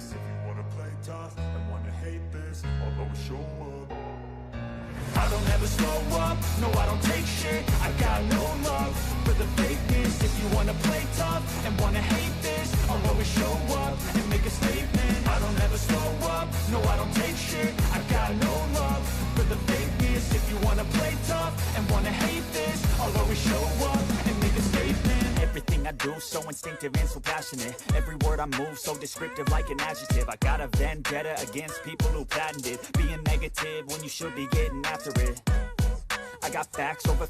this. If you wanna play tough and wanna hate this, I'll always show up. I don't ever slow up, no I don't take shit. I got no love for the fakeness. If you wanna play tough and wanna hate this, I'll always show up and make a statement. I don't ever slow up, no I don't take shit. I got no love for the fakeness. If you wanna play tough and wanna hate this, I'll always show up and make a statement. Everything I do so instinctive and so passionate. Every word I move so descriptive like an adjective. I got a vendetta against people who patented being negative when you should be getting after it. I got facts over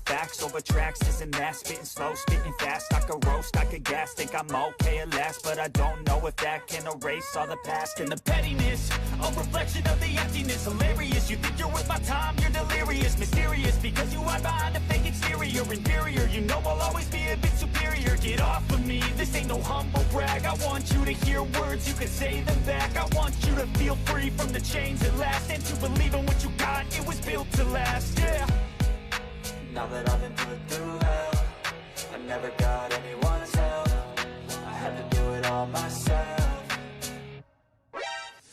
tracks, this and that. Spitting slow, spitting fast. I could roast, I could gas. Think I'm okay at last, but I don't know if that can erase all the past. And the pettiness, a reflection of the emptiness. Hilarious, you think you're worth my time, you're delirious. Mysterious, because you hide behind a fake exterior. Inferior, you know I'll always be a bit superior. Get off of me, this ain't no humble brag. I want you to hear words, you can say them back. I want you to feel free from the chains at last, and to believe in what you got, it was built to last, yeah. Now that I've been put through hell, I never got anyone's help. I had to do it all myself.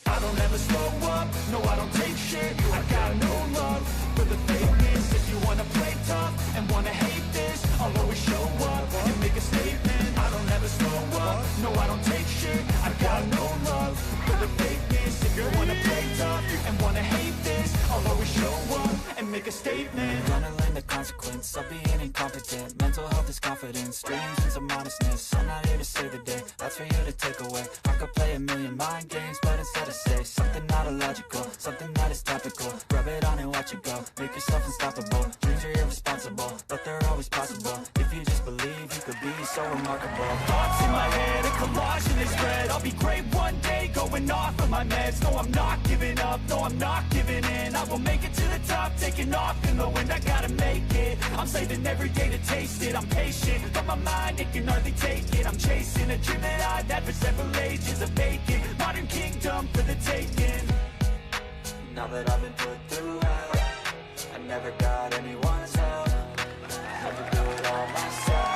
I don't ever slow up, no I don't take shit. I got no love for the fakeness. If you wanna play tough and wanna hate this, I'll always show up and make a statement. I don't ever slow up, no I don't take shit. I got no love for the fakeness. If you wanna play tough and wanna hate this, I'll always show up and make a statement. Gonna learn the consequence of being incompetent. Mental health is confidence, dreams and some honestness. I'm not here to save the day, that's for you to take away. I could play a million mind games, but instead I say something not illogical, something that is topical. Rub it on and watch it go, make yourself unstoppable. Dreams are irresponsible, but they're always possible. If you just believe, you could be so remarkable. Thoughts in my head, a collage and they spread. I'll be great one day, going off of my meds. No, I'm not giving up, no, I'm not giving in. I will make it to the top, taking off in the wind. I gotta make it, I'm saving every day to taste it. I'm patient, but my mind, it can hardly take it. I'm chasing a dream that I've had for several ages. A vacant, modern kingdom for the taking. Now that I've been put through hell, I never got anyone's help. I had to do it all myself.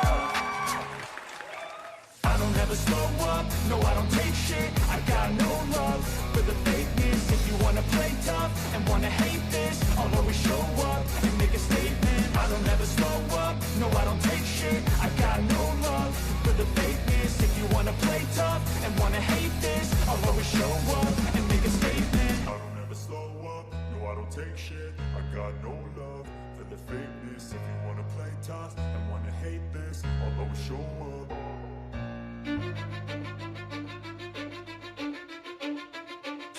I don't ever slow up, no I don't take shit. I got no love for the fakeness. If you wanna play tough and wanna hate this, I'll always show up and make a statement. I don't ever slow up, no I don't take shit. I got no love for the fakeness. If you wanna play tough and wanna hate this, I'll always show up and make a statement. I don't ever slow up, no I don't take shit. I got no love for the fakeness. If you wanna play tough and wanna hate this, I'll always show up.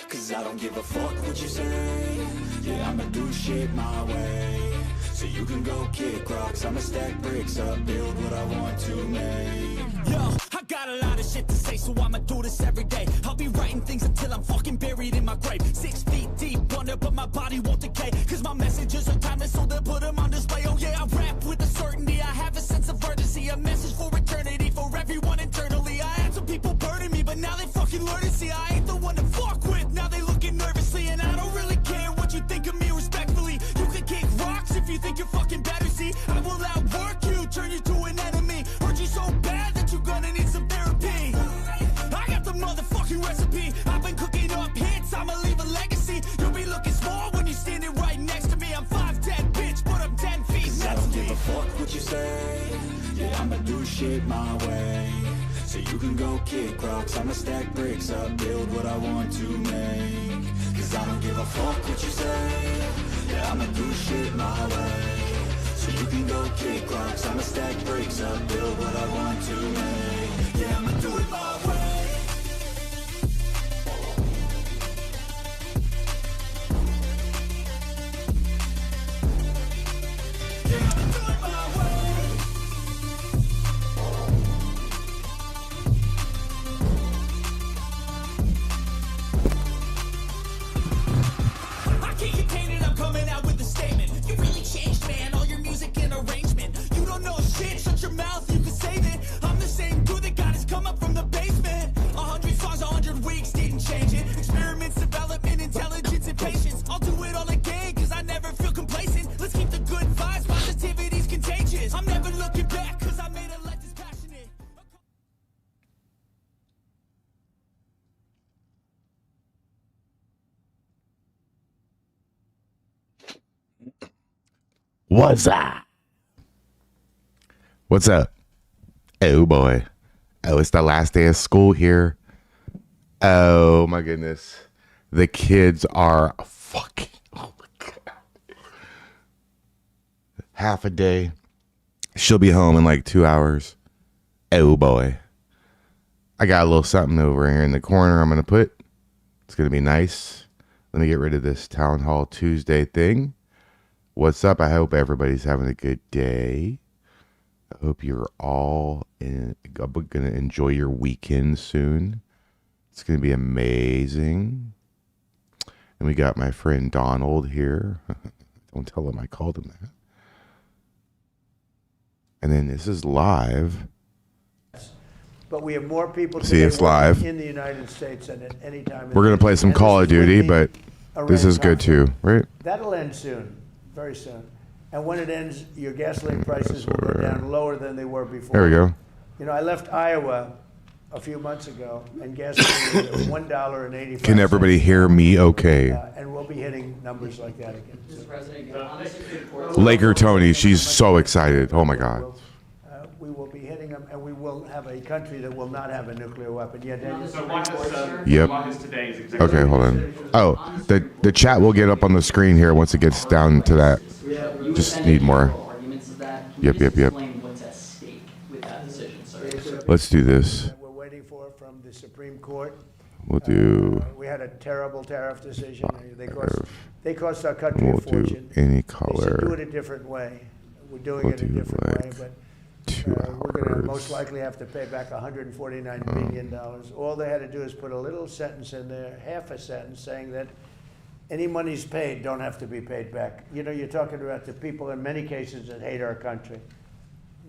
Cause I don't give a fuck what you say. Yeah, I'ma do shit my way. So you can go kick rocks, I'ma stack bricks up, build what I want to make. Yo, I got a lot of shit to say, so I'ma do this every day. I'll be writing things until I'm fucking buried in my grave. 6 feet deep under, but my body won't decay. Cause my messages are timeless, so they'll put them on display. Oh yeah, I rap with a certainty, I have a sense of urgency. A message for eternity, for everyone internally. I had some people burning me, but now they fucking learn to see I ain't the one to fuck with. Now they looking nervously, and I don't really care what you think of me respectfully. You can kick rocks if you think you're fucking better, see. I will outwork you, turn you to an enemy. Hurt you so bad that you're gonna need some therapy. I got the motherfucking recipe. I've been cooking up hits, I'ma leave a legacy. You'll be looking small when you're standing right next to me. I'm 5'10", bitch, but I'm 10 feet. I don't give a fuck what you say. Yeah, I'ma do shit my way. So you can go kick rocks, I'ma stack bricks up, build what I want to make. Cause I don't give a fuck what you say. Yeah, I'ma do shit my way. So you can go kick rocks, I'ma stack bricks up, build what I want to make. Yeah, I'ma do it my way. Shut your mouth, you can save it. I'm the same What's up? What's up? Oh boy. Oh, it's the last day of school here. Oh my goodness. The kids are fucking, oh my God. Half a day. She'll be home in like 2 hours. Oh boy. I got a little something over here in the corner I'm going to put. It's going to be nice. Let me get rid of this Town Hall Tuesday thing. What's up? I hope everybody's having a good day. I hope you're all going to enjoy your weekend soon. It's going to be amazing. And we got my friend Donald here. Don't tell him I called him that. And then this is live. But we have more people See, it's live. in the United States than at any time. We're going to play some Call of Duty, but this is good too, right? That'll end soon, very soon. And when it ends, your gasoline prices will go down lower than they were before. There we go. You know, I left Iowa a few months ago, and gasoline was at $1.85. Can everybody hear me okay? And we'll be hitting numbers like that again. Laker Tony, she's so excited. Oh my God. We will be hitting them, and we will have a country that will not have a nuclear weapon. Yeah, Daniel? So Yep. Okay, hold on. Oh, the chat will get up on the screen here once it gets down to that. Just need more. Yep. Let's do this. We're waiting for from the Supreme Court. We'll do. We had a terrible tariff decision. They cost our country We'll a fortune. do any They should do color. it a different way. We're doing We'll it a do different way, like but 2 we're going to hours. most likely have to pay back $149 billion. All they had to do is put a little sentence in there, half a sentence, saying that any monies paid don't have to be paid back. You know, you're talking about the people in many cases that hate our country.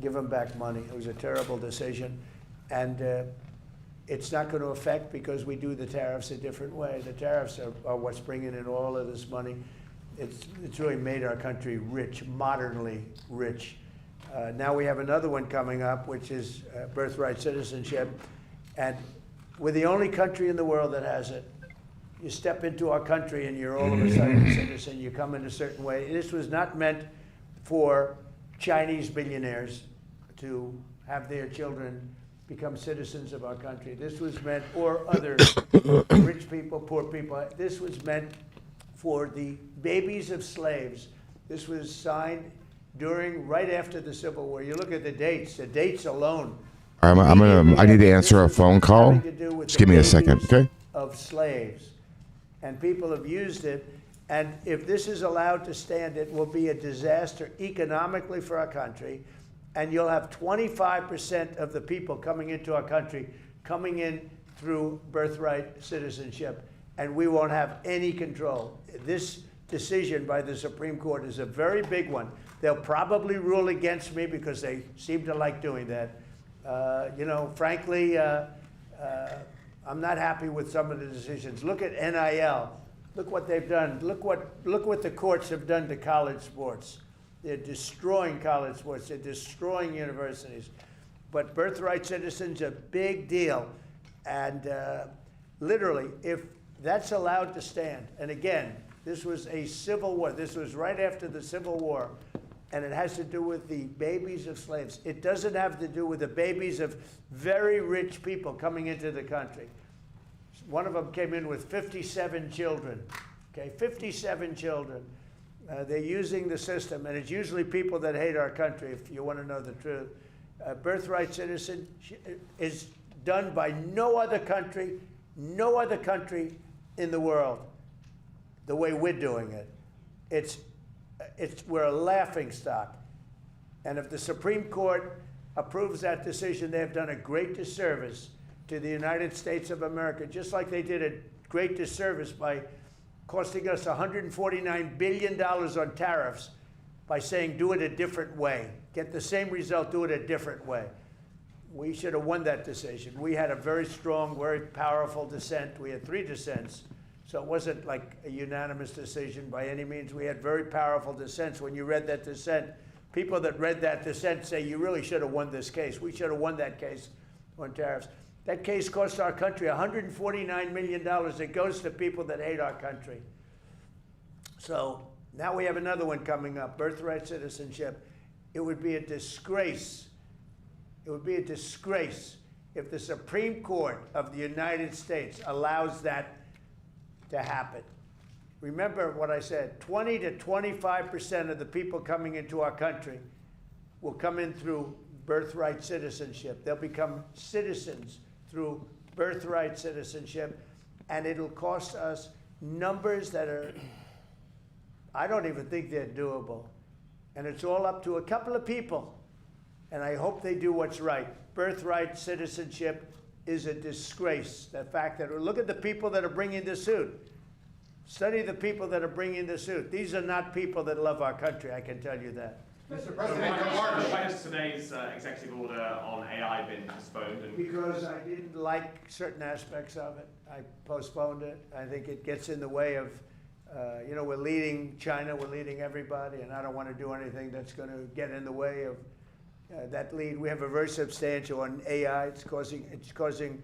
Give them back money. It was a terrible decision. And it's not going to affect because we do the tariffs a different way. The tariffs are what's bringing in all of this money. It's really made our country rich, modernly rich. Now we have another one coming up, which is birthright citizenship. And we're the only country in the world that has it. You step into our country and you're all of a sudden a citizen. You come in a certain way. This was not meant for Chinese billionaires to have their children become citizens of our country. This was meant, or other rich people, poor people. This was meant for the babies of slaves. This was signed right after the Civil War. You look at the dates alone. I need to answer a phone call. Just give me a second, okay? Of slaves. And people have used it. And if this is allowed to stand, it will be a disaster economically for our country. And you'll have 25% of the people coming into our country coming in through birthright citizenship. And we won't have any control. This decision by the Supreme Court is a very big one. They'll probably rule against me because they seem to like doing that. You know, frankly, I'm not happy with some of the decisions. Look at NIL. Look what they've done. Look what the courts have done to college sports. They're destroying college sports. They're destroying universities. But birthright citizens are a big deal. And literally, if that's allowed to stand, and again, this was a civil war. This was right after the Civil War. And it has to do with the babies of slaves. It doesn't have to do with the babies of very rich people coming into the country. One of them came in with 57 children, okay, 57 children. They're using the system, and it's usually people that hate our country, if you want to know the truth. Birthright citizen is done by no other country in the world the way we're doing it. We're a laughing stock. And if the Supreme Court approves that decision, they have done a great disservice to the United States of America, just like they did a great disservice by costing us $149 billion on tariffs by saying do it a different way. Get the same result, do it a different way. We should have won that decision. We had a very strong, very powerful dissent. We had 3 dissents. So it wasn't like a unanimous decision by any means. We had very powerful dissents. When you read that dissent, people that read that dissent say, you really should have won this case. We should have won that case on tariffs. That case cost our country $149 million. It goes to people that hate our country. So Now we have another one coming up, birthright citizenship. It would be a disgrace. It would be a disgrace if the Supreme Court of the United States allows that to happen. Remember what I said, 20 to 25% of the people coming into our country will come in through birthright citizenship. They'll become citizens through birthright citizenship, and it'll cost us numbers that are, I don't even think they're doable. And it's all up to a couple of people, and I hope they do what's right. Birthright citizenship is a disgrace. The fact that, look at the people that are bringing the suit. Study the people that are bringing the suit. These are not people that love our country, I can tell you that. Mr. President, why has today's executive order on AI been postponed? Because I didn't like certain aspects of it. I postponed it. I think it gets in the way of, we're leading China, we're leading everybody, and I don't want to do anything that's going to get in the way of that lead. We have a very substantial on AI. It's causing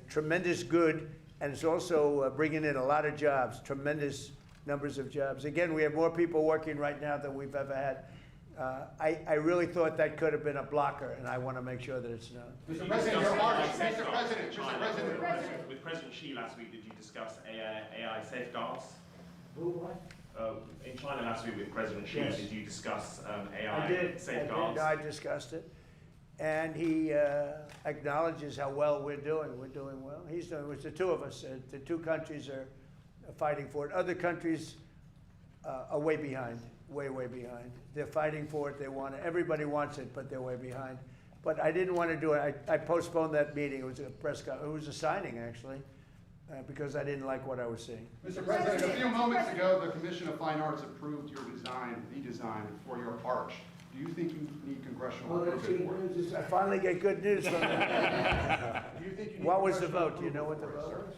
tremendous good, and it's also bringing in a lot of jobs, tremendous numbers of jobs. Again, we have more people working right now than we've ever had. I really thought that could have been a blocker, and I want to make sure that it's not. Mr. President, with President Xi last week, did you discuss AI safeguards? Who, what? In China last week with President Xi, Yes. Did you discuss AI safeguards? I discussed it, and he acknowledges how well we're doing. We're doing well. He's doing. It's the two of us. The two countries are fighting for it. Other countries are way behind. Way behind. They're fighting for it. They want it. Everybody wants it, but they're way behind. But I didn't want to do it. I postponed that meeting. It was a press conference. It was a signing, actually, because I didn't like what I was seeing. Mr. President, a few moments ago, the Commission of Fine Arts approved your design, the design for your arch. Do you think you need congressional approval for it? I finally get good news from that. Do you think you need What was the congressional vote? Do you know what the approval for it, vote sir? was?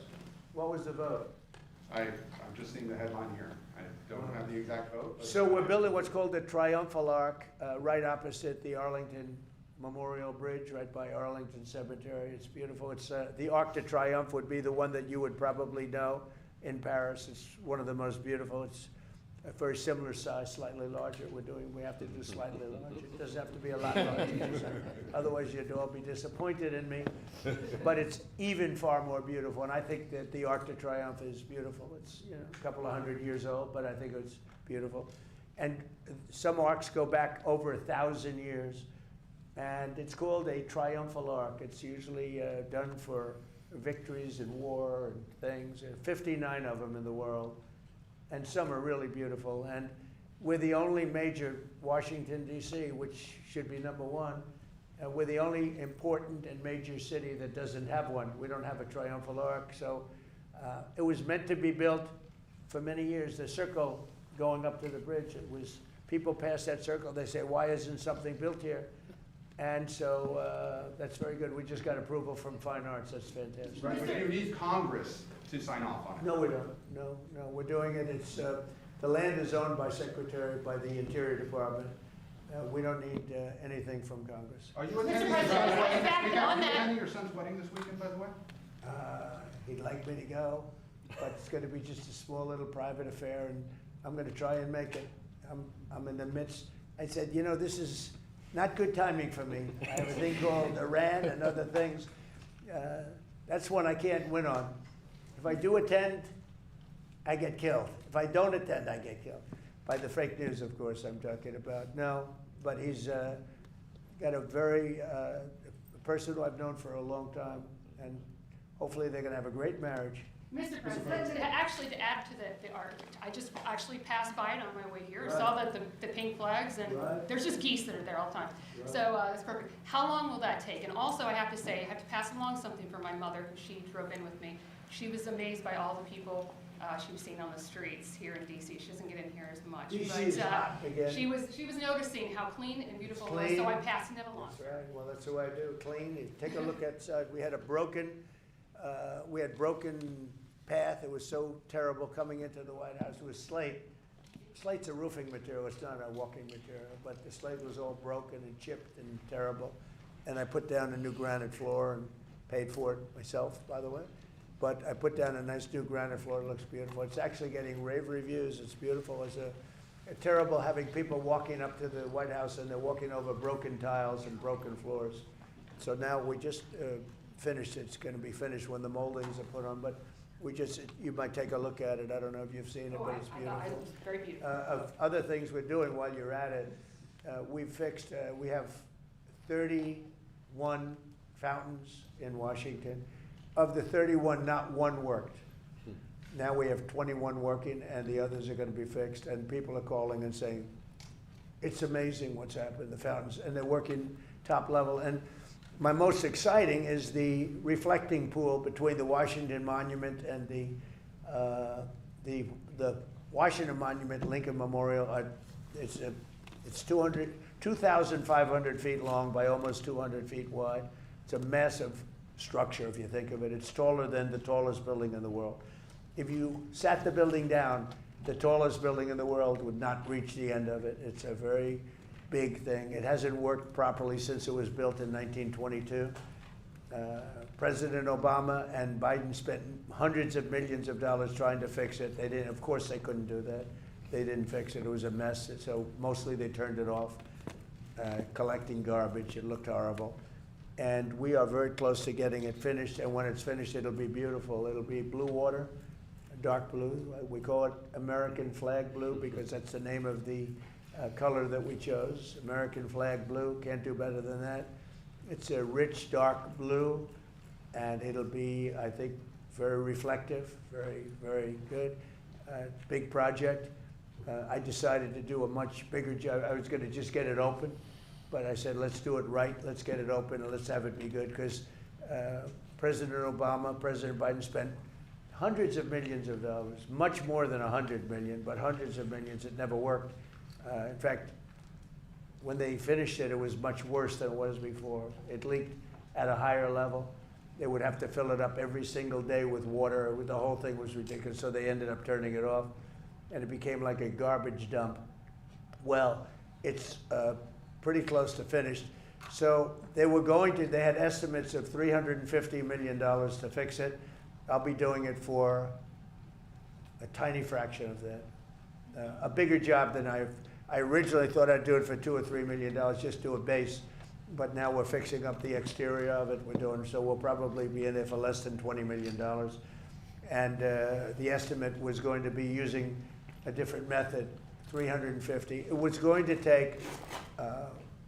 What was the vote? I'm just seeing the headline here. I don't have the exact vote. but- So we're building what's called the Triumphal Arch right opposite the Arlington Memorial Bridge, right by Arlington Cemetery. It's beautiful. It's the Arc de Triomphe would be the one that you would probably know in Paris. It's one of the most beautiful. It's a very similar size, slightly larger. We have to do slightly larger. It doesn't have to be a lot larger. Otherwise, you'd all be disappointed in me. But it's even far more beautiful. And I think that the Arc de Triomphe is beautiful. It's a couple of 100 years old, but I think it's beautiful. And some arcs go back over 1,000 years. And it's called a triumphal arch. It's usually done for victories in war and things. There are 59 of them in the world. And some are really beautiful. And we're the only major, Washington, D.C., which should be number one. We're the only important and major city that doesn't have one. We don't have a triumphal arch. So it was meant to be built for many years. The circle going up to the bridge, it was, people pass that circle, they say, why isn't something built here? And so that's very good. We just got approval from Fine Arts. That's fantastic. Right, but you need Congress to sign off on it. No, we don't. No, we're doing it. It's the land is owned by the Interior Department. We don't need anything from Congress. Are you attending President, your son's wedding? in fact, Speak out. on Are you that- attending your son's wedding this weekend, by the way? He'd like me to go, but it's going to be just a small little private affair, and I'm going to try and make it. I'm in the midst. I said, this is not good timing for me. I have a thing called Iran and other things. That's one I can't win on. If I do attend, I get killed. If I don't attend, I get killed. By the fake news, of course, I'm talking about. No, but he's got a very, a person who I've known for a long time, and hopefully they're going to have a great marriage. Mr. President, actually, to add to the art, I just actually passed by it on my way here, Right. saw the pink flags, and Right. there's just geese that are there all the time. Right. So that's perfect. How long will that take? And also, I have to say, I have to pass along something for my mother, who she drove in with me. She was amazed by all the people she was seeing on the streets here in D.C. She doesn't get in here as much. D.C. is hot again. She was noticing how clean and beautiful it was, Clean. so I'm passing it along. That's right. Well, that's the way I do. Clean. You take a look outside. We had broken path. It was so terrible coming into the White House. It was slate. Slate's a roofing material. It's not a walking material. But the slate was all broken and chipped and terrible. And I put down a new granite floor and paid for it myself, by the way. But I put down a nice new granite floor. It looks beautiful. It's actually getting rave reviews. It's beautiful. terrible having people walking up to the White House and they're walking over broken tiles and broken floors. So now we just finished. It's going to be finished when the moldings are put on, but you might take a look at it. I don't know if you've seen it, but it's beautiful. It's very beautiful. Of other things we're doing while you're at it, we have 31 fountains in Washington. Of the 31, not one worked. Now we have 21 working, and the others are going to be fixed. And people are calling and saying, it's amazing what's happened, the fountains, and they're working top level. And my most exciting is the reflecting pool between the Washington Monument and the Washington Monument Lincoln Memorial. It's 2,500 feet long by almost 200 feet wide. It's a massive structure, if you think of it. It's taller than the tallest building in the world. If you sat the building down, the tallest building in the world would not reach the end of it. It's a very big thing. It hasn't worked properly since it was built in 1922. President Obama and Biden spent hundreds of millions of dollars trying to fix it. They didn't. Of course, they couldn't do that. They didn't fix it. It was a mess. So mostly they turned it off, collecting garbage. It looked horrible. And we are very close to getting it finished. And when it's finished, it'll be beautiful. It'll be blue water, dark blue. We call it American flag blue because that's the name of the color that we chose. American flag blue. Can't do better than that. It's a rich, dark blue. And it'll be, I think, very reflective, very, very good. Big project. I decided to do a much bigger job. I was going to just get it open. But I said, let's do it right. Let's get it open and let's have it be good. Because President Obama, President Biden spent hundreds of millions of dollars, much more than 100 million, but hundreds of millions. It never worked. In fact, when they finished it, it was much worse than it was before. It leaked at a higher level. They would have to fill it up every single day with water. The whole thing was ridiculous. So they ended up turning it off. And it became like a garbage dump. Well, it's pretty close to finished. So they had estimates of $350 million to fix it. I'll be doing it for a tiny fraction of that. A bigger job than I originally thought I'd do it for $2 or $3 million, just do a base. But now we're fixing up the exterior of it. So we'll probably be in there for less than $20 million. And the estimate was going to be using a different method, 350. It was going to take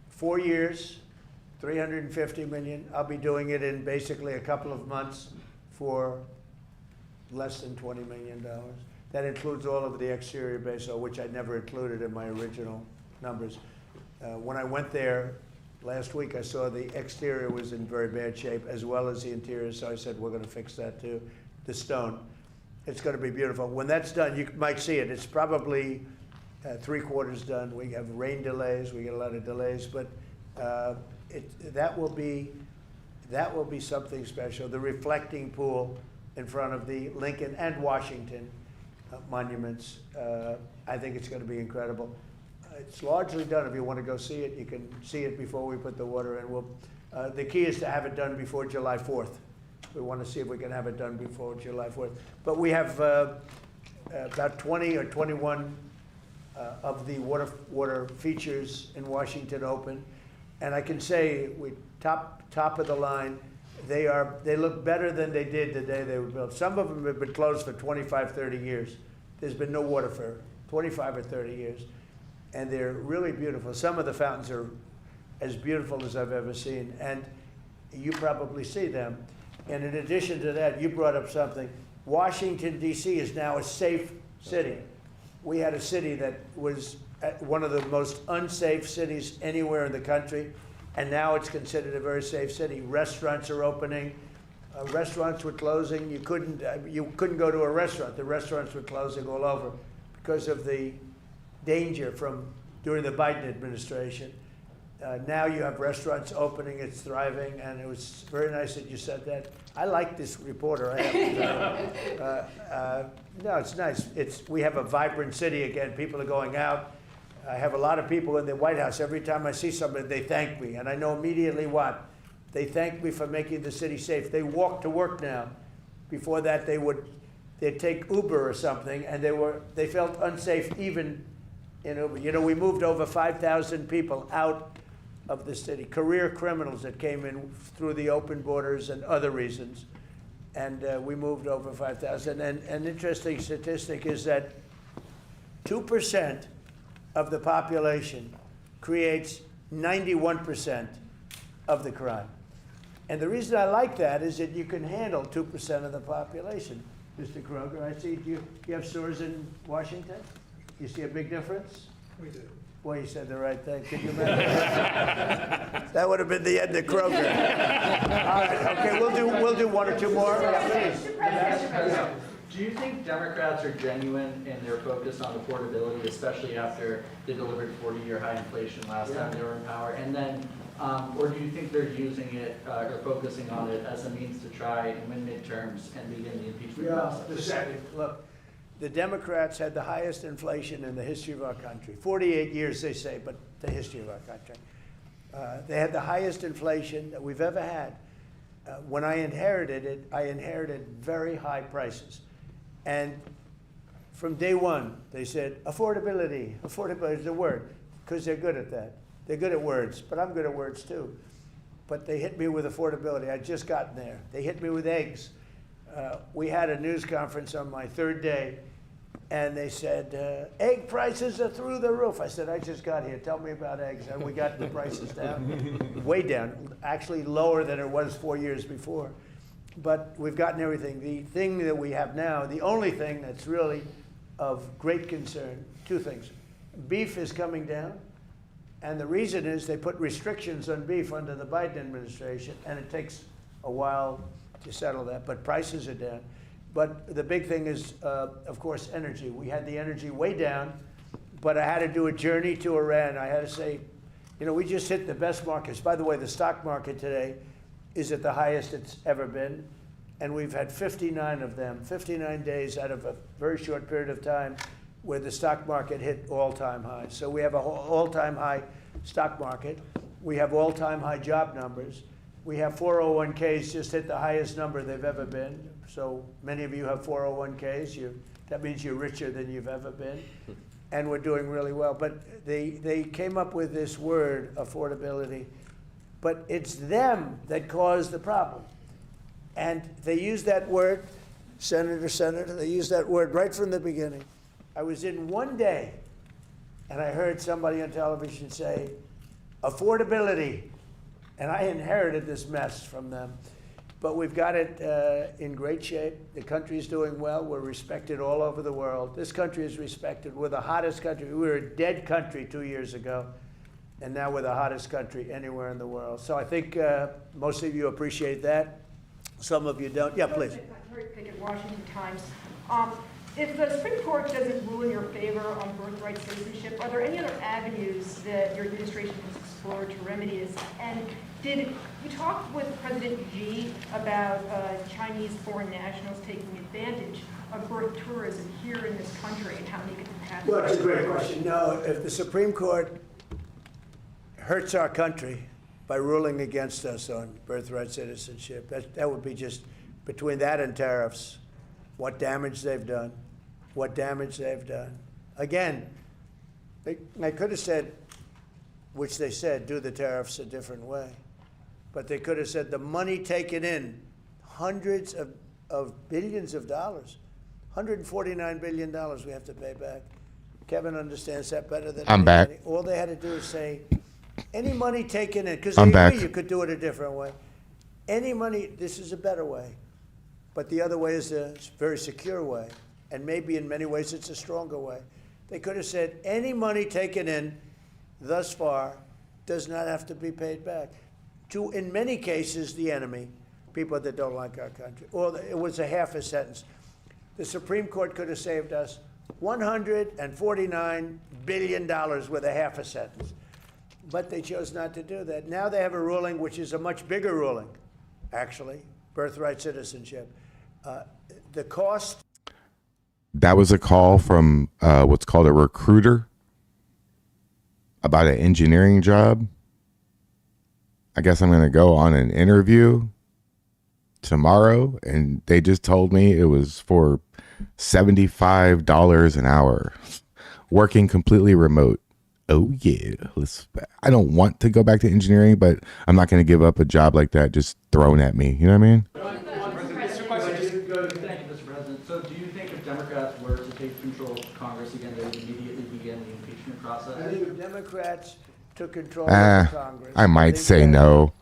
4 years, 350 million. I'll be doing it in basically a couple of months for less than $20 million. That includes all of the exterior base, which I never included in my original numbers. When I went there last week, I saw the exterior was in very bad shape, as well as the interior, so I said, we're going to fix that too. The stone. It's going to be beautiful. When that's done, you might see it. It's probably 3/4 done. We have rain delays. We get a lot of delays, but that will be something special. The reflecting pool in front of the Lincoln and Washington monuments. I think it's going to be incredible. It's largely done. If you want to go see it, you can see it before we put the water in. The key is to have it done before July 4th. We want to see if we can have it done before July 4th. But we have about 20 or 21 of the water features in Washington open. And I can say, we top of the line, they look better than they did the day they were built. Some of them have been closed for 25, 30 years. There's been no water for 25 or 30 years. And they're really beautiful. Some of the fountains are as beautiful as I've ever seen. And you probably see them. And in addition to that, you brought up something. Washington, D.C. is now a safe city. We had a city that was one of the most unsafe cities anywhere in the country, and now it's considered a very safe city. Restaurants are opening. Restaurants were closing. You couldn't go to a restaurant. The restaurants were closing all over because of the danger from during the Biden administration. Now you have restaurants opening, it's thriving, and it was very nice that you said that. I like this reporter. I have no, it's nice. We have a vibrant city again. People are going out. I have a lot of people in the White House. Every time I see somebody, they thank me, and I know immediately what. They thank me for making the city safe. They walk to work now. Before that, they'd take Uber or something, and they felt unsafe even in Uber. You know, we moved over 5,000 people out of the city, career criminals that came in through the open borders and other reasons. And we moved over 5,000. And an interesting statistic is that 2% of the population creates 91% of the crime. And the reason I like that is that you can handle 2% of the population. Mr. Kroger, I see you have stores in Washington? You see a big difference? We do. Boy, you said the right thing. Could you imagine? That would have been the end of Kroger. All right, okay, we'll do one or two more. Yeah, please. Do you think Democrats are genuine in their focus on affordability, especially after they delivered 40-year high inflation last time they were in power? And then, or do you think they're using it or focusing on it as a means to try and win midterms and begin the impeachment process? The second. Look, the Democrats had the highest inflation in the history of our country. 48 years, they say, but the history of our country. They had the highest inflation that we've ever had. When I inherited it, I inherited very high prices. And from day one, they said, affordability. Affordability is the word, because they're good at that. They're good at words, but I'm good at words too. But they hit me with affordability. I'd just gotten there. They hit me with eggs. We had a news conference on my third day, and they said, egg prices are through the roof. I said, I just got here. Tell me about eggs. And we got the prices down, way down, actually lower than it was 4 years before. But we've gotten everything. The thing that we have now, the only thing that's really of great concern, two things. Beef is coming down, and the reason is they put restrictions on beef under the Biden administration, and it takes a while to settle that, but prices are down. But the big thing is, of course, energy. We had the energy way down, but I had to do a journey to Iran. I had to say, you know, we just hit the best markets. By the way, the stock market today is at the highest it's ever been, and we've had 59 of them, 59 days out of a very short period of time where the stock market hit all-time highs. So we have an all-time high stock market. We have all-time high job numbers. We have 401ks just hit the highest number they've ever been. So many of you have 401ks. That means you're richer than you've ever been. And we're doing really well. But they came up with this word, affordability. But it's them that caused the problem. And they used that word, Senator, they used that word right from the beginning. I was in one day, and I heard somebody on television say, affordability. And I inherited this mess from them. But we've got it in great shape. The country's doing well. We're respected all over the world. This country is respected. We're the hottest country. We were a dead country 2 years ago, and now we're the hottest country anywhere in the world. So I think most of you appreciate that. Some of you don't. Yeah, please. Harry Pickett, Washington Times. If the Supreme Court doesn't rule in your favor on birthright citizenship, are there any other avenues that your administration has explored to remedy this? And did you talk with President Xi about Chinese foreign nationals taking advantage of birth tourism here in this country and how they could pass? Well, it's a great question. No, if the Supreme Court hurts our country by ruling against us on birthright citizenship, that would be just between that and tariffs, what damage they've done. What damage they've done. Again, they could have said, which they said, do the tariffs a different way. But they could have said the money taken in, hundreds of billions of dollars, $149 billion we have to pay back. Kevin understands that better than I'm anybody. back. All they had to do is say, any money taken in, because I'm they back. agree you could do it a different way. Any money, this is a better way. But the other way is a very secure way. And maybe in many ways it's a stronger way. They could have said any money taken in thus far does not have to be paid back to, in many cases, the enemy, people that don't like our country. Or it was a half a sentence. The Supreme Court could have saved us $149 billion with a half a sentence. But they chose not to do that. Now they have a ruling which is a much bigger ruling, actually, birthright citizenship. The cost. That was a call from what's called a recruiter about an engineering job. I guess I'm going to go on an interview tomorrow, and they just told me it was for $75 an hour. working completely remote. Oh yeah, I don't want to go back to engineering, but I'm not going to give up a job like that just thrown at me. You know what I mean? Thank you, Mr. President. So do you think if Democrats were to take control of Congress again, they would immediately begin the impeachment process? I think if Democrats took control of Congress, I might think say that, no.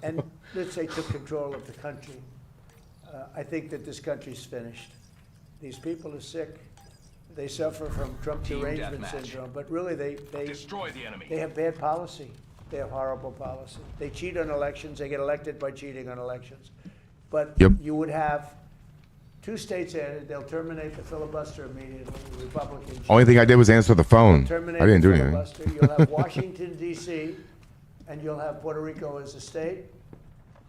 And let's say took control of the country, I think that this country's finished. These people are sick. They suffer from Trump derangement syndrome, but really they Destroy the enemy. They have bad policy. They have horrible policy. They cheat on elections. They get elected by cheating on elections. But you would have 2 states added. They'll terminate the filibuster immediately. Republicans. Only thing I did was answer the phone. Terminate I didn't the do anything. filibuster. You'll have Washington, D.C., and you'll have Puerto Rico as a state,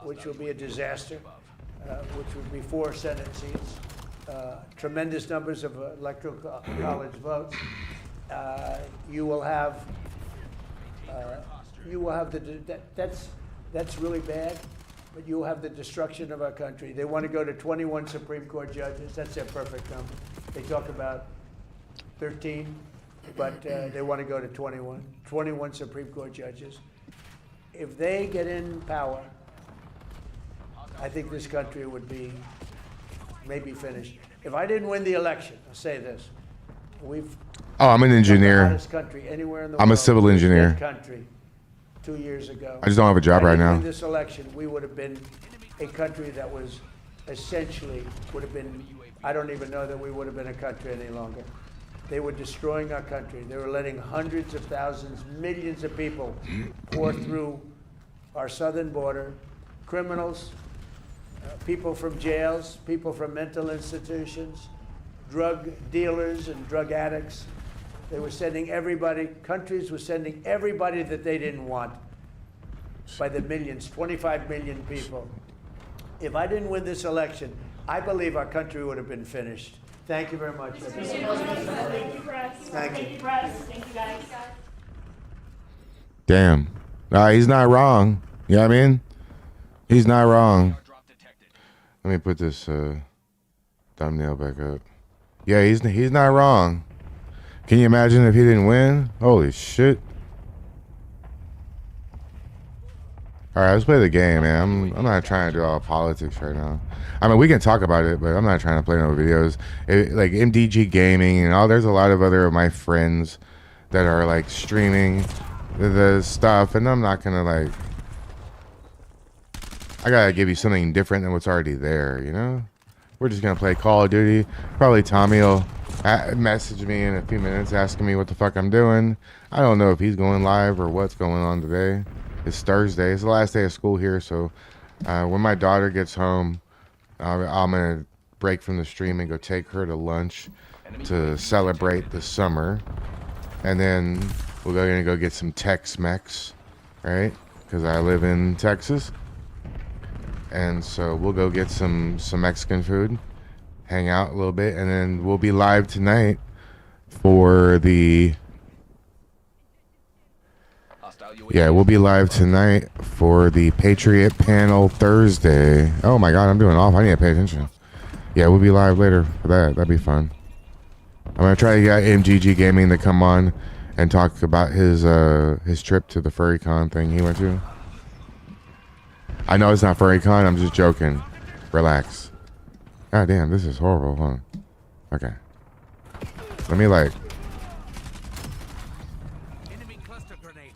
which will be a disaster, which would be 4 Senate seats. Tremendous numbers of electoral college votes. You will have that's really bad, but you will have the destruction of our country. They want to go to 21 Supreme Court judges. That's their perfect number. They talk about 13, but they want to go to 21 Supreme Court judges. If they get in power, I think this country would be maybe finished. If I didn't win the election, I'll say this: I'm an engineer. the hottest country anywhere in the I'm a world. civil engineer. Dead country 2 years ago. I just don't have a job right now. In this election, we would have been a country that was essentially would have been. I don't even know that we would have been a country any longer. They were destroying our country. They were letting hundreds of thousands, millions of people pour through our southern border, criminals, people from jails, people from mental institutions, drug dealers and drug addicts. They were sending everybody, countries were sending everybody that they didn't want by the millions, 25 million people. If I didn't win this election, I believe our country would have been finished. Thank you very much. Thank you, press. Thank you. Press. Thank you, guys. Damn. He's not wrong. You know what I mean? He's not wrong. Let me put this thumbnail back up. Yeah, he's not wrong. Can you imagine if he didn't win? Holy shit. All right, let's play the game, man. I'm not trying to do all politics right now. I mean, we can talk about it, but I'm not trying to play no videos. Like MDG Gaming and all, there's a lot of other of my friends that are like streaming the stuff, and I'm not gonna like. I gotta give you something different than what's already there, you know? We're just gonna play Call of Duty. Probably Tommy will message me in a few minutes asking me what the fuck I'm doing. I don't know if he's going live or what's going on today. It's Thursday. It's the last day of school here, so when my daughter gets home, I'm gonna break from the stream and go take her to lunch to celebrate the summer, and then we're gonna go get some Tex-Mex, right? Because I live in Texas. And so we'll go get some Mexican food, hang out a little bit, and then we'll be live tonight for the... Yeah, we'll be live tonight for the Patriot Panel Thursday. Oh my God, I'm doing off. I need to pay attention. Yeah, we'll be live later for that. That'd be fun. I'm gonna try to get MGG Gaming to come on and talk about his trip to the FurryCon thing he went to. I know it's not FurryCon, I'm just joking. Relax. God damn, this is horrible, huh? Okay. Let me like... Enemy cluster grenade.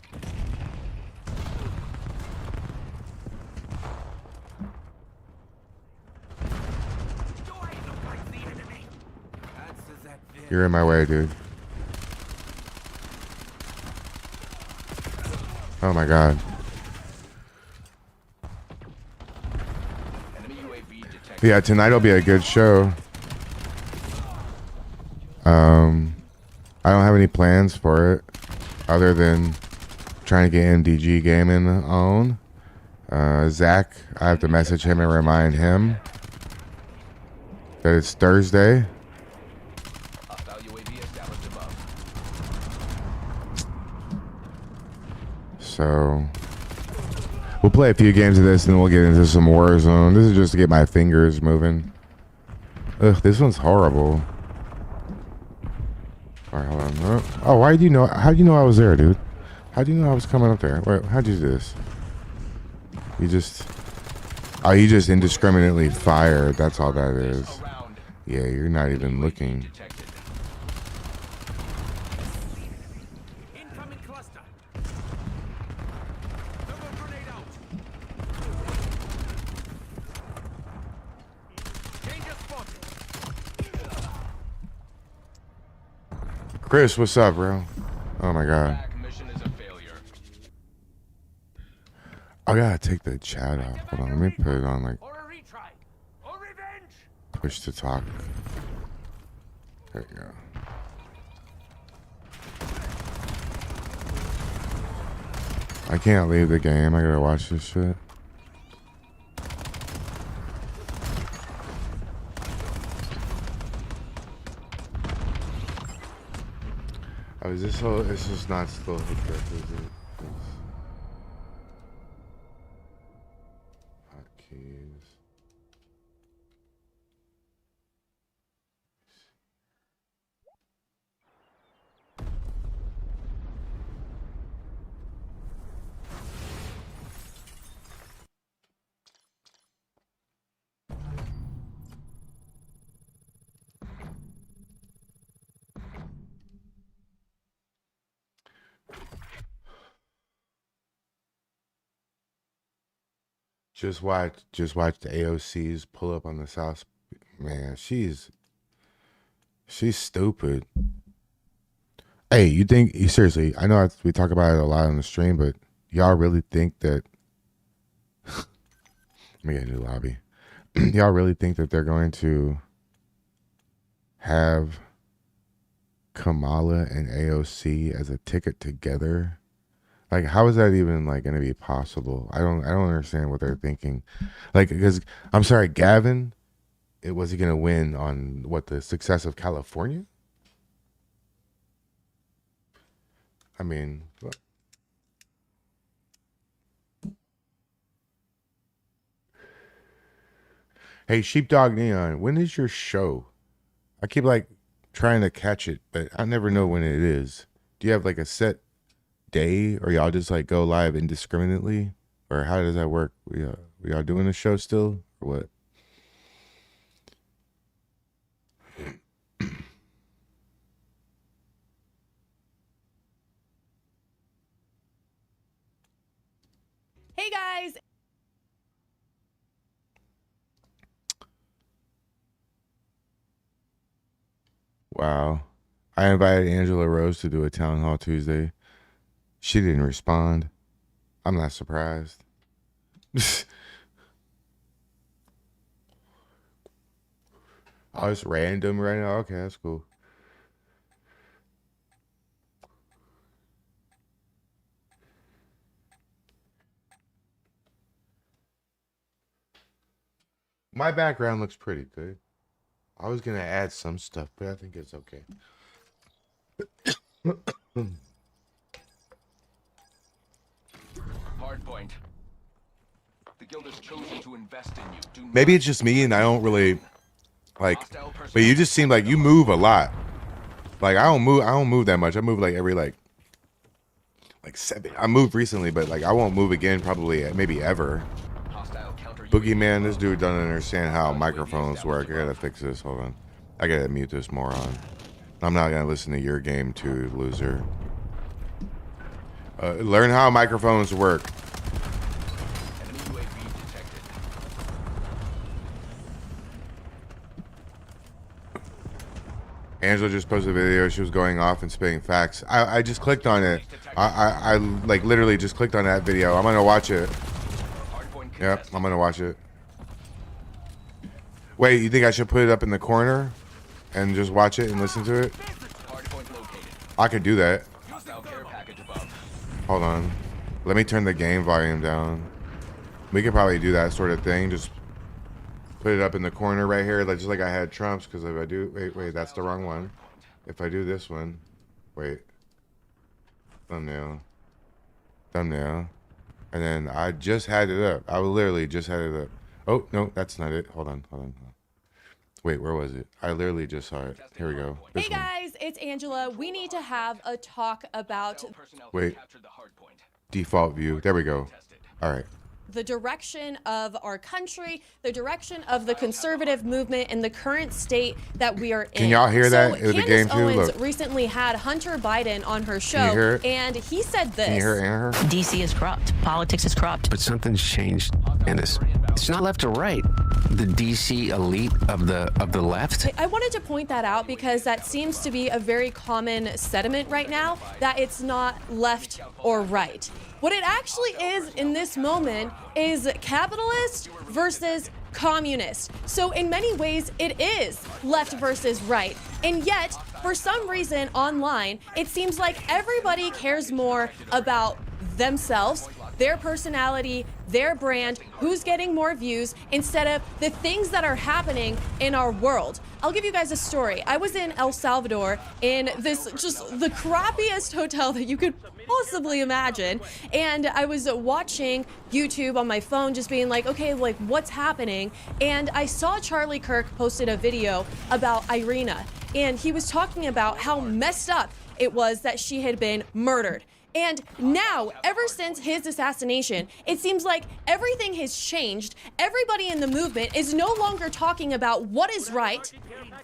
You're in my way, dude. Oh my God. Yeah, tonight'll be a good show. I don't have any plans for it other than trying to get MDG Gaming on. Zach, I have to message him and remind him that it's Thursday. So we'll play a few games of this and then we'll get into some Warzone. This is just to get my fingers moving. Ugh, this one's horrible. Alright, hold on. Oh, why do you know? How do you know I was there, dude? How do you know I was coming up there? Wait, how'd you do this? You just... Oh, you just indiscriminately fired. That's all that is. Yeah, you're not even looking. Chris, what's up, bro? Oh my god. I gotta take the chat off. Hold on, let me put it on like push to talk. There you go. I can't leave the game. I gotta watch this shit. Oh, is this so? It's just not still hooked up, is it? Hotkeys. Just watch the AOCs pull up on the South. Man, she's stupid. Hey, you think seriously? I know we talk about it a lot on the stream, but y'all really think that? Let me get a new lobby. Y'all really think that they're going to have Kamala and AOC as a ticket together? Like, how is that even like going to be possible? I don't understand what they're thinking. Like, because I'm sorry, Gavin, was he going to win on what, the success of California? I mean, what? Hey, Sheepdog Neon, when is your show? I keep like trying to catch it, but I never know when it is. Do you have like a set day, or y'all just like go live indiscriminately, or how does that work? We y'all doing the show still, or what? Hey guys. Wow. I invited Angela Rose to do a town hall Tuesday. She didn't respond. I'm not surprised. Oh, it's random right now? Okay, that's cool. My background looks pretty good. I was going to add some stuff, but I think it's okay. Hardpoint. The guild has chosen to invest in you. Maybe it's just me and I don't really like, but you just seem like you move a lot. Like I don't move that much. I move like every like 7. I moved recently, but like I won't move again probably maybe ever. Boogeyman, this dude doesn't understand how microphones work. I gotta fix this. Hold on. I gotta mute this moron. I'm not gonna listen to your game too, loser. Learn how microphones work. Angela just posted a video. She was going off and spitting facts. I just clicked on it. I like literally just clicked on that video. I'm gonna watch it. Yep, I'm gonna watch it. Wait, you think I should put it up in the corner and just watch it and listen to it? I could do that. Hold on. Let me turn the game volume down. We could probably do that sort of thing. Just put it up in the corner right here, like just like I had Trump's. Because if I do, wait, that's the wrong one. If I do this one, wait, thumbnail, and then I just had it up. I literally just had it up. Oh no, that's not it. Hold on. Wait, where was it? I literally just saw it. Here we go. This Hey one. guys, it's Angela. We need to have a talk about Wait. Default view. There we go. All right. the direction of our country, the direction of the conservative movement, and the current state that we are in. Can y'all hear that? It was a game Candace too. Owens Look. recently had Hunter Biden on her show, you hear it? and he said this. Can you hear it, Anna? DC is corrupt. Politics is corrupt. But something's changed in this. It's not left or right. The DC elite of the left. I wanted to point that out because that seems to be a very common sentiment right now, that it's not left or right. What it actually is in this moment is capitalist versus communist. So in many ways, it is left versus right. And yet, for some reason online, it seems like everybody cares more about themselves, their personality, their brand, who's getting more views, instead of the things that are happening in our world. I'll give you guys a story. I was in El Salvador in this just the crappiest hotel that you could possibly imagine. And I was watching YouTube on my phone, just being like, okay, like what's happening? And I saw Charlie Kirk posted a video about Irina. And he was talking about how messed up it was that she had been murdered. And now, ever since his assassination, it seems like everything has changed. Everybody in the movement is no longer talking about what is right.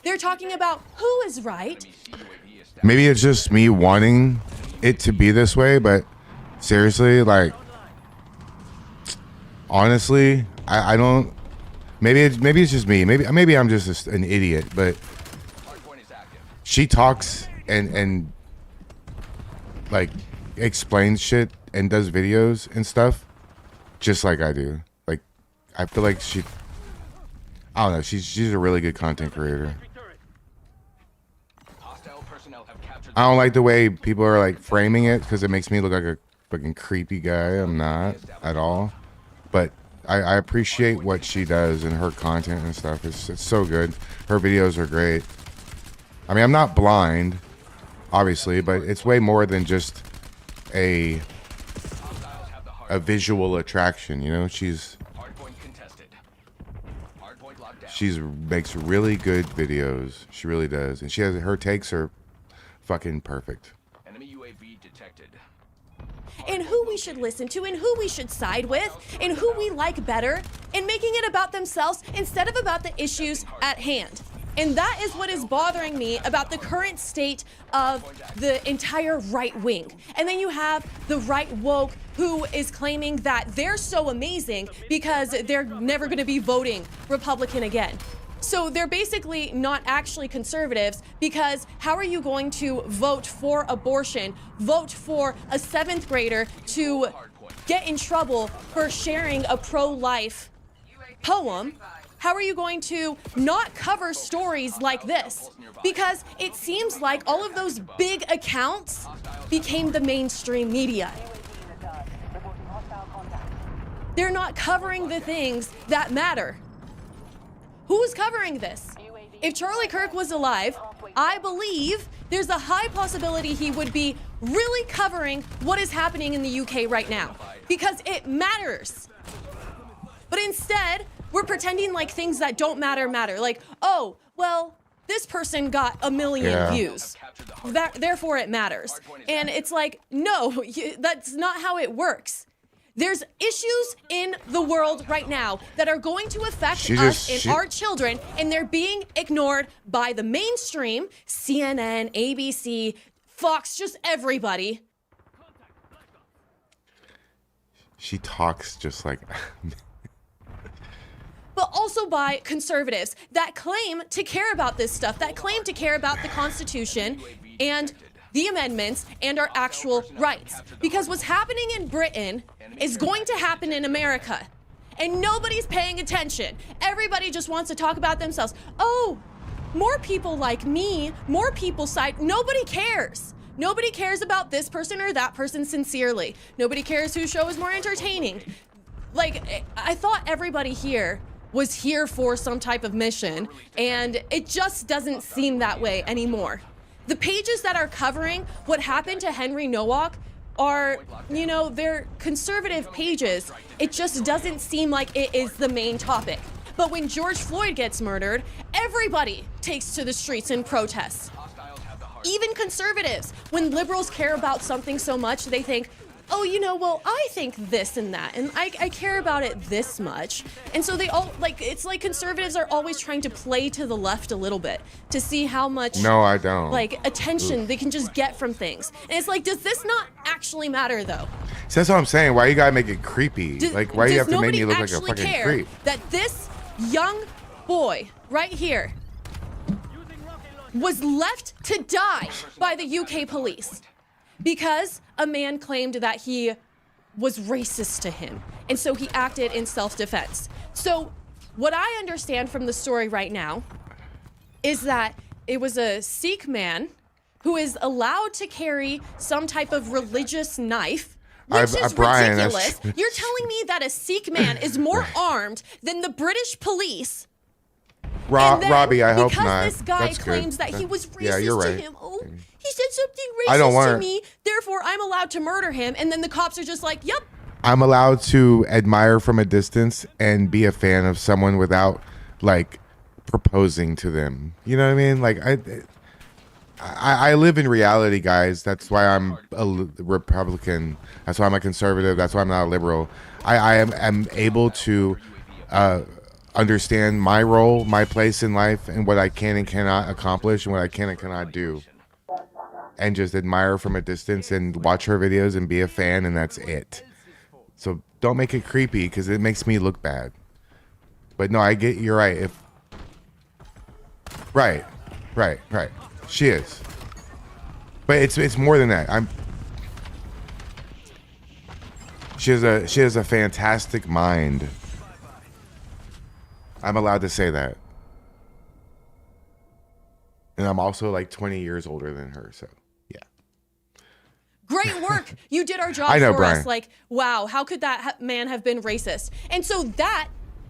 They're talking about who is right. Maybe it's just me wanting it to be this way, but seriously, like, honestly, I don't. Maybe it's just me. Maybe I'm just an idiot. But she talks and like explains shit and does videos and stuff just like I do. Like, I feel like I don't know, she's a really good content creator. I don't like the way people are like framing it because it makes me look like a fucking creepy guy. I'm not at all, but I appreciate what she does and her content and stuff. It's so good. Her videos are great. I mean, I'm not blind, obviously, but it's way more than just a visual attraction, you know. She makes really good videos. She really does, and her takes are fucking perfect. Enemy UAV detected. And who we should listen to, and who we should side with, and who we like better, and making it about themselves instead of about the issues at hand. And that is what is bothering me about the current state of the entire right wing. And then you have the right woke who is claiming that they're so amazing because they're never going to be voting Republican again. So they're basically not actually conservatives, because how are you going to vote for abortion, vote for a 7th grader to get in trouble for sharing a pro-life poem? How are you going to not cover stories like this? Because it seems like all of those big accounts became the mainstream media. They're not covering the things that matter. Who's covering this? If Charlie Kirk was alive, I believe there's a high possibility he would be really covering what is happening in the UK right now, because it matters. But instead, we're pretending like things that don't matter matter. Like, oh, well, this person got 1 million views. Therefore, it matters. And it's like, no, that's not how it works. There's issues in the world right now that are going to affect us and our children, and they're being ignored by the mainstream, CNN, ABC, Fox, just everybody. She talks just like... But also by conservatives that claim to care about this stuff, that claim to care about the Constitution and the amendments and our actual rights. Because what's happening in Britain is going to happen in America. And nobody's paying attention. Everybody just wants to talk about themselves. Oh, more people like me, more people side. Nobody cares. Nobody cares about this person or that person sincerely. Nobody cares whose show is more entertaining. Like, I thought everybody here was here for some type of mission, and it just doesn't seem that way anymore. The pages that are covering what happened to Henry Nowak are, you know, they're conservative pages. It just doesn't seem like it is the main topic. But when George Floyd gets murdered, Everybody takes to the streets and protests. Even conservatives, when liberals care about something so much, they think, oh, you know, well, I think this and that, and I care about it this much. And so they all, like, it's like conservatives are always trying to play to the left a little bit to see how much, No, I don't. like, attention they can just get from things. And it's like, does this not actually matter, though? So that's what I'm saying. Why you gotta make it creepy? Like, why do you have to make me look like a Does nobody fucking actually care creep? that this young boy right here was left to die by the UK police because a man claimed that he was racist to him, and so he acted in self-defense. So what I understand from the story right now is that it was a Sikh man who is allowed to carry some type of religious knife, which is Brian, ridiculous. You're telling me that a Sikh man is more armed than the British police? Robbie, I hope not. Because this guy That's claims good. that he was racist Yeah, you're right. to him. Oh, he said something I don't racist want to me, therefore I'm allowed to murder him. And then the cops are just like, yep. I'm allowed to admire from a distance and be a fan of someone without, like, proposing to them. You know what I mean? Like, I live in reality, guys. That's why I'm a Republican. That's why I'm a conservative. That's why I'm not a liberal. I am able to understand my role, my place in life, and what I can and cannot accomplish and what I can and cannot do. And just admire from a distance and watch her videos and be a fan, and that's it. So don't make it creepy because it makes me look bad. But no, I get you're right. Right. She is. But it's more than that. She has a fantastic mind. I'm allowed to say that. And I'm also like 20 years older than her, so yeah. Great work. You did our job I know, for Brian. us. Like, wow, how could that man have been racist? And so that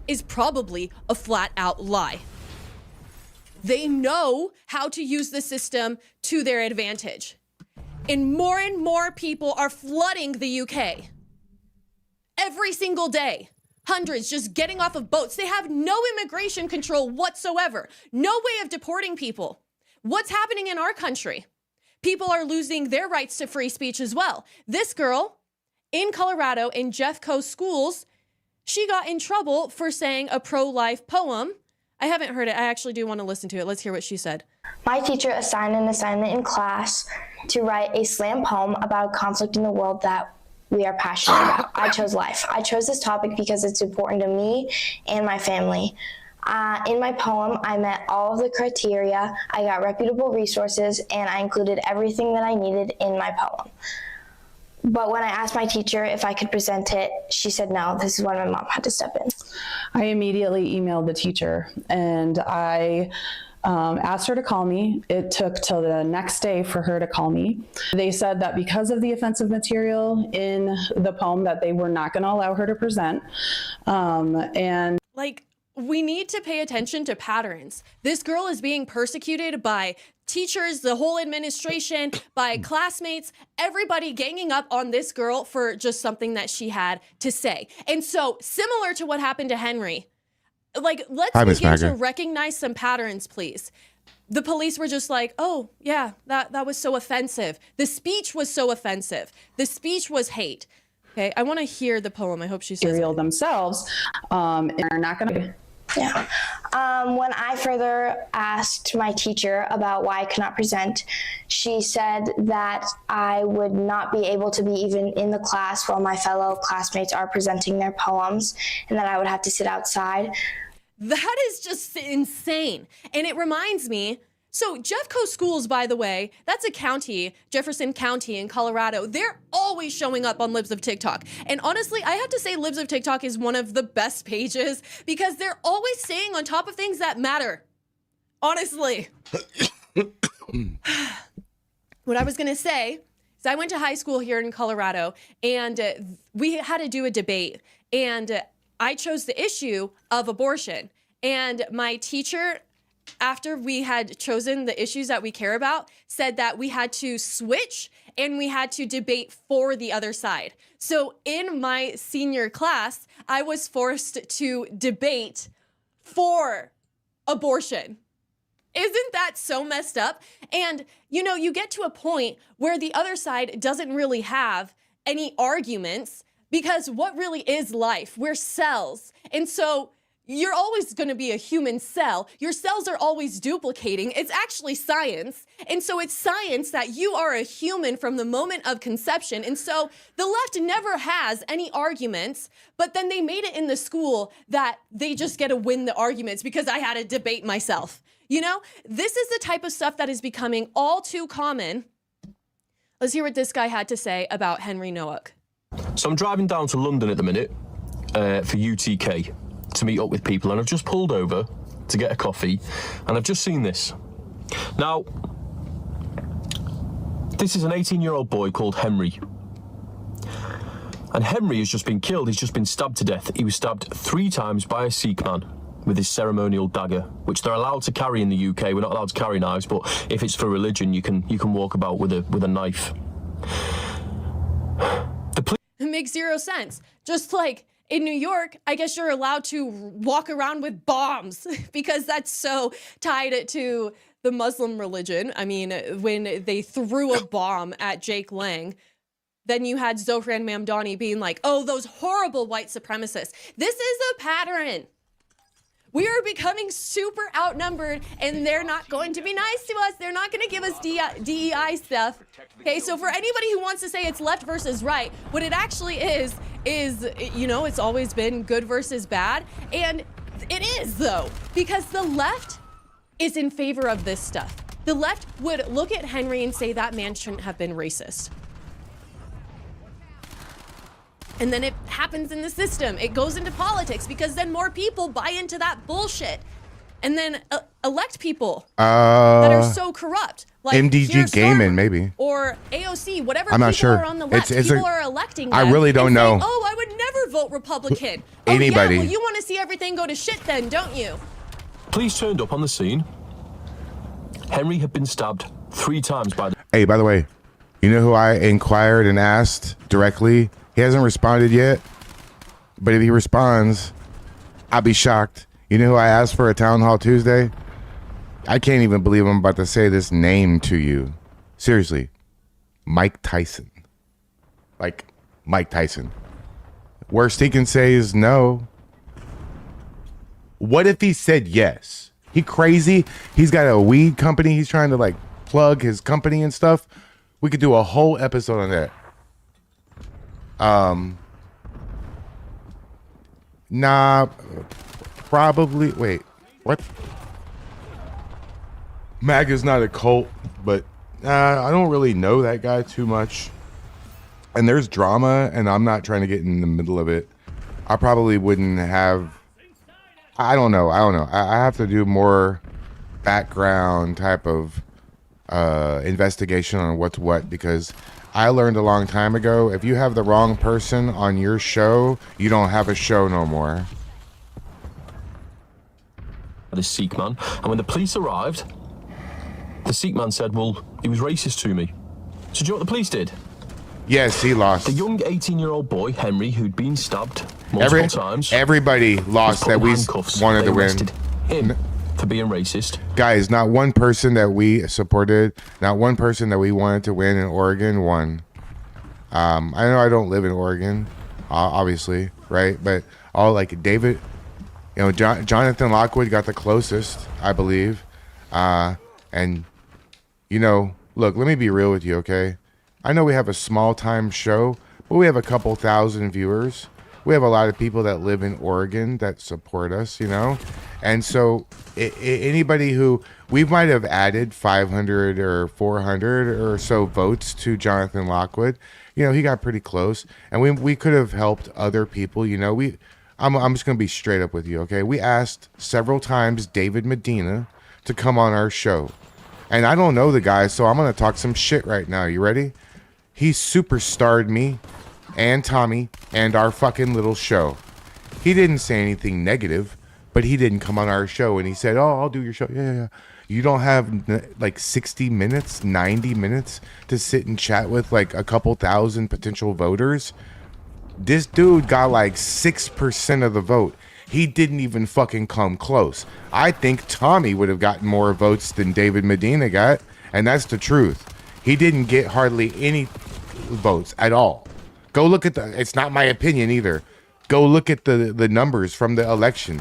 is probably a flat out lie. They know how to use the system to their advantage. And more people are flooding the UK. Every single day. Hundreds just getting off of boats. They have no immigration control whatsoever. No way of deporting people. What's happening in our country? People are losing their rights to free speech as well. This girl in Colorado in Jeffco schools, she got in trouble for saying a pro-life poem. I haven't heard it. I actually do want to listen to it. Let's hear what she said. My teacher assigned an assignment in class to write a slam poem about a conflict in the world that we are passionate about. I chose life. I chose this topic because it's important to me and my family. In my poem, I met all of the criteria, I got reputable resources, and I included everything that I needed in my poem. But when I asked my teacher if I could present it, she said no. This is when my mom had to step in. I immediately emailed the teacher, and I asked her to call me. It took till the next day for her to call me. They said that because of the offensive material in the poem that they were not going to allow her to present. And like, we need to pay attention to patterns. This girl is being persecuted by teachers, the whole administration, by classmates, everybody ganging up on this girl for just something that she had to say. And so, similar to what happened to Henry, like, let's begin to recognize some patterns, please. The police were just like, oh, yeah, that was so offensive. The speech was so offensive. The speech was hate. Okay, I want to hear the poem. I hope she says it. themselves are not going to... Yeah. When I further asked my teacher about why I could not present, she said that I would not be able to be even in the class while my fellow classmates are presenting their poems, and that I would have to sit outside. That is just insane. And it reminds me, so Jeffco schools, by the way, that's a county, Jefferson County in Colorado. They're always showing up on Libs of TikTok. And honestly, I have to say Libs of TikTok is one of the best pages because they're always staying on top of things that matter. Honestly. What I was going to say is I went to high school here in Colorado, and we had to do a debate. And I chose the issue of abortion. And my teacher, after we had chosen the issues that we care about, said that we had to switch and we had to debate for the other side. So in my senior class, I was forced to debate for abortion. Isn't that so messed up? And, you know, you get to a point where the other side doesn't really have any arguments because what really is life? We're cells. And so you're always going to be a human cell. Your cells are always duplicating. It's actually science. And so it's science that you are a human from the moment of conception. And so the left never has any arguments, but then they made it in the school that they just get to win the arguments because I had to debate myself. You know, this is the type of stuff that is becoming all too common. Let's hear what this guy had to say about Henry Nowak. So I'm driving down to London at the minute for UTK to meet up with people, and I've just pulled over to get a coffee, and I've just seen this. Now, this is an 18-year-old boy called Henry. And Henry has just been killed. He's just been stabbed to death. He was stabbed 3 times by a Sikh man with his ceremonial dagger, which they're allowed to carry in the UK. We're not allowed to carry knives, but if it's for religion, you can walk about with a knife. It makes zero sense. Just like in New York, I guess you're allowed to walk around with bombs because that's so tied to the Muslim religion. I mean, when they threw a bomb at Jake Lang, then you had Zohran Mamdani being like, oh, those horrible white supremacists. This is a pattern. We are becoming super outnumbered, and they're not going to be nice to us. They're not going to give us DEI stuff. Okay, so for anybody who wants to say it's left versus right, what it actually is, you know, it's always been good versus bad. And it is, though, because the left is in favor of this stuff. The left would look at Henry and say that man shouldn't have been racist. And then it happens in the system. It goes into politics because then more people buy into that bullshit. And then elect people that are so corrupt. Like MDG Gaming, maybe. Or AOC, whatever I'm not people sure. are on the left, people are electing them. I really don't know. Oh, I would never vote Republican. Anybody. Oh, yeah, well, you want to see everything go to shit then, don't you? Police turned up on the scene. Henry had been stabbed 3 times by the... Hey, by the way, you know who I inquired and asked directly? He hasn't responded yet, but if he responds, I'll be shocked. You know who I asked for a town hall Tuesday? I can't even believe I'm about to say this name to you. Seriously, Mike Tyson. Like, Mike Tyson. Worst he can say is no. What if he said yes? He crazy? He's got a weed company. He's trying to like plug his company and stuff. We could do a whole episode on that. Nah, probably. Wait, what? MAGA's not a cult, but I don't really know that guy too much. And there's drama, and I'm not trying to get in the middle of it. I probably wouldn't have. I don't know. I have to do more background type of investigation on what's what, because I learned a long time ago, if you have the wrong person on your show, you don't have a show no more. This Sikh man, and when the police arrived, the Sikh man said, well, he was racist to me. So do you know what the police did? Yes, he lost. The young 18-year-old boy, Henry, who'd been stabbed multiple times. Everybody lost that we wanted to win. Him for being racist. Guys, not one person that we supported, not one person that we wanted to win in Oregon won. I know I don't live in Oregon, obviously, right? But all like David, you know, Jonathan Lockwood got the closest, I believe. And, you know, look, let me be real with you, okay? I know we have a small-time show, but we have a couple thousand viewers. We have a lot of people that live in Oregon that support us, you know? And so anybody who, we might have added 500 or 400 or so votes to Jonathan Lockwood. You know, he got pretty close. And we could have helped other people, you know? I'm just going to be straight up with you, okay? We asked several times David Medina to come on our show. And I don't know the guy, so I'm going to talk some shit right now. You ready? He superstarred me and Tommy and our fucking little show. He didn't say anything negative, but he didn't come on our show, and he said, oh, I'll do your show. Yeah. You don't have like 60 minutes, 90 minutes to sit and chat with like a couple thousand potential voters. This dude got like 6% of the vote. He didn't even fucking come close. I think Tommy would have gotten more votes than David Medina got, and that's the truth. He didn't get hardly any votes at all. Go look at it's not my opinion either. Go look at the numbers from the election.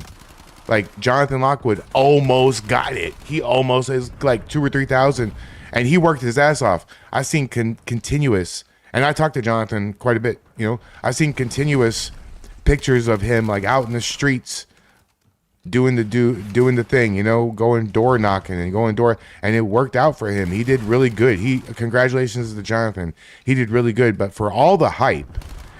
Like, Jonathan Lockwood almost got it. He almost is like 2,000 or 3,000, and he worked his ass off. I've seen continuous, and I talked to Jonathan quite a bit, you know. I've seen continuous pictures of him like out in the streets doing the thing, you know, going door knocking and and it worked out for him. He did really good. Congratulations to Jonathan. He did really good, but for all the hype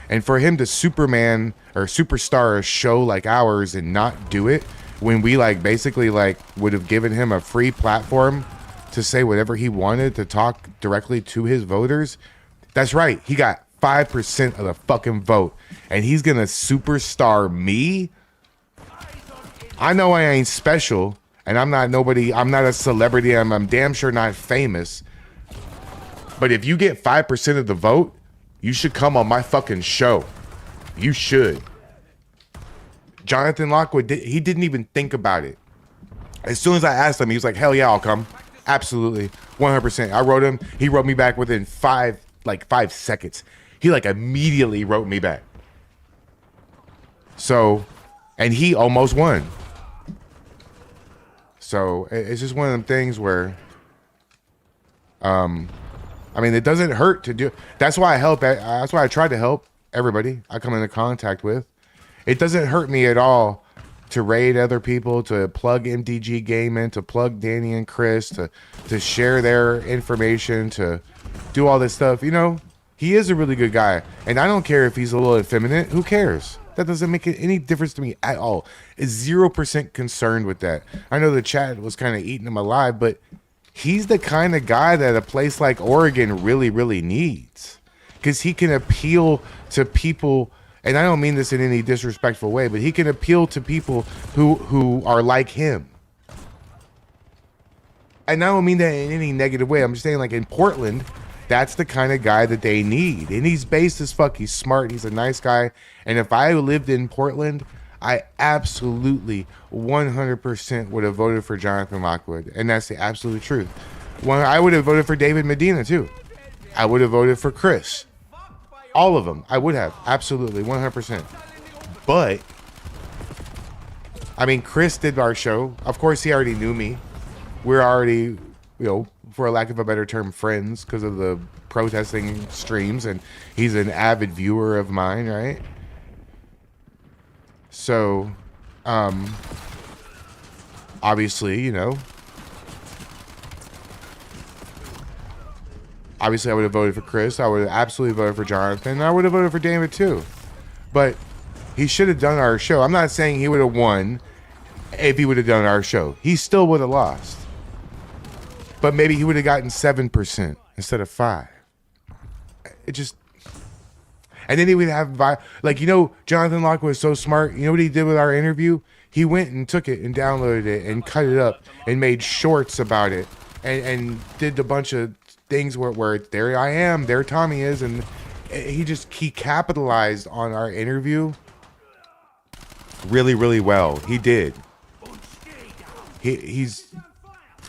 and for him to Superman or superstar a show like ours and not do it when we like basically like would have given him a free platform to say whatever he wanted, to talk directly to his voters. That's right. He got 5% of the fucking vote, and he's gonna superstar me. I know I ain't special, and I'm not nobody. I'm not a celebrity. I'm damn sure not famous. But if you get 5% of the vote, you should come on my fucking show. You should. Jonathan Lockwood, he didn't even think about it. As soon as I asked him, he was like, hell yeah, I'll come. Absolutely. 100%. I wrote him. He wrote me back within 5 seconds. He like immediately wrote me back. So, and he almost won. So it's just one of them things where, I mean, it doesn't hurt to do. That's why I help. That's why I try to help everybody I come into contact with. It doesn't hurt me at all to raid other people, to plug MDG Gaming, to plug Danny and Chris, to share their information, to do all this stuff. You know, he is a really good guy, and I don't care if he's a little effeminate. Who cares? That doesn't make any difference to me at all. Is 0% concerned with that. I know the chat was kind of eating him alive, but he's the kind of guy that a place like Oregon really, really needs, because he can appeal to people. And I don't mean this in any disrespectful way, but he can appeal to people who are like him. And I don't mean that in any negative way. I'm just saying, like, in Portland, that's the kind of guy that they need. And he's based as fuck. He's smart. He's a nice guy. And if I lived in Portland, I absolutely 100% would have voted for Jonathan Lockwood. And that's the absolute truth. I would have voted for David Medina, too. I would have voted for Chris. All of them. I would have. Absolutely. 100%. But, I mean, Chris did our show. Of course, he already knew me. We're already, you know, for a lack of a better term, friends because of the protesting streams. And he's an avid viewer of mine, right? So, obviously, you know, obviously I would have voted for Chris. I would have absolutely voted for Jonathan. And I would have voted for David too. But he should have done our show. I'm not saying he would have won if he would have done our show. He still would have lost. But maybe he would have gotten 7% instead of 5%. It just... And then he would have, like, you know, Jonathan Lockwood was so smart. You know what he did with our interview? He went and took it and downloaded it and cut it up and made shorts about it and did a bunch of things where there I am, there Tommy is, and he capitalized on our interview really, really well. He did.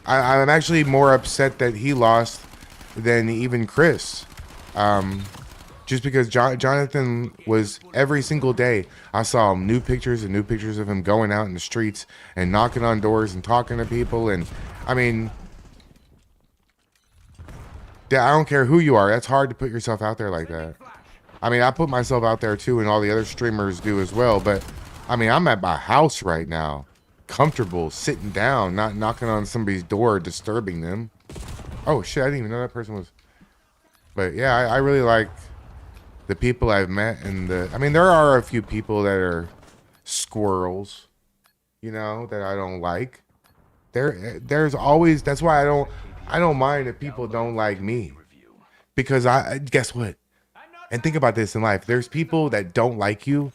I'm actually more upset that he lost than even Chris. Just because Jonathan was, every single day, I saw new pictures and new pictures of him going out in the streets and knocking on doors and talking to people. And, I mean, I don't care who you are. That's hard to put yourself out there like that. I mean, I put myself out there too, and all the other streamers do as well. But, I mean, I'm at my house right now, comfortable, sitting down, not knocking on somebody's door, disturbing them. Oh, shit, I didn't even know that person was... But, yeah, I really like... the people I've met, and I mean, there are a few people that are squirrels, you know, that I don't like. There's always, that's why I don't mind if people don't like me, because guess what? And think about this in life. There's people that don't like you.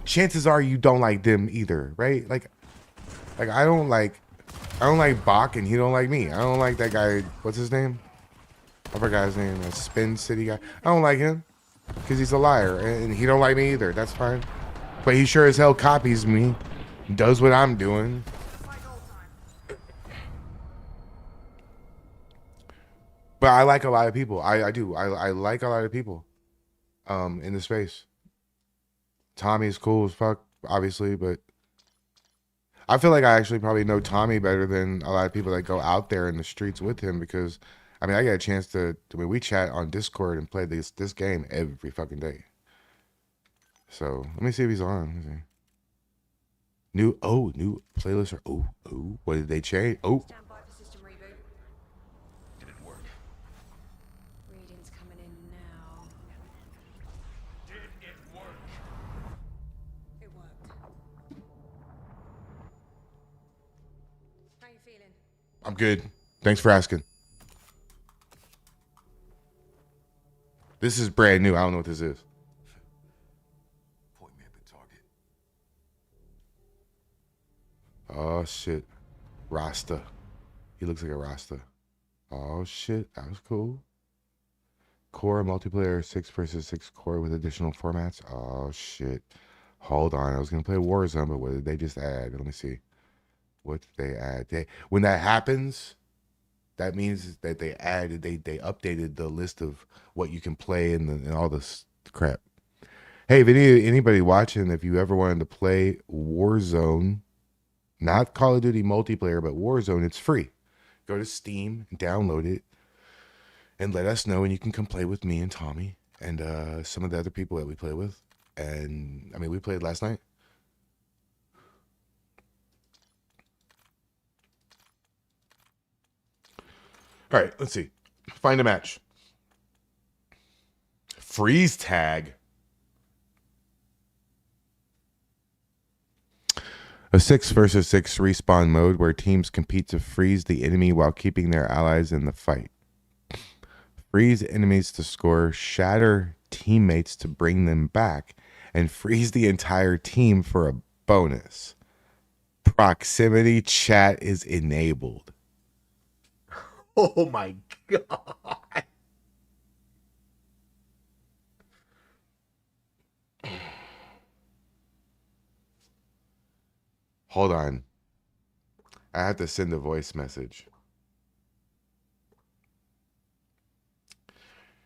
Chances are you don't like them either, right? Like I don't like Bach, and he don't like me. I don't like that guy. What's his name? I forgot his name. The Spin City guy. I don't like him. Because he's a liar, and he don't like me either. That's fine. But he sure as hell copies me. Does what I'm doing. But I like a lot of people. I do. I like a lot of people in the space. Tommy is cool as fuck, obviously, but I feel like I actually probably know Tommy better than a lot of people that go out there in the streets with him because, I mean, I get a chance to we chat on Discord and play this game every fucking day. So let me see if he's on. Let me see. New playlist. What did they change? Oh. Didn't work. Readings coming in now. Did it work? It worked. How you feeling? I'm good. Thanks for asking. This is brand new. I don't know what this is. Point me at the target. Oh shit. Rasta. He looks like a Rasta. Oh shit. That was cool. Core multiplayer 6 versus 6 core with additional formats. Oh shit. Hold on. I was gonna play Warzone, but what did they just add? Let me see. What did they add? When that happens, that means that they updated the list of what you can play and all this crap. Hey, if anybody watching, if you ever wanted to play Warzone, not Call of Duty multiplayer, but Warzone, it's free. Go to Steam and download it and let us know, and you can come play with me and Tommy and some of the other people that we play with. And I mean, we played last night. All right, let's see. Find a match. Freeze tag. A 6 versus 6 respawn mode where teams compete to freeze the enemy while keeping their allies in the fight. Freeze enemies to score, shatter teammates to bring them back, and freeze the entire team for a bonus. Proximity chat is enabled. Oh my god. Hold on. I have to send a voice message.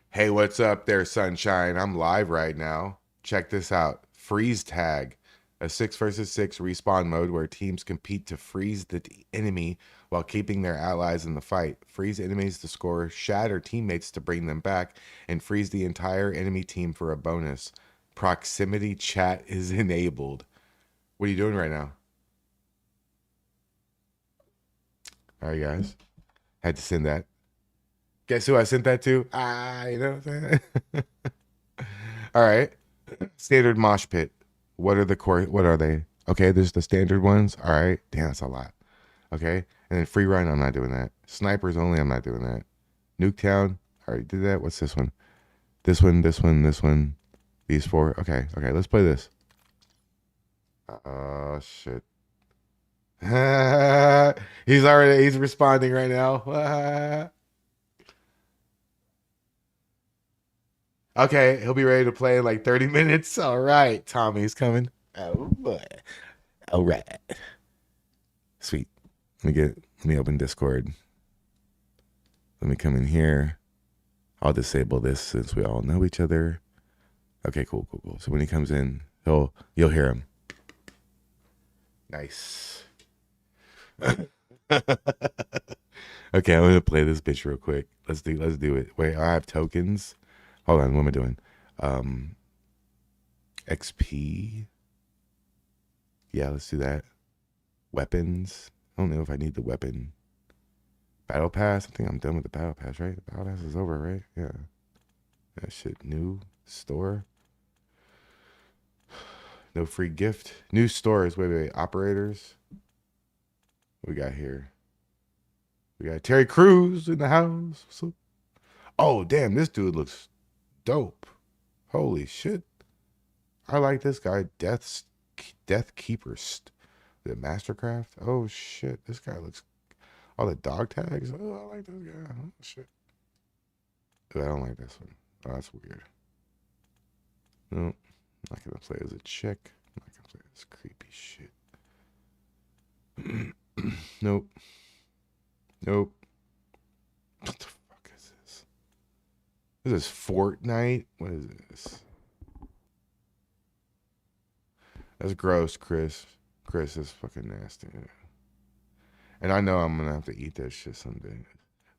Hey, what's up there, sunshine? I'm live right now. Check this out. Freeze tag. A 6 versus 6 respawn mode where teams compete to freeze the enemy while keeping their allies in the fight. Freeze enemies to score, shatter teammates to bring them back, and freeze the entire enemy team for a bonus. Proximity chat is enabled. What are you doing right now? All right, guys. Had to send that. Guess who I sent that to? You know what I'm saying? All right. Standard mosh pit. What are they? Okay, there's the standard ones. All right. Damn, that's a lot. Okay. And then free run, I'm not doing that. Snipers only, I'm not doing that. Nuketown, I already did that. What's this one? This one. These 4. Okay, let's play this. Oh, shit. He's responding right now. Okay, he'll be ready to play in like 30 minutes. All right, Tommy's coming. Oh boy. All right. Sweet. Let me open Discord. Let me come in here. I'll disable this since we all know each other. Okay, cool. So when he comes in, you'll hear him. Nice. Okay, I'm gonna play this bitch real quick. Let's do it. Wait, I have tokens. Hold on, what am I doing? XP. Yeah, let's do that. Weapons. I don't know if I need the weapon. Battle Pass. I think I'm done with the Battle Pass, right? The Battle Pass is over, right? Yeah. That shit. New store. No free gift. New stores. Wait. Operators. What we got here? We got Terry Crews in the house. Oh, damn. This dude looks dope. Holy shit. I like this guy. Death Keeper. The Mastercraft. Oh shit. This guy looks. All the dog tags. Oh, I like this guy. Oh shit. I don't like this one. Oh, that's weird. No. I'm not gonna play as a chick. not gonna play this creepy shit. Nope. Nope. What the fuck is this? This is Fortnite? What is this? That's gross, Chris. Chris is fucking nasty. And I know I'm gonna have to eat that shit someday.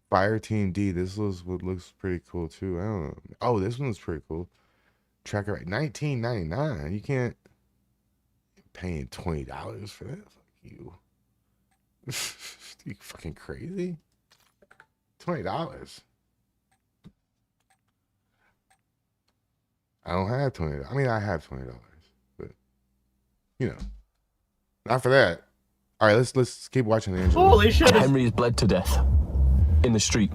Fire Team D. This looks pretty cool too. I don't know. Oh, this one's pretty cool. Tracker right, $19.99. You can't paying $20 for that. Fuck you. You fucking crazy? $20. I don't have $20. I mean, I have $20, but you know, not for that. All right, let's keep watching the intro. Holy shit! Henry is bled to death in the street.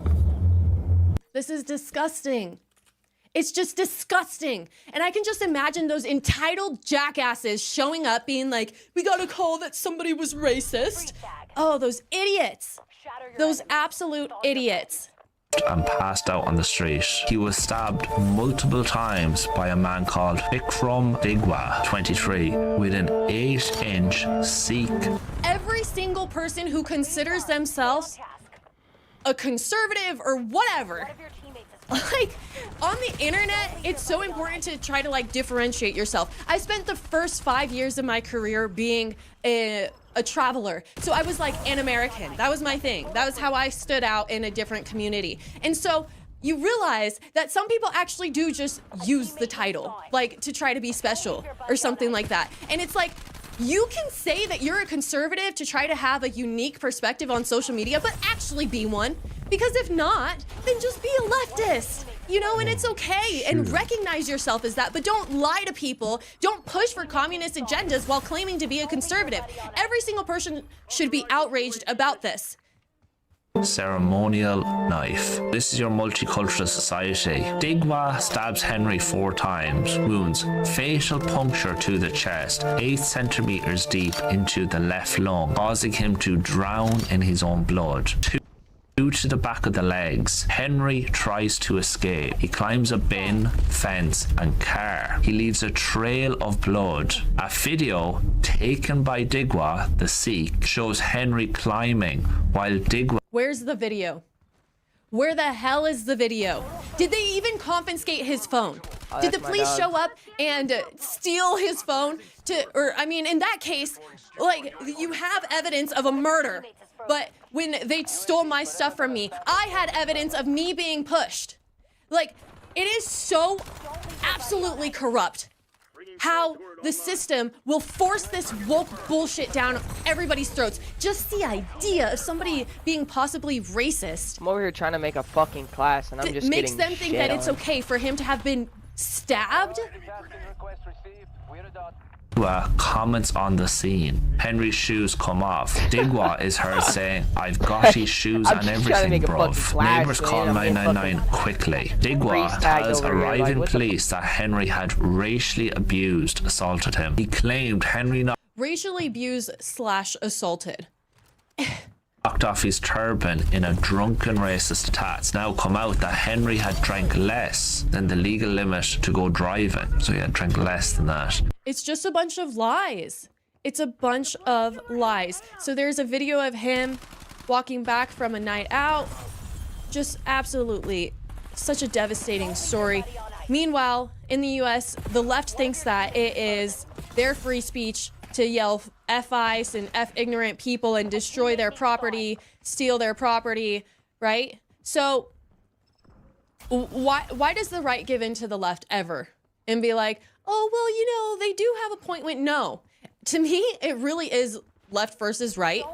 This is disgusting. It's just disgusting. And I can just imagine those entitled jackasses showing up being like, we got a call that somebody was racist. Oh, those idiots. Those absolute idiots. And passed out on the street. He was stabbed multiple times by a man called Vikram Digwa, 23, with an 8-inch Sikh. Every single person who considers themselves a conservative or whatever, like on the internet, it's so important to try to like differentiate yourself. I spent the first 5 years of my career being a traveler. So I was like an American. That was my thing. That was how I stood out in a different community. And so you realize that some people actually do just use the title, like to try to be special or something like that. And it's like, you can say that you're a conservative to try to have a unique perspective on social media, but actually be one. Because if not, then just be a leftist, you know, and it's okay. And recognize yourself as that, but don't lie to people. Don't push for communist agendas while claiming to be a conservative. Every single person should be outraged about this. Ceremonial knife. This is your multicultural society. Digwa stabs Henry 4 times. Wounds. Fatal puncture to the chest, 8 centimeters deep into the left lung, causing him to drown in his own blood. 2 to the back of the legs. Henry tries to escape. He climbs a bin, fence, and car. He leaves a trail of blood. A video taken by Digwa, the Sikh, shows Henry climbing while Digwa... Where's the video? Where the hell is the video? Did they even confiscate his phone? Did the police show up and steal his phone or I mean, in that case, like, you have evidence of a murder. But when they stole my stuff from me, I had evidence of me being pushed. Like, it is so absolutely corrupt how the system will force this woke bullshit down everybody's throats. Just the idea of somebody being possibly racist. I'm over here trying to make a fucking class, and I'm just makes getting them think that it's okay for him to have been stabbed. Digwa comments on the scene. Henry's shoes come off. Digwa is heard saying, "I've got his shoes and everything, bruv." Neighbors call 999 quickly. Digwa tells arriving police that Henry had racially assaulted him. He claimed Henry Racially abused / assaulted. knocked off his turban in a drunken racist attack. It's now come out that Henry had drank less than the legal limit to go driving. So he had drank less than that. It's just a bunch of lies. It's a bunch of lies. So there's a video of him walking back from a night out. Just absolutely such a devastating story. Meanwhile, in the US, the left thinks that it is their free speech to yell F ICE and F ignorant people and destroy their property, steal their property, right? So why does the right give in to the left ever? And be like, oh, well, you know, they do have a point when no. To me, it really is left versus right.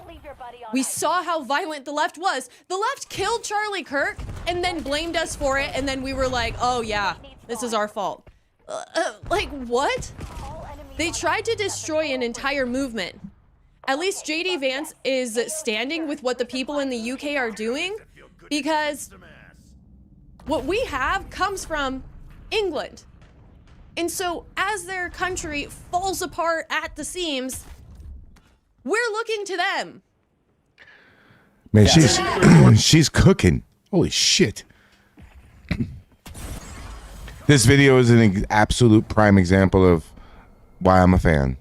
We saw how violent the left was. The left killed Charlie Kirk and then blamed us for it. And then we were like, oh yeah, this is our fault. Like what? They tried to destroy an entire movement. At least JD Vance is standing with what the people in the UK are doing, because what we have comes from England. And so as their country falls apart at the seams, we're looking to them. Man, she's cooking. Holy shit. This video is an absolute prime example of why I'm a fan.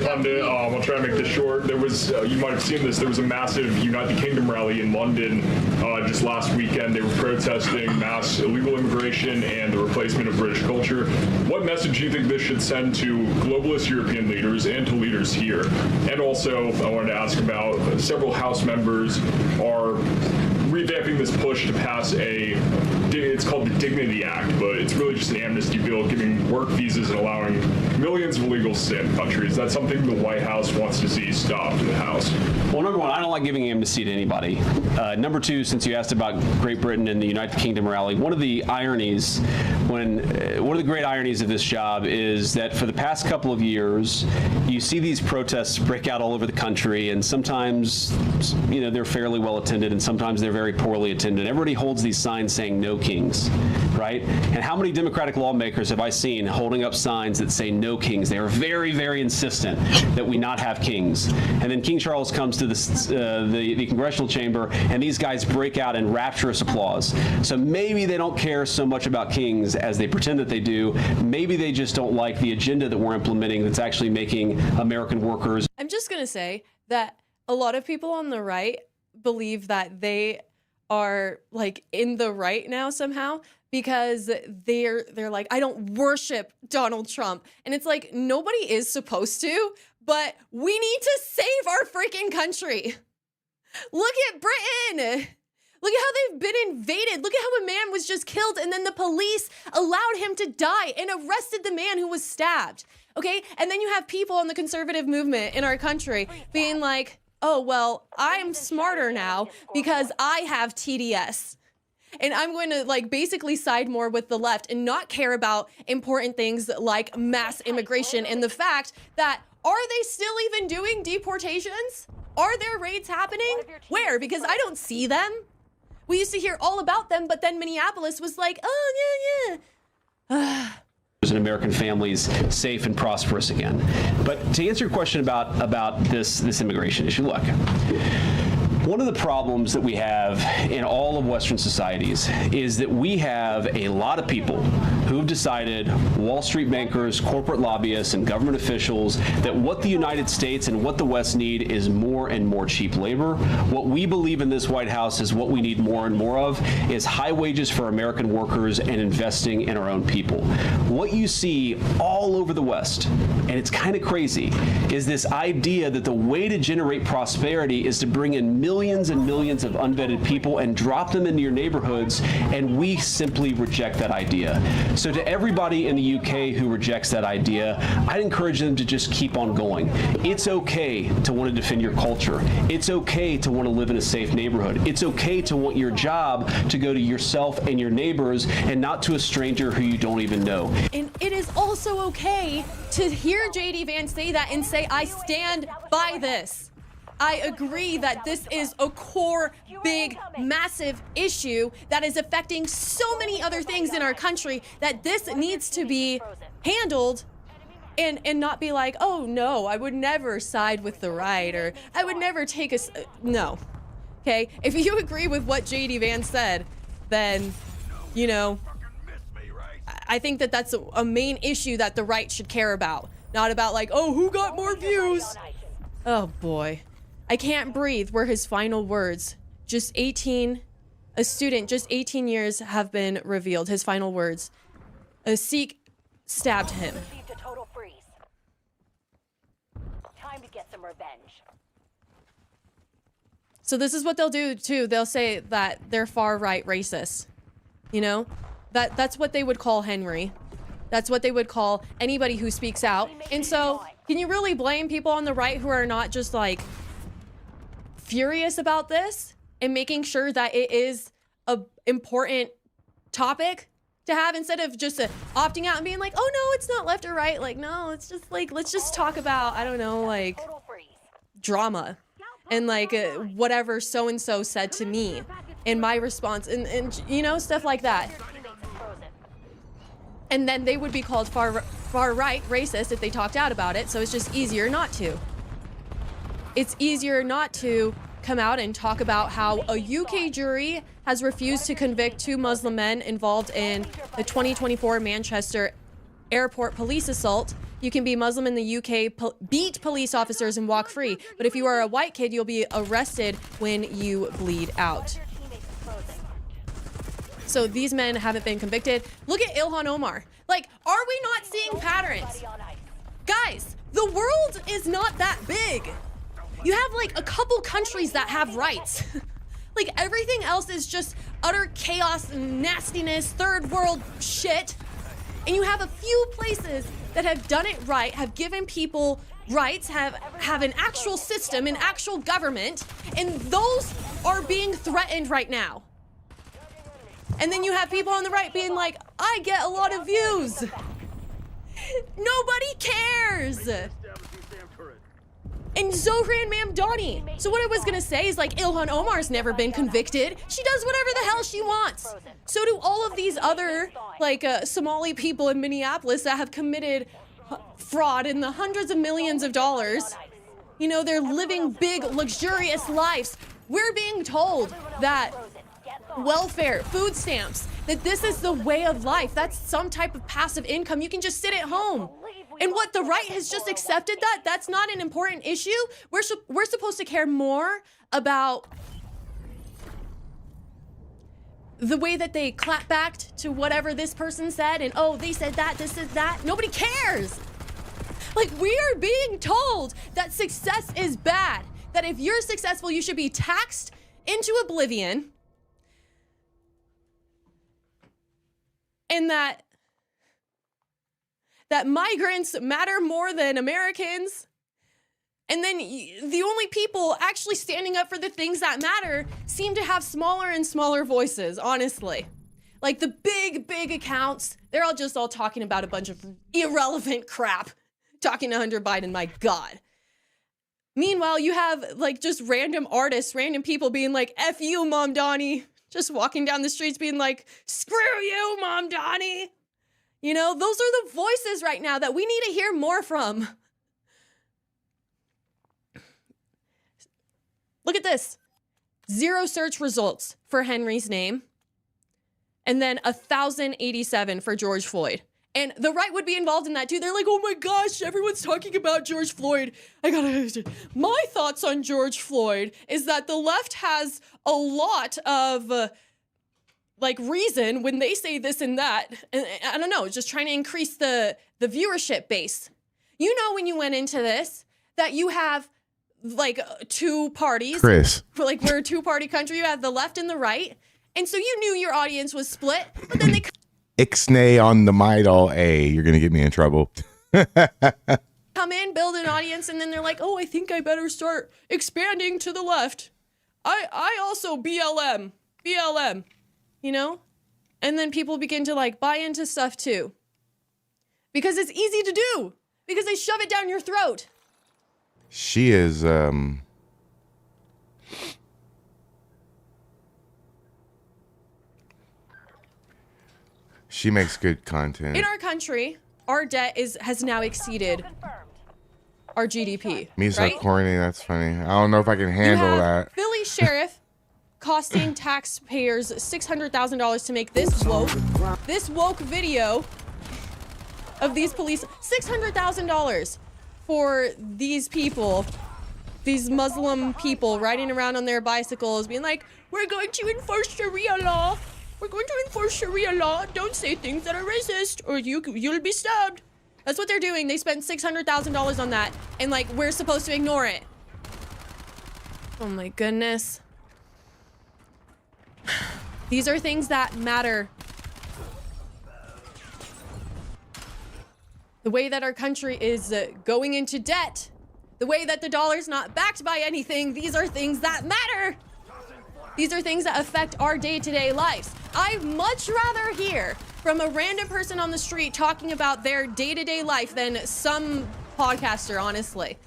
pundit. I'll try to make this short. There was, you might have seen this, there was a massive United Kingdom rally in London just last weekend. They were protesting mass illegal immigration and the replacement of British culture. What message do you think this should send to globalist European leaders and to leaders here? And also, I wanted to ask about several House members are revamping this push to pass it's called the Dignity Act, but it's really just an amnesty bill giving work visas and allowing millions of illegals to stay in the country. Is that something the White House wants to see stopped in the House? Well, number one, I don't like giving amnesty to anybody. Number two, since you asked about Great Britain and the United Kingdom rally, one of the ironies, one of the great ironies of this job is that for the past couple of years, you see these protests break out all over the country, and sometimes, they're fairly well attended, and sometimes they're very poorly attended. Everybody holds these signs saying "No Kings," right? And how many Democratic lawmakers have I seen holding up signs that say "No Kings"? They are very, very insistent that we not have kings. And then King Charles comes to the congressional chamber, and these guys break out in rapturous applause. So maybe they don't care so much about kings as they pretend that they do. Maybe they just don't like the agenda that we're implementing that's actually making American workers. I'm just going to say that a lot of people on the right believe that they are like in the right now somehow because they're like, I don't worship Donald Trump. And it's like, nobody is supposed to, but we need to save our freaking country. Look at Britain. Look at how they've been invaded. Look at how a man was just killed and then the police allowed him to die and arrested the man who was stabbed. Okay? And then you have people in the conservative movement in our country being like, oh, well, I'm smarter now because I have TDS. And I'm going to basically side more with the left and not care about important things like mass immigration and the fact that, are they still even doing deportations? Are there raids happening? Where? Because I don't see them. We used to hear all about them, but then Minneapolis was like, oh, yeah. And American families safe and prosperous again. But to answer your question about this immigration issue, look, one of the problems that we have in all of Western societies is that we have a lot of people who've decided, Wall Street bankers, corporate lobbyists, and government officials, that what the United States and what the West need is more and more cheap labor. What we believe in this White House is what we need more and more of is high wages for American workers and investing in our own people. What you see all over the West, and it's kind of crazy, is this idea that the way to generate prosperity is to bring in millions and millions of unvetted people and drop them into your neighborhoods, and we simply reject that idea. So to everybody in the UK who rejects that idea, I'd encourage them to just keep on going. It's okay to want to defend your culture. It's okay to want to live in a safe neighborhood. It's okay to want your job to go to yourself and your neighbors and not to a stranger who you don't even know. And it is also okay to hear J.D. Vance say that and say, I stand by this. I agree that this is a core, big, massive issue that is affecting so many other things in our country that this needs to be handled and not be like, oh no, I would never side with the right, or I would never take no. Okay, if you agree with what J.D. Vance said, then, I think that that's a main issue that the right should care about. Not about like, oh, who got more views? Oh boy. I can't breathe were his final words. A student, just 18 years have been revealed. His final words. A Sikh stabbed him. Time to get some revenge. So this is what they'll do too. They'll say that they're far right racist. That's what they would call Henry. That's what they would call anybody who speaks out. And so can you really blame people on the right who are not just furious about this and making sure that it is a important topic to have, instead of just opting out and being like, oh no, it's not left or right. No, it's just let's just talk about, I don't know, drama and whatever so-and-so said to me and my response and stuff like that. And then they would be called far right racist if they talked out about it. So it's just easier not to. It's easier not to come out and talk about how a UK jury has refused to convict 2 Muslim men involved in the 2024 Manchester airport police assault You can be Muslim in the UK, beat police officers and walk free. But if you are a white kid, you'll be arrested when you bleed out. So these men haven't been convicted. Look at Ilhan Omar. Like, are we not seeing patterns? Guys, the world is not that big. You have like a couple countries that have rights. Like everything else is just utter chaos and nastiness, third world shit. And you have a few places that have done it right, have given people rights, have an actual system, an actual government, and those are being threatened right now. And then you have people on the right being like, I get a lot of views. Nobody cares. And Zohran Mamdani. So what I was gonna say is like Ilhan Omar's never been convicted. She does whatever the hell she wants. So do all of these other like Somali people in Minneapolis that have committed fraud in the hundreds of millions of dollars. You know, they're living big, luxurious lives. We're being told that welfare, food stamps, that this is the way of life. That's some type of passive income. You can just sit at home. And what the right has just accepted that's not an important issue. We're supposed to care more about the way that they clap back to whatever this person said and oh, they said that, this is that. Nobody cares. Like we are being told that success is bad, that if you're successful, you should be taxed into oblivion, and that migrants matter more than Americans. And then the only people actually standing up for the things that matter seem to have smaller and smaller voices, honestly. Like the big accounts, they're all talking about a bunch of irrelevant crap. Talking to Hunter Biden, my God. Meanwhile, you have like just random artists, random people being like, F you, Mamdani. Just walking down the streets being like, screw you, Mamdani. You know, those are the voices right now that we need to hear more from. Look at this. 0 search results for Henry's name. And then 1,087 for George Floyd. And the right would be involved in that too. They're like, oh my gosh, everyone's talking about George Floyd. My thoughts on George Floyd is that the left has a lot of like reason when they say this and that. And I don't know, just trying to increase the viewership base. You know, when you went into this, that you have like 2 parties. Chris. Like we're a 2-party country. You have the left and the right. And so you knew your audience was split, but then they Ixnay on the Midol A. You're going to get me in trouble. come in, build an audience, and then they're like, oh, I think I better start expanding to the left. I also BLM, you know? And then people begin to like buy into stuff too. Because it's easy to do. Because they shove it down your throat. She is, she makes good content. In our country, our debt has now exceeded our GDP. Me so right? corny, that's funny. I don't know if I can handle you have that. Philly sheriff costing taxpayers $600,000 to make this woke video of these police. $600,000 for these people, these Muslim people riding around on their bicycles being like, we're going to enforce Sharia law. We're going to enforce Sharia law. Don't say things that are racist or you'll be stabbed. That's what they're doing. They spent $600,000 on that, and like we're supposed to ignore it. Oh my goodness. These are things that matter. The way that our country is going into debt, the way that the dollar's not backed by anything, these are things that matter. These are things that affect our day-to-day lives. I'd much rather hear from a random person on the street talking about their day-to-day life than some podcaster, honestly.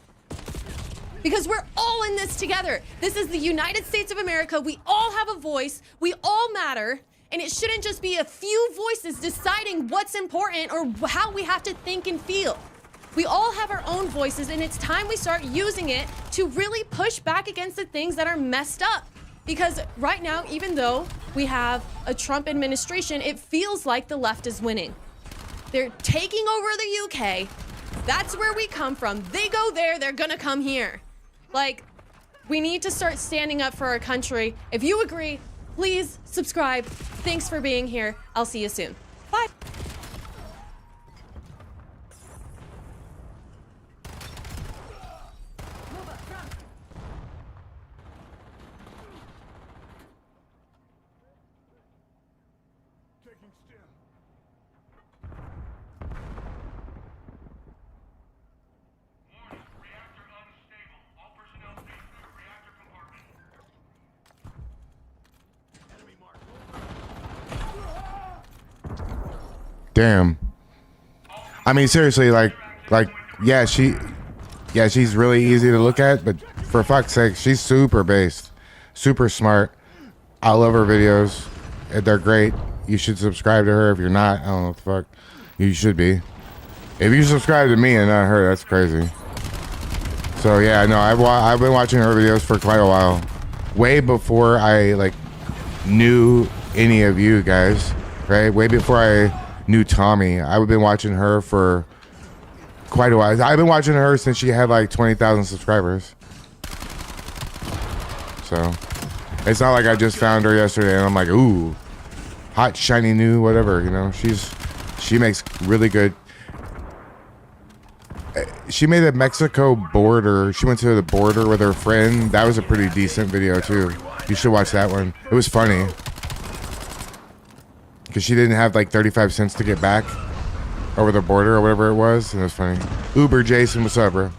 Because we're all in this together. This is the United States of America. We all have a voice. We all matter. And it shouldn't just be a few voices deciding what's important or how we have to think and feel. We all have our own voices, and it's time we start using it to really push back against the things that are messed up. Because right now, even though we have a Trump administration, it feels like the left is winning. They're taking over the UK. That's where we come from. They go there, they're gonna come here. Like, we need to start standing up for our country. If you agree, please subscribe. Thanks for being here. I'll see you soon. Bye. Damn. I mean, seriously, like, yeah, she's really easy to look at, but for fuck's sake, she's super based, super smart. I love her videos. They're great. You should subscribe to her. If you're not, I don't know what the fuck. You should be. If you subscribe to me and not her, that's crazy. So yeah, no, I've been watching her videos for quite a while, way before I like knew any of you guys, right? Way before I knew Tommy. I've been watching her for quite a while. I've been watching her since she had like 20,000 subscribers. So it's not like I just found her yesterday and I'm like, ooh, hot, shiny, new, whatever, you know. She makes really good. She made a Mexico border. She went to the border with her friend. That was a pretty decent video too. You should watch that one. It was funny. Because she didn't have like 35 cents to get back over the border or whatever it was. And it was funny. Uber Jason, what's up, bro?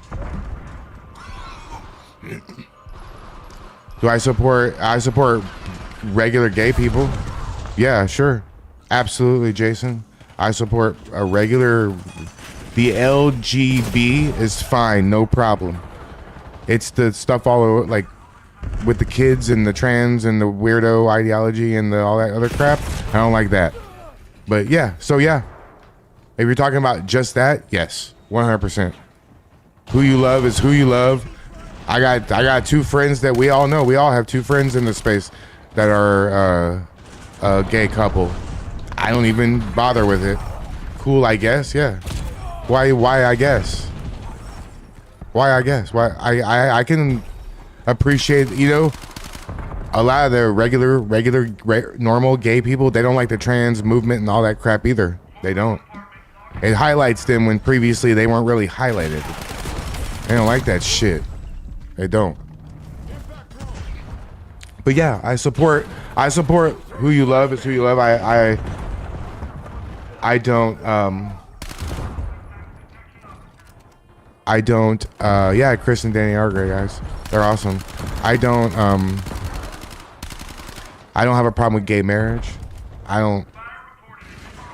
Do I support regular gay people? Yeah, sure. Absolutely, Jason. I support a regular, the LGB is fine, no problem. It's the stuff all over, like with the kids and the trans and the weirdo ideology and all that other crap. I don't like that. But yeah, so yeah. If you're talking about just that, yes, 100%. Who you love is who you love. I got two friends that we all know. We all have two friends in the space that are a gay couple. I don't even bother with it. Cool, I guess. Yeah. Why I guess? Why I guess? Why I can appreciate, you know, a lot of the regular normal gay people, they don't like the trans movement and all that crap either. They don't. It highlights them when previously they weren't really highlighted. They don't like that shit. They don't. But yeah, I support who you love is who you love. I don't yeah, Chris and Danny are great guys. They're awesome. I don't have a problem with gay marriage. I don't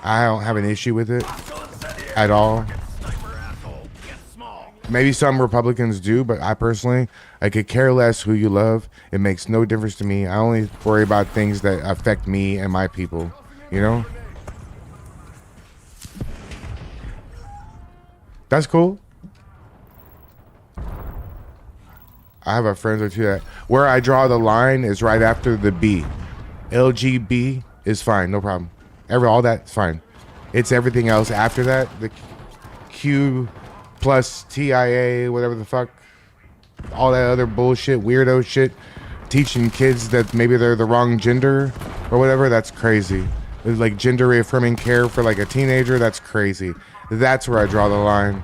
have an issue with it at all. Maybe some Republicans do, but I personally, I could care less who you love. It makes no difference to me. I only worry about things that affect me and my people, you know? That's cool. I have a friend or two that where I draw the line is right after the B. LGB is fine, no problem. All that's fine. It's everything else after that. The Q plus TIA, whatever the fuck, all that other bullshit, weirdo shit, teaching kids that maybe they're the wrong gender or whatever. That's crazy. It's like gender reaffirming care for like a teenager. That's crazy. That's where I draw the line.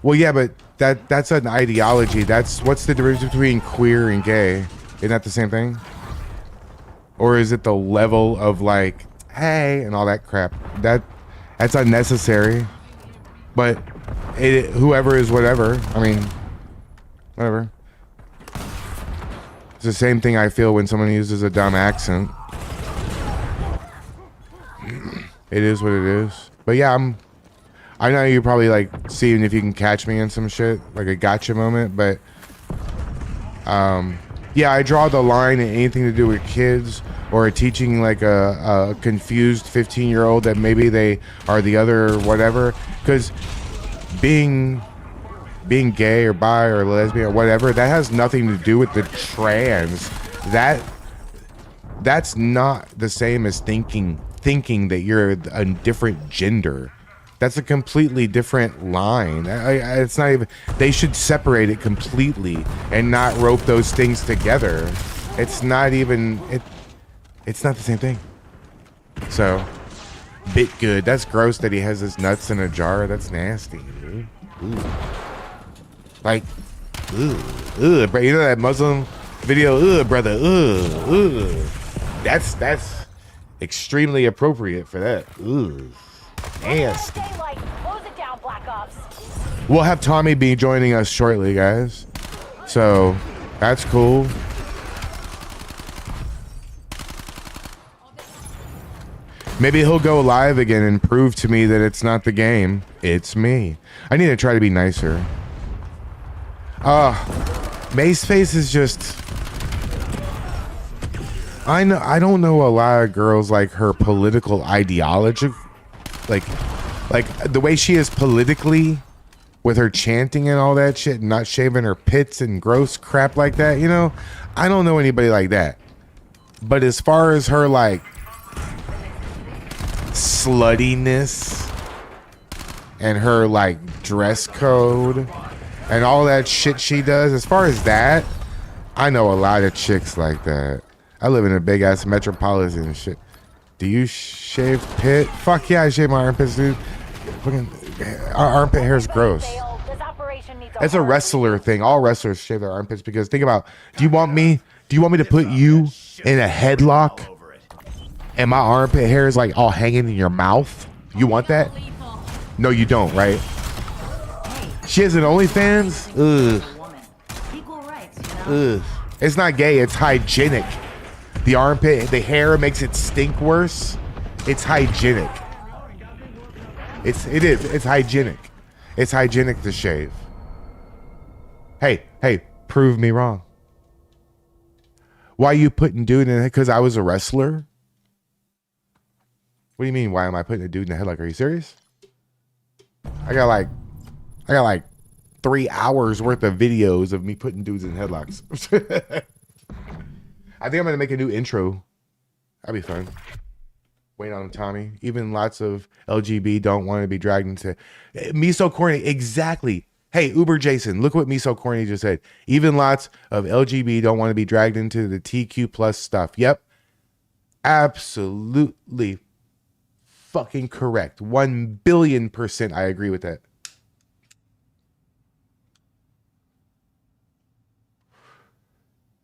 Well, yeah, but that's an ideology. What's the difference between queer and gay? Isn't that the same thing? Or is it the level of like, hey, and all that crap? That's unnecessary. But whoever is whatever. I mean, whatever. It's the same thing I feel when someone uses a dumb accent. It is what it is. But yeah, I know you're probably like seeing if you can catch me in some shit, like a gotcha moment, but yeah, I draw the line in anything to do with kids or teaching like a confused 15-year-old that maybe they are the other whatever, because being gay or bi or lesbian or whatever, that has nothing to do with the trans. That's not the same as thinking that you're a different gender. That's a completely different line. It's not even. They should separate it completely and not rope those things together. It's not even. It's not the same thing. So, bit good. That's gross that he has his nuts in a jar. That's nasty. Dude. Ooh. Like, ugh, bro. You know that Muslim video? Ugh, brother. Ugh. That's extremely appropriate for that. Ugh. Nasty. We'll have Tommy be joining us shortly, guys. So that's cool. Maybe he'll go live again and prove to me that it's not the game. It's me. I need to try to be nicer. Maceface is just... I don't know a lot of girls like her political ideology. Like the way she is politically with her chanting and all that shit, and not shaving her pits and gross crap like that, you know? I don't know anybody like that. But as far as her like sluttiness and her like dress code and all that shit she does, as far as that, I know a lot of chicks like that. I live in a big ass metropolitan and shit. Do you shave pit? Fuck yeah, I shave my armpits, dude. Fucking armpit hair is gross. It's a wrestler thing. All wrestlers shave their armpits because think about, do you want me to put you in a headlock and my armpit hair is like all hanging in your mouth? You want that? No, you don't, right? She has an OnlyFans? Ugh. It's not gay, it's hygienic. The armpit, the hair makes it stink worse. It's hygienic. It is. It's hygienic. It's hygienic to shave. Hey, prove me wrong. Why you putting dude in it? Because I was a wrestler? What do you mean, why am I putting a dude in the headlock? Are you serious? I got like 3 hours worth of videos of me putting dudes in headlocks. I think I'm going to make a new intro. That'd be fun. Wait on Tommy. Even lots of LGB don't want to be dragged into... Me so corny. Exactly. Hey, Uber Jason, look what Me so corny just said. Even lots of LGB don't want to be dragged into the TQ plus stuff. Yep. Absolutely fucking correct. 1,000,000,000% I agree with that.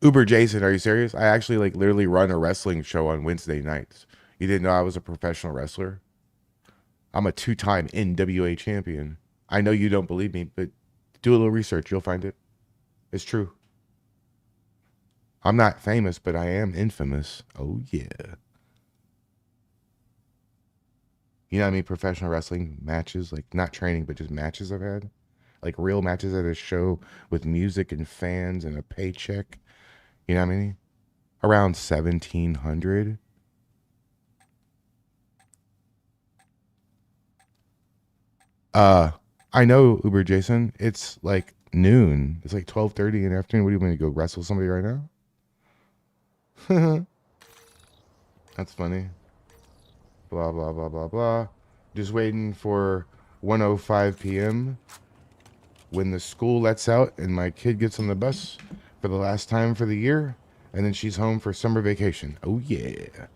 Uber Jason, are you serious? I actually like literally run a wrestling show on Wednesday nights. You didn't know I was a professional wrestler? I'm a 2-time NWA champion. I know you don't believe me, but do a little research. You'll find it. It's true. I'm not famous, but I am infamous. Oh, yeah. You know how many professional wrestling matches, like not training, but just matches I've had? Like real matches at a show with music and fans and a paycheck. You know what I mean? Around 1,700. I know, Uber Jason. It's like noon. It's like 12:30 in the afternoon. What do you want to go wrestle somebody right now? That's funny. Blah, blah, blah, blah, blah. Just waiting for 1:05 p.m. when the school lets out and my kid gets on the bus for the last time for the year, and then she's home for summer vacation. Oh yeah.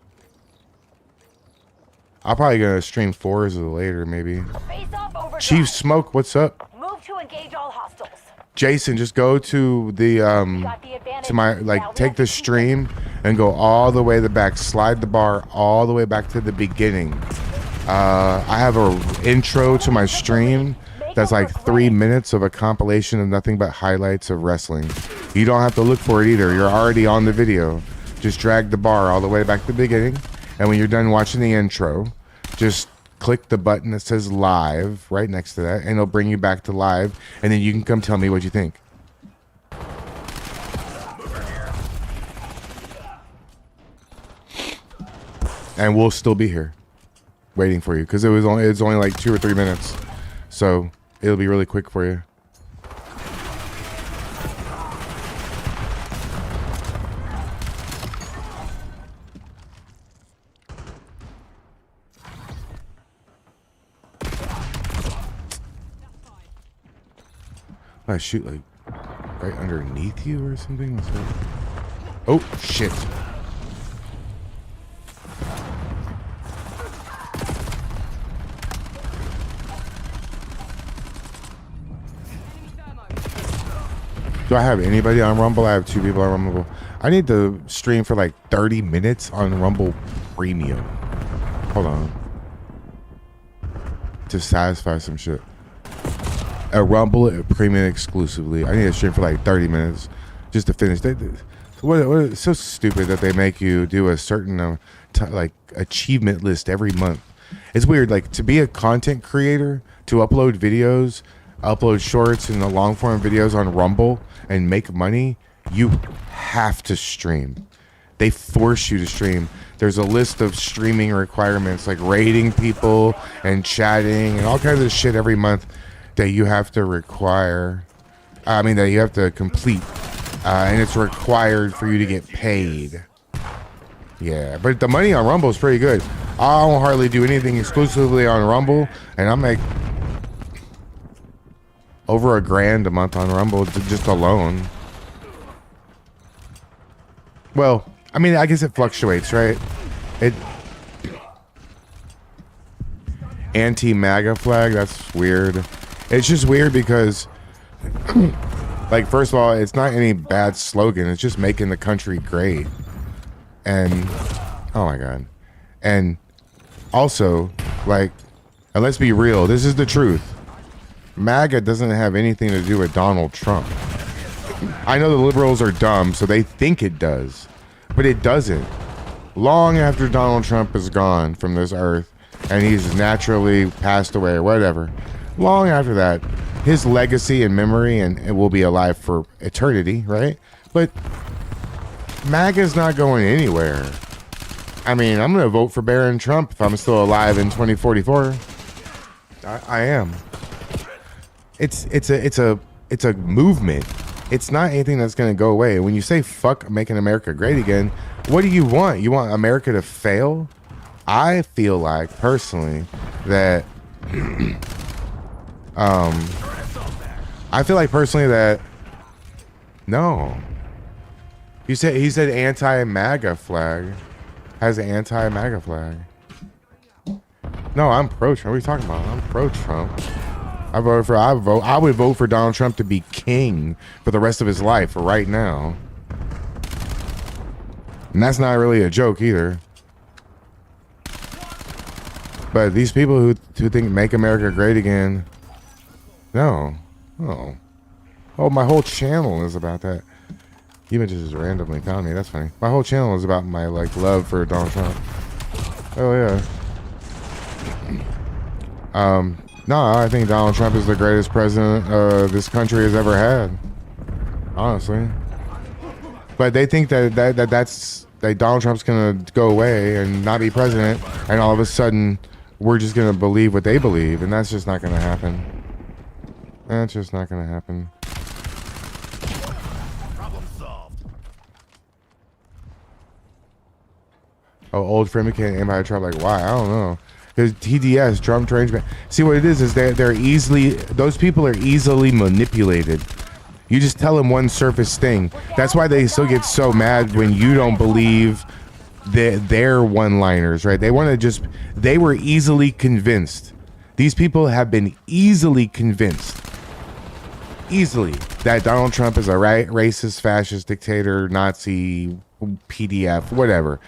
I'm probably gonna stream 4s later, maybe. Chief Smoke, what's up? Move to engage all hostiles. Jason, just go to the to my take the stream and go all the way to the back. Slide the bar all the way back to the beginning. I have a intro to my stream that's like 3 minutes of a compilation of nothing but highlights of wrestling. You don't have to look for it either. You're already on the video. Just drag the bar all the way back to the beginning. And when you're done watching the intro, just click the button that says live right next to that, and it'll bring you back to live. And then you can come tell me what you think. And we'll still be here waiting for you because it's only like 2 or 3 minutes. So it'll be really quick for you. I shoot like right underneath you or something. Oh shit. Do I have anybody on Rumble? I have 2 people on Rumble. I need to stream for like 30 minutes on Rumble Premium. Hold on. To satisfy some shit. A Rumble Premium exclusively. I need to stream for like 30 minutes just to finish. It's so stupid that they make you do a certain like achievement list every month. It's weird. Like to be a content creator, to upload videos, upload shorts and the long form videos on Rumble and make money, you have to stream. They force you to stream. There's a list of streaming requirements like rating people and chatting and all kinds of shit every month that you have to that you have to complete. And it's required for you to get paid. Yeah, but the money on Rumble is pretty good. I don't hardly do anything exclusively on Rumble, and I make over $1,000 a month on Rumble just alone. Well, I mean, I guess it fluctuates, right? Anti-MAGA flag, that's weird. It's just weird because, like, first of all, it's not any bad slogan. It's just making the country great. And, oh my God. And also, like, and let's be real, this is the truth. MAGA doesn't have anything to do with Donald Trump. I know the liberals are dumb, so they think it does, but it doesn't. Long after Donald Trump is gone from this earth and he's naturally passed away or whatever, long after that, his legacy and memory and it will be alive for eternity, right? But MAGA's not going anywhere. I mean, I'm going to vote for Barron Trump if I'm still alive in 2044. I am. It's a movement. It's not anything that's going to go away. When you say fuck making America great again, what do you want? You want America to fail? I feel like personally that no. He said anti-MAGA flag. Has an anti-MAGA flag. No, I'm pro-Trump. What are you talking about? I'm pro-Trump. I would vote for Donald Trump to be king for the rest of his life right now. And that's not really a joke either. But these people who think make America great again, no. Oh, my whole channel is about that. Even just randomly found me. That's funny. My whole channel is about my love for Donald Trump. Oh yeah. No, I think Donald Trump is the greatest president this country has ever had. Honestly. But they think that Donald Trump's gonna go away and not be president, and all of a sudden we're just gonna believe what they believe, and that's just not gonna happen. That's just not gonna happen. Oh, old friend became anti-Trump. Like, why? I don't know. Because TDS, Trump derangement. See, what it is they're easily, those people are easily manipulated. You just tell them one surface thing. That's why they still get so mad when you don't believe their one-liners, right? They were easily convinced. These people have been easily convinced. Easily. That Donald Trump is a racist, fascist, dictator, Nazi, PDF, whatever.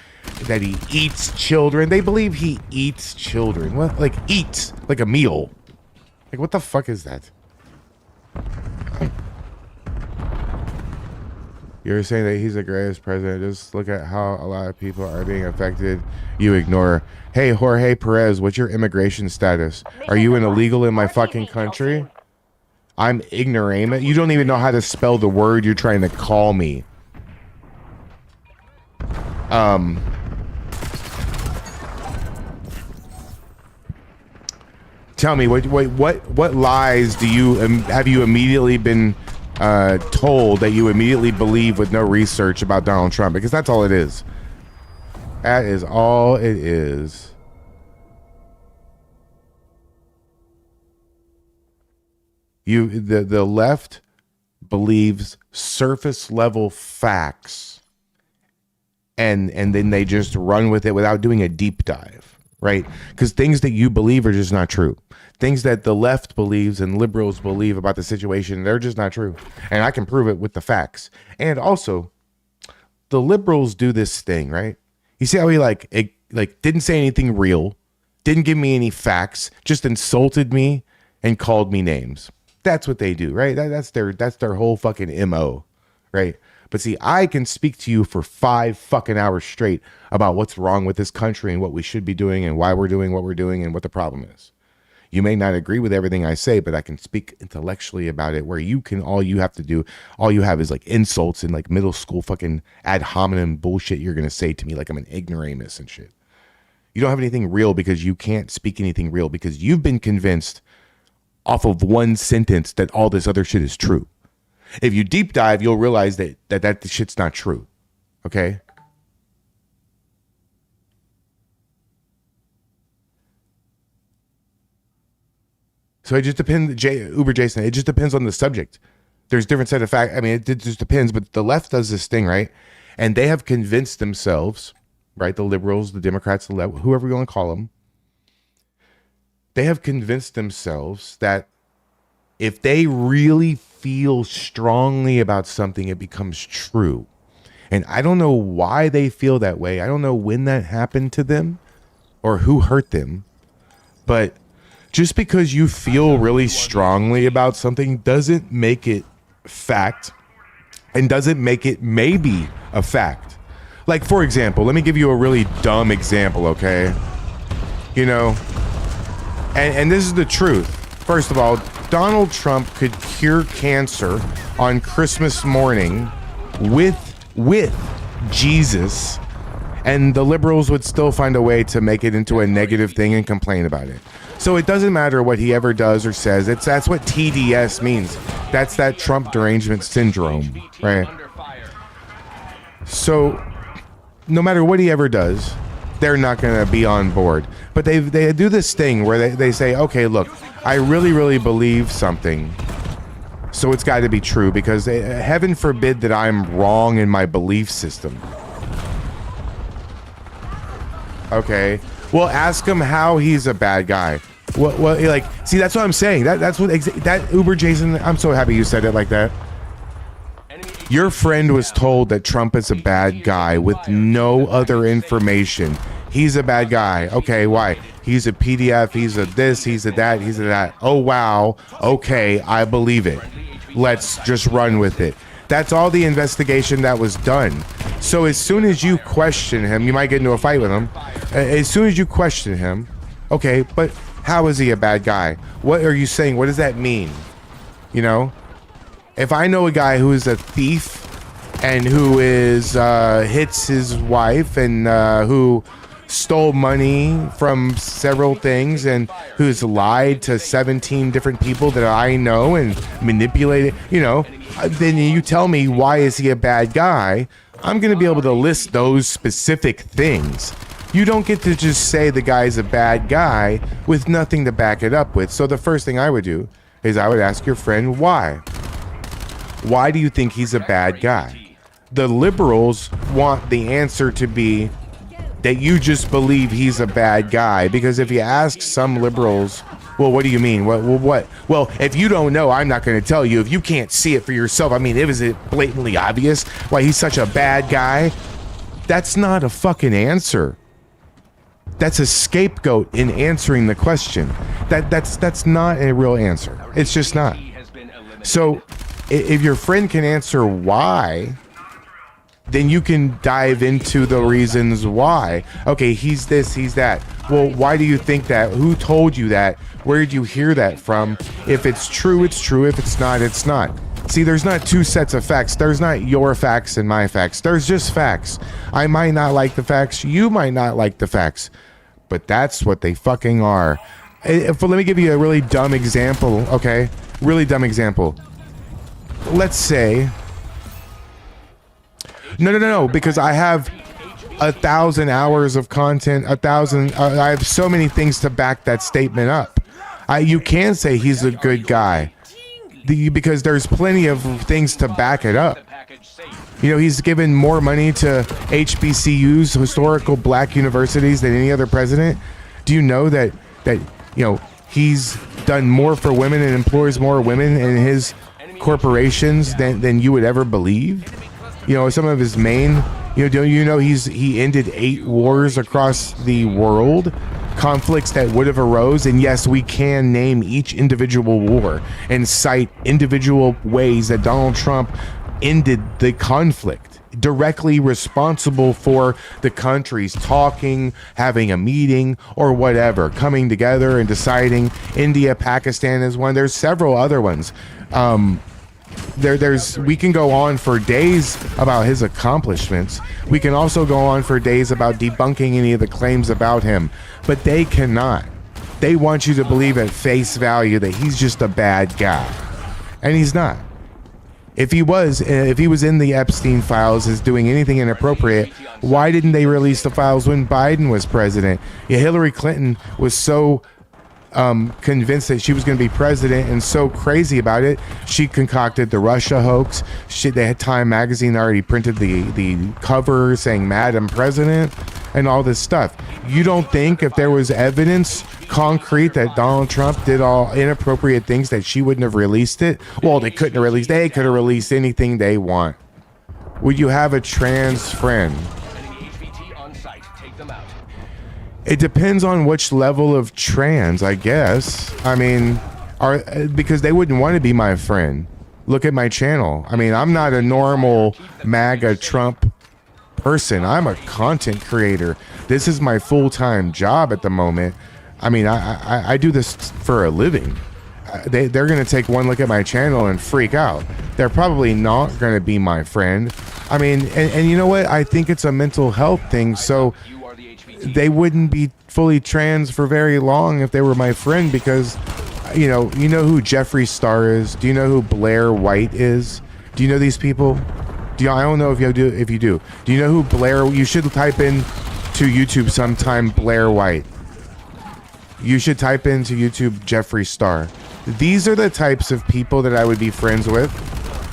That he eats children. They believe he eats children. What? Like eats like a meal. Like what the fuck is that? You're saying that he's the greatest president. Just look at how a lot of people are being affected. You ignore. Hey, Jorge Perez, what's your immigration status? Are you an illegal in my fucking country? I'm ignoramus. You don't even know how to spell the word you're trying to call me. Tell me what lies have you immediately been told that you immediately believe with no research about Donald Trump? Because that's all it is. That is all it is. The left believes surface level facts and then they just run with it without doing a deep dive, right? Because things that you believe are just not true. Things that the left believes and liberals believe about the situation, they're just not true. And I can prove it with the facts. And also, the liberals do this thing, right? You see how he like didn't say anything real, didn't give me any facts, just insulted me and called me names. That's what they do, right? That's their whole fucking MO, right? But see, I can speak to you for 5 fucking hours straight about what's wrong with this country and what we should be doing and why we're doing what we're doing and what the problem is. You may not agree with everything I say, but I can speak intellectually about it where you can, all you have is like insults and like middle school fucking ad hominem bullshit you're going to say to me like I'm an ignoramus and shit. You don't have anything real because you can't speak anything real because you've been convinced off of one sentence that all this other shit is true. If you deep dive, you'll realize that shit's not true. Okay? So it just depends, Uber Jason, it just depends on the subject. There's different set of facts. I mean, it just depends, but the left does this thing, right? And they have convinced themselves, right? The liberals, the Democrats, the left, whoever you want to call them, they have convinced themselves that if they really feel strongly about something, it becomes true. And I don't know why they feel that way. I don't know when that happened to them or who hurt them. But just because you feel really strongly about something doesn't make it fact and doesn't make it maybe a fact. Like, for example, let me give you a really dumb example, okay? You know, and this is the truth. First of all, Donald Trump could cure cancer on Christmas morning with Jesus, and the liberals would still find a way to make it into a negative thing and complain about it. So it doesn't matter what he ever does or says. That's what TDS means. That's that Trump derangement syndrome, right? So no matter what he ever does, they're not going to be on board. But they do this thing where they say, okay, look, I really, really believe something, so it's got to be true, because heaven forbid that I'm wrong in my belief system. Okay, well, ask him how he's a bad guy. Well, like, see, that's what I'm saying. That's what that Uber Jason. I'm so happy you said it like that. Your friend was told that Trump is a bad guy with no other information. He's a bad guy. Okay, why? He's a PDF. He's a this. He's a that. He's a that. Oh, wow. Okay, I believe it. Let's just run with it. That's all the investigation that was done. So as soon as you question him, you might get into a fight with him. As soon as you question him, okay, but how is he a bad guy? What are you saying? What does that mean? You know? If I know a guy who is a thief and who is hits his wife and who stole money from several things and who's lied to 17 different people that I know and manipulated, you know, then you tell me, why is he a bad guy? I'm going to be able to list those specific things. You don't get to just say the guy's a bad guy with nothing to back it up with. So the first thing I would do is I would ask your friend, why? Why do you think he's a bad guy? The liberals want the answer to be that you just believe he's a bad guy, because if you ask some liberals, well, what do you mean? What? Well, if you don't know, I'm not going to tell you. If you can't see it for yourself, I mean, is it blatantly obvious why he's such a bad guy? That's not a fucking answer. That's a scapegoat in answering the question. That's not a real answer. It's just not. So if your friend can answer why, then you can dive into the reasons why. Okay, he's this, he's that. Well, why do you think that? Who told you that? Where did you hear that from? If it's true, it's true. If it's not, it's not. See, there's not two sets of facts. There's not your facts and my facts. There's just facts. I might not like the facts. You might not like the facts. But that's what they fucking are. Let me give you a really dumb example, okay? Really dumb example. Let's say... No, because I have 1,000 hours of content, 1,000, I have so many things to back that statement up. You can say he's a good guy. because there's plenty of things to back it up. You know, he's given more money to HBCUs, historical black universities, than any other president. Do you know that you know, he's done more for women and employs more women in his corporations than you would ever believe? You know, some of his main, you know, don't you know he ended 8 wars across the world, conflicts that would have arose, and yes, we can name each individual war and cite individual ways that Donald Trump ended the conflict, directly responsible for the countries talking, having a meeting, or whatever, coming together and deciding. India, Pakistan is one. There's several other ones. We can go on for days about his accomplishments. We can also go on for days about debunking any of the claims about him, but they cannot. They want you to believe at face value that he's just a bad guy, and he's not. If he was in the Epstein files as doing anything inappropriate, why didn't they release the files when Biden was president? Yeah, Hillary Clinton was so convinced that she was going to be president and so crazy about it, she concocted the Russia hoax. They had Time magazine already printed the cover saying Madam President and all this stuff. You don't think if there was evidence concrete that Donald Trump did all inappropriate things that she wouldn't have released it? Well, they could have released anything they want. Would you have a trans friend? It depends on which level of trans, I guess. I mean, because they wouldn't want to be my friend. Look at my channel. I mean, I'm not a normal MAGA Trump person. I'm a content creator. This is my full-time job at the moment. I mean, I do this for a living. They're going to take one look at my channel and freak out. They're probably not going to be my friend. I mean, and you know what? I think it's a mental health thing, so they wouldn't be fully trans for very long if they were my friend, because you know who Jeffree Star is. Do you know who Blair White is? Do you know these people? I don't know if you do. Do you know who Blair? You should type in to YouTube sometime Blair White. You should type into YouTube Jeffree Star. These are the types of people that I would be friends with.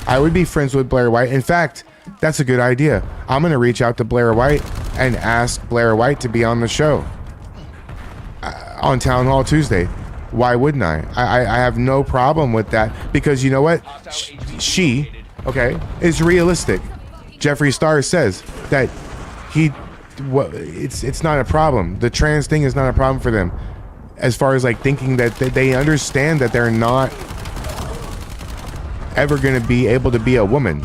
I would be friends with Blair White. In fact, that's a good idea. I'm going to reach out to Blair White and ask Blair White to be on the show on Town Hall Tuesday. Why wouldn't I? I have no problem with that, because you know what? She is realistic. Jeffree Star says that it's not a problem. The trans thing is not a problem for them, as far as like thinking that they understand that they're not ever going to be able to be a woman.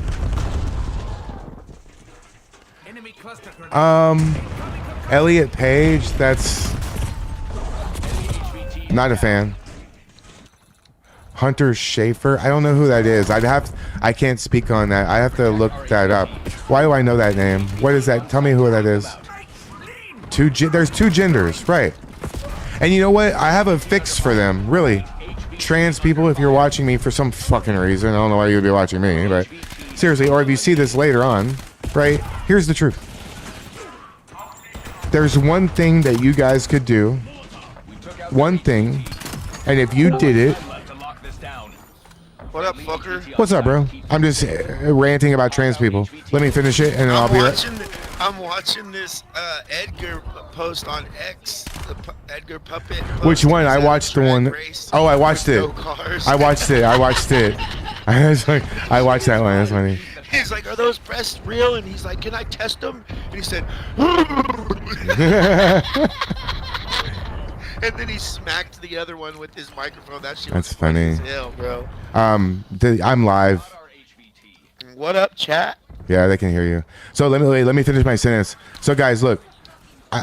Elliot Page, that's not a fan. Hunter Schafer, I don't know who that is. I can't speak on that. I have to look that up. Why do I know that name? What is that? Tell me who that is. There's 2 genders, right? And you know what? I have a fix for them, really. Trans people, if you're watching me for some fucking reason, I don't know why you'd be watching me, but seriously, or if you see this later on, right? Here's the truth. There's one thing that you guys could do. One thing. And if you did it. What up, fucker? What's up, bro? I'm just ranting about trans people. Let me finish it, and then I'll be right. I'm watching this Edgar post on X, the Edgar Puppet. Which one? I watched the one. Oh, I watched it. I watched it. I watched that one. That's funny. He's like, "Are those breasts real?" And he's like, "Can I test them?" And he said, and then he smacked the other one with his microphone. That shit That's was funny. as hell, bro. I'm live. What up, chat? Yeah, they can hear you. So let me finish my sentence. So guys, look.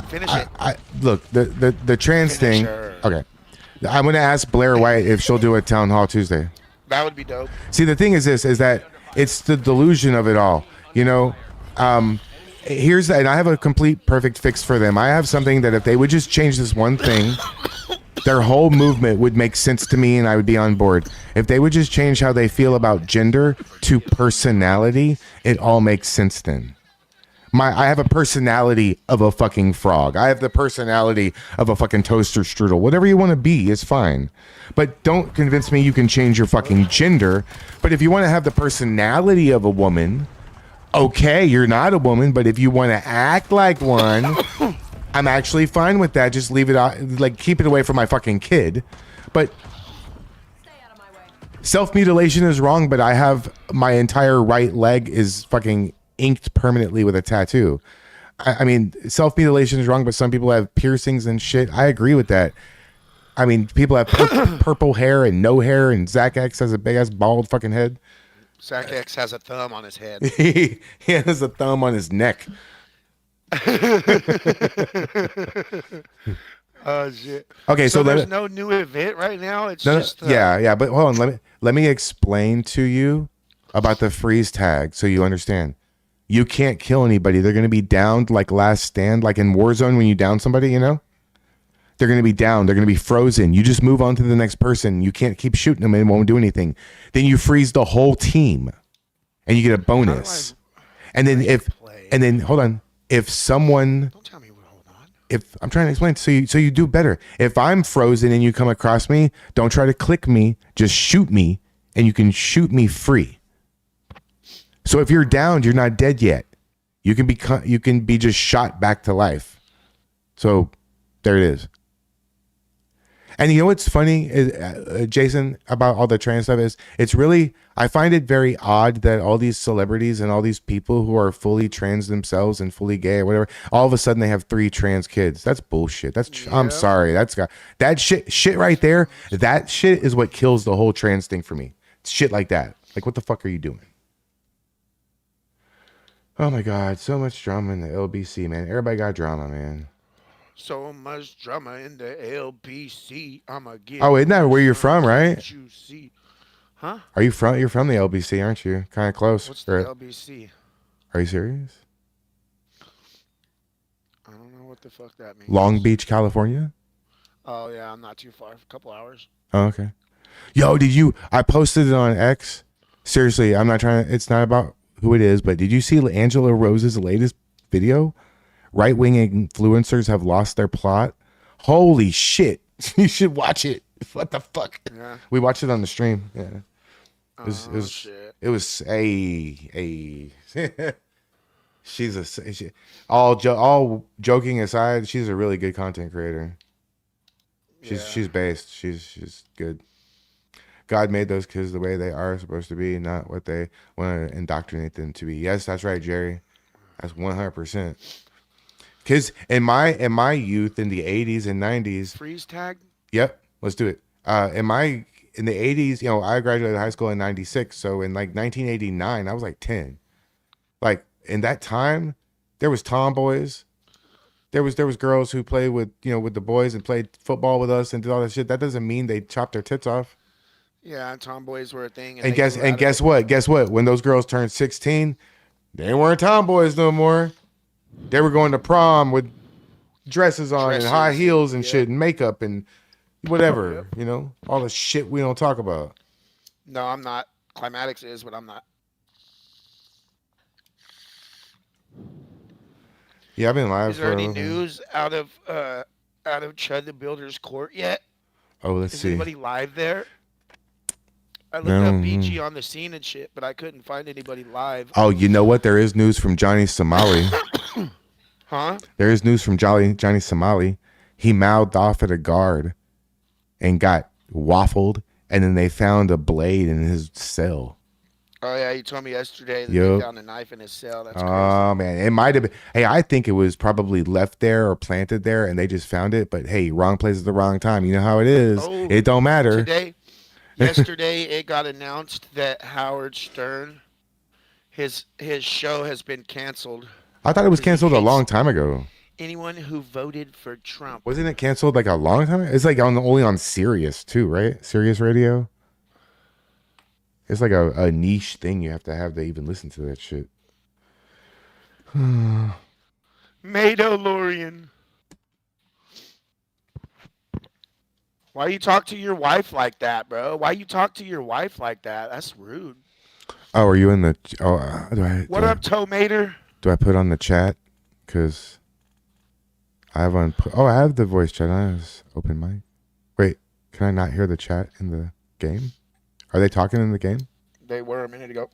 Finish it. Look, the trans thing. Okay. I'm gonna ask Blair White if she'll do a Town Hall Tuesday. That would be dope. See, the thing is that it's the delusion of it all. You know, here's that, and I have a complete perfect fix for them. I have something that if they would just change this one thing, their whole movement would make sense to me, and I would be on board. If they would just change how they feel about gender to personality, it all makes sense then. I have a personality of a fucking frog. I have the personality of a fucking toaster strudel. Whatever you want to be is fine. But don't convince me you can change your fucking gender. But if you want to have the personality of a woman, okay, you're not a woman. But if you want to act like one, I'm actually fine with that. Just leave it out, like keep it away from my fucking kid. But self-mutilation is wrong, but I have my entire right leg is fucking inked permanently with a tattoo. I mean, self-mutilation is wrong, but some people have piercings and shit. I agree with that. I mean, people have purple hair and no hair, and Zach X has a big-ass bald fucking head. Zach X has a thumb on his head. He has a thumb on his neck. Oh shit. Okay, so there's no new event right now. It's No, just yeah, but hold on. Let me explain to you about the freeze tag so you understand. You can't kill anybody. They're going to be downed like last stand, like in Warzone when you down somebody, you know? They're going to be down. They're going to be frozen. You just move on to the next person. You can't keep shooting them and it won't do anything. Then you freeze the whole team and you get a bonus. And then hold on. If someone if I'm trying to explain so you do better. If I'm frozen and you come across me, don't try to click me, just shoot me and you can shoot me free. So if you're downed, you're not dead yet. You can be just shot back to life. So there it is. And you know what's funny, Jason, about all the trans stuff is I find it very odd that all these celebrities and all these people who are fully trans themselves and fully gay or whatever, all of a sudden they have 3 trans kids. That's bullshit. I'm sorry. That shit right there. That shit is what kills the whole trans thing for me. Shit like that. Like, what the fuck are you doing? Oh my God, so much drama in the LBC, man. Everybody got drama, man. so much drama in the LBC. I'ma get. Oh, isn't that where you're from, right? You see. Huh? You're from the LBC, aren't you? Kind of close. What's the LBC? Are you serious? I don't know what the fuck that means. Long Beach, California? Oh yeah, I'm not too far. A couple hours. Oh, okay. Yo, I posted it on X. Seriously, I'm not trying to, it's not about who it is, but did you see Angela Rose's latest video? Right-wing influencers have lost their plot. Holy shit. You should watch it. What the fuck? Yeah. We watched it on the stream. Yeah. Shit. It was she's all joking aside, she's a really good content creator. She's based. She's good. God made those kids the way they are supposed to be, not what they want to indoctrinate them to be. Yes, that's right, Jerry. That's 100%. Kids in my youth in the 80s and 90s. Freeze tag? Yep, let's do it. In the 80s, you know, I graduated high school in 96, so in like 1989, I was like 10. Like in that time, there was tomboys. There was girls who played with the boys and played football with us and did all that shit. That doesn't mean they chopped their tits off. Yeah, tomboys were a thing. And guess what? Guess what? When those girls turned 16, they weren't tomboys no more. They were going to prom with dresses on and high heels and shit and makeup and whatever, all the shit we don't talk about. No, I'm not. Climatics is, but I'm not. Yeah, I've been live. Is there any news out of Chud the Builder's court yet? Oh, let's see. Is anybody live there? I looked up BG on the scene and shit, but I couldn't find anybody live. Oh, you know what? There is news from Johnny Somali. Huh? There is news from Johnny Somali. He mouthed off at a guard and got waffled, and then they found a blade in his cell. Oh, yeah, you told me yesterday that they found a knife in his cell. That's crazy. Oh, man. It might have been. Hey, I think it was probably left there or planted there, and they just found it. But, hey, wrong place at the wrong time. You know how it is. Oh, it don't matter. Yesterday, it got announced that Howard Stern, his show has been canceled. I thought it was canceled a long time ago. Anyone who voted for Trump. Wasn't it canceled like a long time ago? It's like only on Sirius too, right? Sirius Radio. It's like a niche thing you have to even listen to that shit. Mandalorian. Why you talk to your wife like that, bro? Why you talk to your wife like that? That's rude. Oh, are you in the? Oh, What up, Tomater? Do I put on the chat? Because I have I have the voice chat. I have open mic. Wait, can I not hear the chat in the game? Are they talking in the game? They were a minute ago.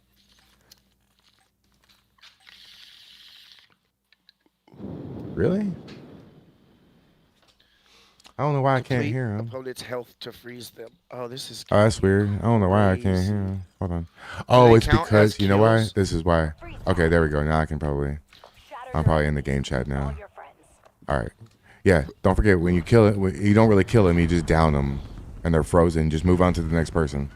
Really? I don't know why I can't Complete hear them. opponent's health to freeze them. Oh, this is. Oh, that's weird. I don't know why I can't hear them. Hold on. Do Oh, they it's count because as you know why? kills? This is why. Okay, there we go. Now I can probably. I'm probably in the game chat now. All right. Yeah. Don't forget when you kill it, you don't really kill them. You just down them, and they're frozen. Just move on to the next person.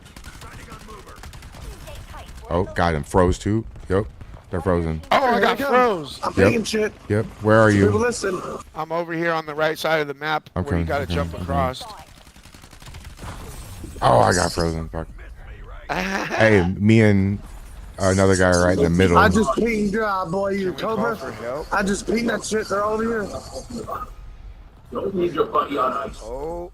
Oh, got him. Froze too. Yep. They're frozen. Oh, I got froze. I'm Yep. pinging shit. Yep. Where are People you? listen. I'm over here on the right side of the map I'm where you coming, got to I'm jump coming, across. Oh, I got frozen. Fuck. Hey, me and another guy are right in the middle. I just pinged boy, you Can we call Cobra. for help? I just pinged that shit. They're all over here. Don't leave your buddy on ice. Oh.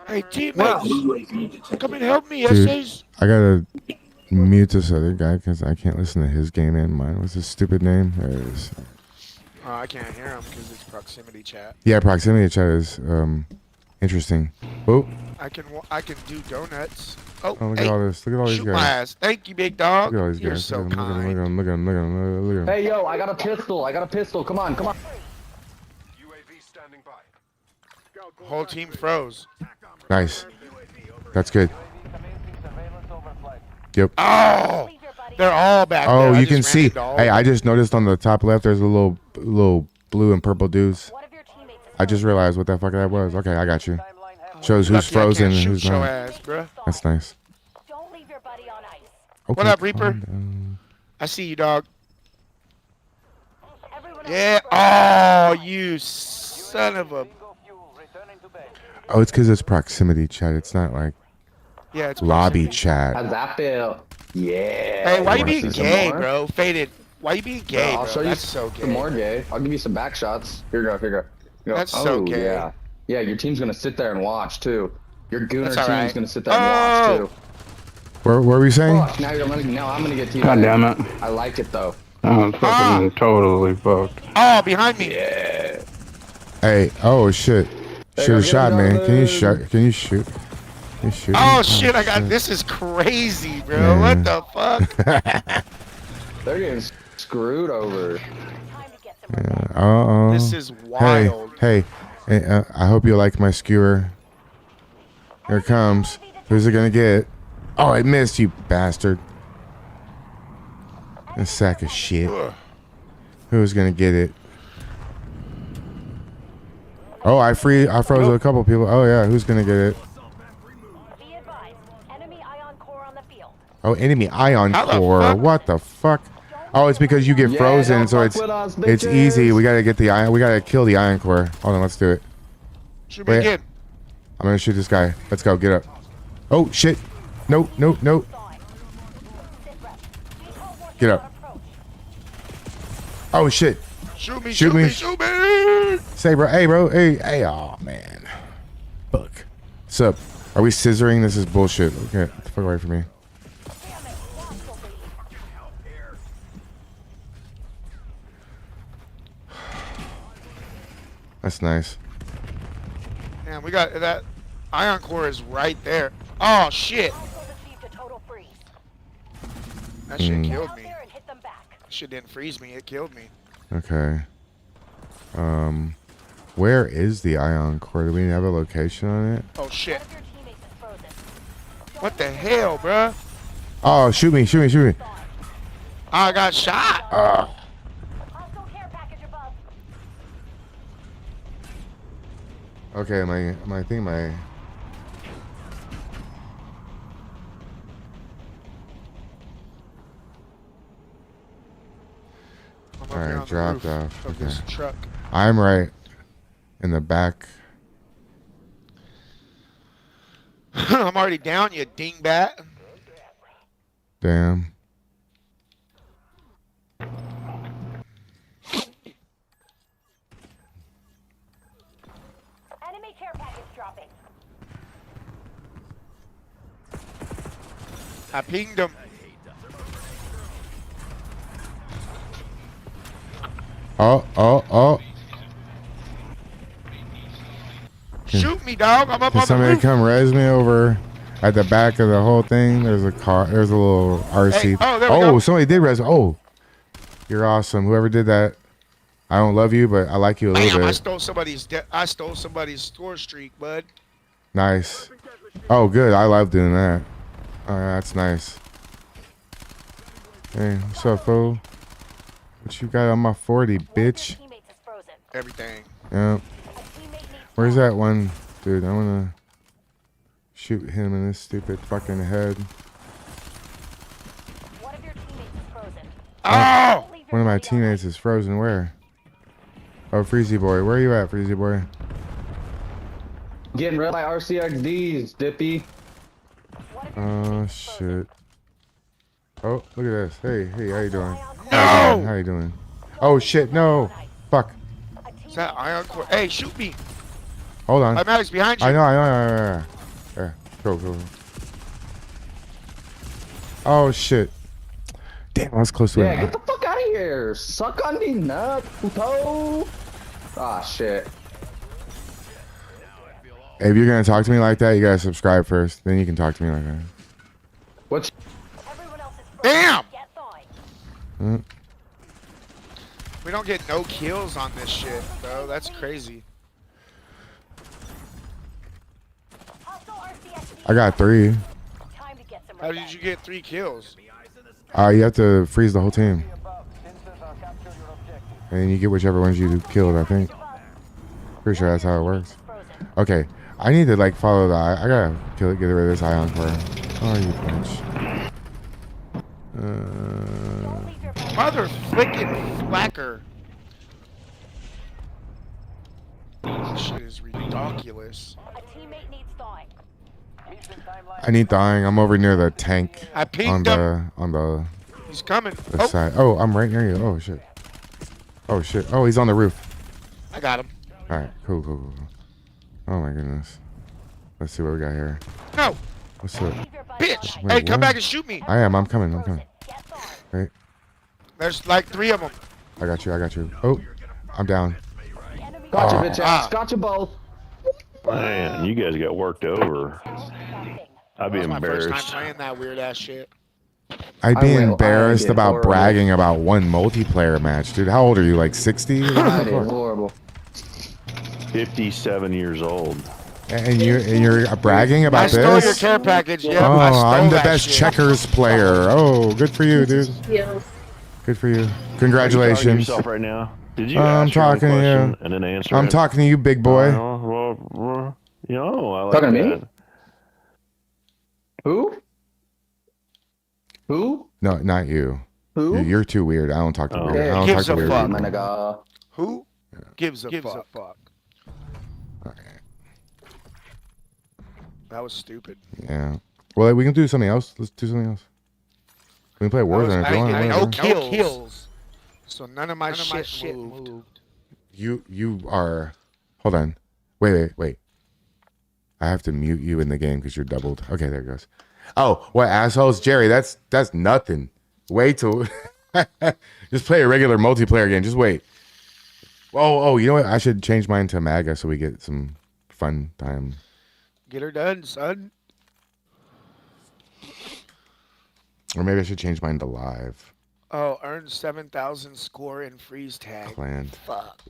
Hey, teammates, come and help me, Dude, essays. I gotta mute this other guy because I can't listen to his game and mine. What's his stupid name? There it is. Oh, I can't hear him because it's proximity chat. Yeah, proximity chat is interesting. Oh, I can do donuts. Oh, look hey, at all this. Look at all these shoot guys. my ass. Thank you, big dog. Look at all these You're guys. so Look at 'em, kind. look at 'em, look at 'em, look at 'em, look at 'em. Hey, yo, I got a pistol. I got a pistol. Come on, come on. UAV standing by. Whole team froze. Nice. That's good. Yep. Oh, they're all back there. Oh, I you just can ran see. into all Hey, of I them. just noticed on the top left there's a little blue and purple dudes. I just realized what the fuck that was. Okay, I got you. Shows who's Lucky I frozen can't and shoot who's your not. ass, bruh. That's nice. What Okay, up, Reaper? calm down. I see you, dog. Yeah. Oh, you son of a. Oh, it's because it's proximity chat. It's not like Yeah, it's lobby chat. How's that feel? Yeah. Hey, why you wanna being see some gay, more? bro? Faded. Why you being gay, I'll bro? show you That's so some gay. more gay. I'll give you some back shots. Here you go. Here you go. You go. That's so gay. Yeah. Yeah, your team's gonna sit there and watch too. Your gooner That's team's all right. gonna sit there and watch too. What were we saying? Fuck, now I'm gonna get team. God damn it. I like it though. I'm fucking totally fucked. Oh, behind me. Yeah. Hey, oh shit. Should have shot me. Can you shoot? Can you shoot? Can you shoot? Oh shit! I got this. Is crazy, bro. Yeah. What the fuck? They're getting screwed over. Uh-oh. This is wild. Hey, I hope you like my skewer. Here it comes. Who's it gonna get? Oh, I missed, you bastard. A sack of shit. Who's gonna get it? Oh, I froze a couple people. Oh yeah, who's gonna get it? Oh, enemy ion core. What the fuck? Oh, it's because you get Yeah, frozen, don't so fuck it's with us, it's bitches. easy. We gotta get the ion. We gotta kill the ion core. Hold on, let's do it. Shoot me again. I'm gonna shoot this guy. Let's go. Get up. Oh shit! No, no, no. Get up. Oh shit! Shoot me! Shoot Shoot me. me! Shoot me! Say, bro. Hey, bro. Hey. Oh man. Fuck. What's up? Are we scissoring? This is bullshit. Okay, get the fuck away from me. That's nice. Damn, we got that. Ion core is right there. Oh shit! That shit killed me. That shit didn't freeze me. It killed me. Okay. Where is the ion core? Do we have a location on it? Oh shit! What the hell, bruh? Oh, shoot me! Shoot me! Shoot me! I got shot. Okay, my thing, my. All right, dropped off. Of this truck. I'm right in the back. I'm already down, you dingbat. Damn. Enemy care package dropping. I pinged him. Oh. Shoot me, dog. I'm up Can on the somebody roof. come res me over at the back of the whole thing? There's a car. There's a little RC. Hey, oh, there we go. Somebody did res. Oh, you're awesome. Whoever did that, I don't love you, but I like you a little Damn, I bit. stole somebody's score streak, bud. Nice. Oh, good. I love doing that. That's nice. Hey, what's up, fool? What you got on my 40, bitch? Everything. Yeah. Where's that one? Dude, I wanna shoot him in this stupid fucking head. Oh! One of my teammates is frozen. Where? Oh, Freezy Boy. Where are you at, Freezy Boy? Getting rid by RCXDs, Dippy. Oh, shit. Oh, look at this. Hey, how you doing? No! How you doing? Oh, shit, no. Fuck. Is that iron core? Hey, shoot me. Hold on. Automatic's behind you. I know. Yeah, go. Oh, shit. Damn, I was close to it. Yeah, get the fuck out of here. Suck on me nut, puto. Ah, shit. If you're gonna talk to me like that, you gotta subscribe first. Then you can talk to me like that. What's... Damn! Mm. We don't get no kills on this shit, bro. That's crazy. I got 3. How did you get 3 kills? You have to freeze the whole team. And you get whichever ones you killed, I think. Pretty sure that's how it works. Okay. I need to like follow the eye. I gotta kill it, get rid of this ion core. Oh, you bitch. Mother flicking flacker. This shit is ridiculous. I need dying. I'm over near the tank. I pinged him. On the. He's coming. The side. Oh, I'm right near you. Oh shit. Oh shit. Oh, he's on the roof. I got him. All right. Cool. Oh my goodness. Let's see what we got here. No. What's up? Bitch. Wait, Hey, come what? back and shoot me. I am. I'm coming. Wait. There's like 3 of them. I got you. Oh, I'm down. Gotcha, bitch ass. Gotcha both. Man, you guys got worked over. I'd be That was my first embarrassed. time playing that weird ass shit. I'd be I embarrassed did about horrible. bragging about one multiplayer match, dude. How old are you? Like 60? I did horrible. 57 years old. And you're bragging about I stole this? your care package. Yeah, Oh, I stole I'm the that best shit. checkers player. Oh, good for you, dude. Good for you. Are you talking to Congratulations. yourself right now? Did you I'm ask your own talking to you. question and then answer I'm it? talking to you, big boy. Well, I like Talking to me? that. Who? No, not you. Who? You're too weird. I don't talk to weird. I don't talk Gives to a weird fuck. My people. nigga. Who gives a fuck? That was stupid. Yeah. Well, we can do something else. Let's do something else. We can play Warzone if you want. No whatever. kills. So none of my shit moved. You are. Hold on. Wait. I have to mute you in the game because you're doubled. Okay, there it goes. Oh, what assholes, Jerry? That's nothing. Wait till. Just play a regular multiplayer game. Just wait. Oh, you know what? I should change mine to MAGA so we get some fun time. Get her done, son. Or maybe I should change mine to live. Oh, earn 7,000 score in freeze tag. Planned. Fuck.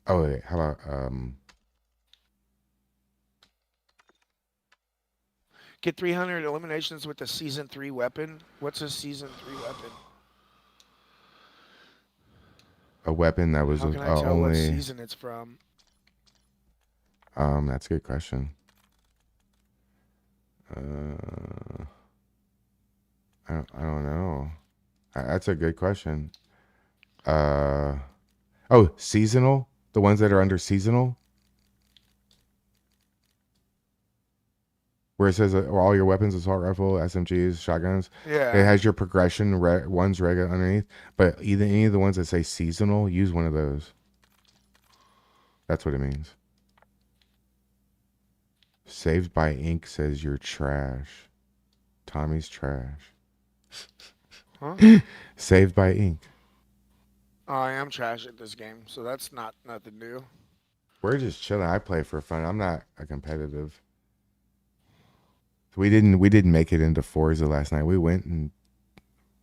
Oh wait, how about Get 300 eliminations with the season 3 weapon. What's a season 3 weapon? a weapon that was How can I tell what only? season it's from? That's a good question. I don't know. That's a good question. Seasonal? The ones that are under seasonal? Where it says all your weapons, assault rifle, SMGs, shotguns. Yeah. It has your progression ones regular underneath. But any of the ones that say seasonal, use one of those. That's what it means. Saved by Ink says you're trash. Tommy's trash. Huh? Saved by Ink. I am trash at this game, so that's nothing new. We're just chilling. I play for fun. I'm not a competitive. We didn't make it into Forza last night. We went and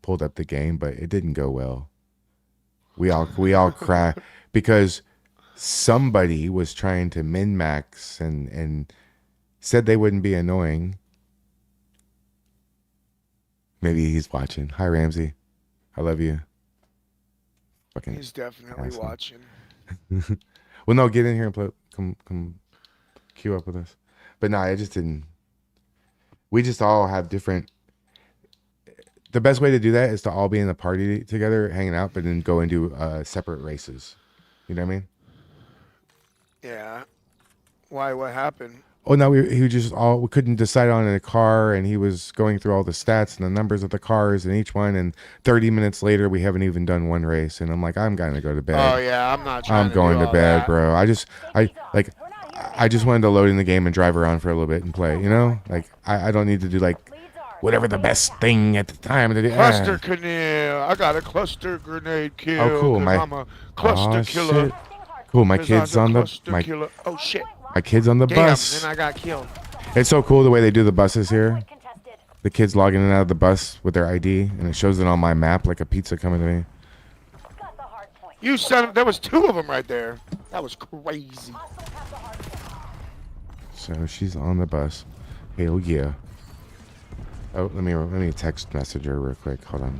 pulled up the game, but it didn't go well. We all cry because somebody was trying to min-max and said they wouldn't be annoying. Maybe he's watching. Hi, Ramsey. I love you. Fucking He's definitely asshole. watching. Well, no, get in here and play. Come queue up with us. But no, I just didn't. We just all have different. The best way to do that is to all be in a party together, hanging out, but then go and do separate races. You know what I mean? Yeah. Why? What happened? Oh no, we couldn't decide on a car, and he was going through all the stats and the numbers of the cars and each one, and 30 minutes later we haven't even done one race, and I'm like, I'm gonna go to bed. Oh yeah, I'm not trying I'm going to to do bed, all that. bro. I just wanted to load in the game and drive around for a little bit and play, you know? Like I don't need to do like whatever the best thing at the time to do. Cluster canoe. I got a cluster grenade kill. Oh cool, 'cause I'm a cluster killer. shit. Cool, my 'Cause kid's I'm on the cluster killer. Oh shit. my kid's on the Damn, bus. then I got killed. It's so cool the way they do the buses here. The kids logging in and out of the bus with their ID, and it shows it on my map like a pizza coming to me. You son of, there was 2 of them right there. That was crazy. So she's on the bus. Hell yeah. Oh, let me text message her real quick. Hold on.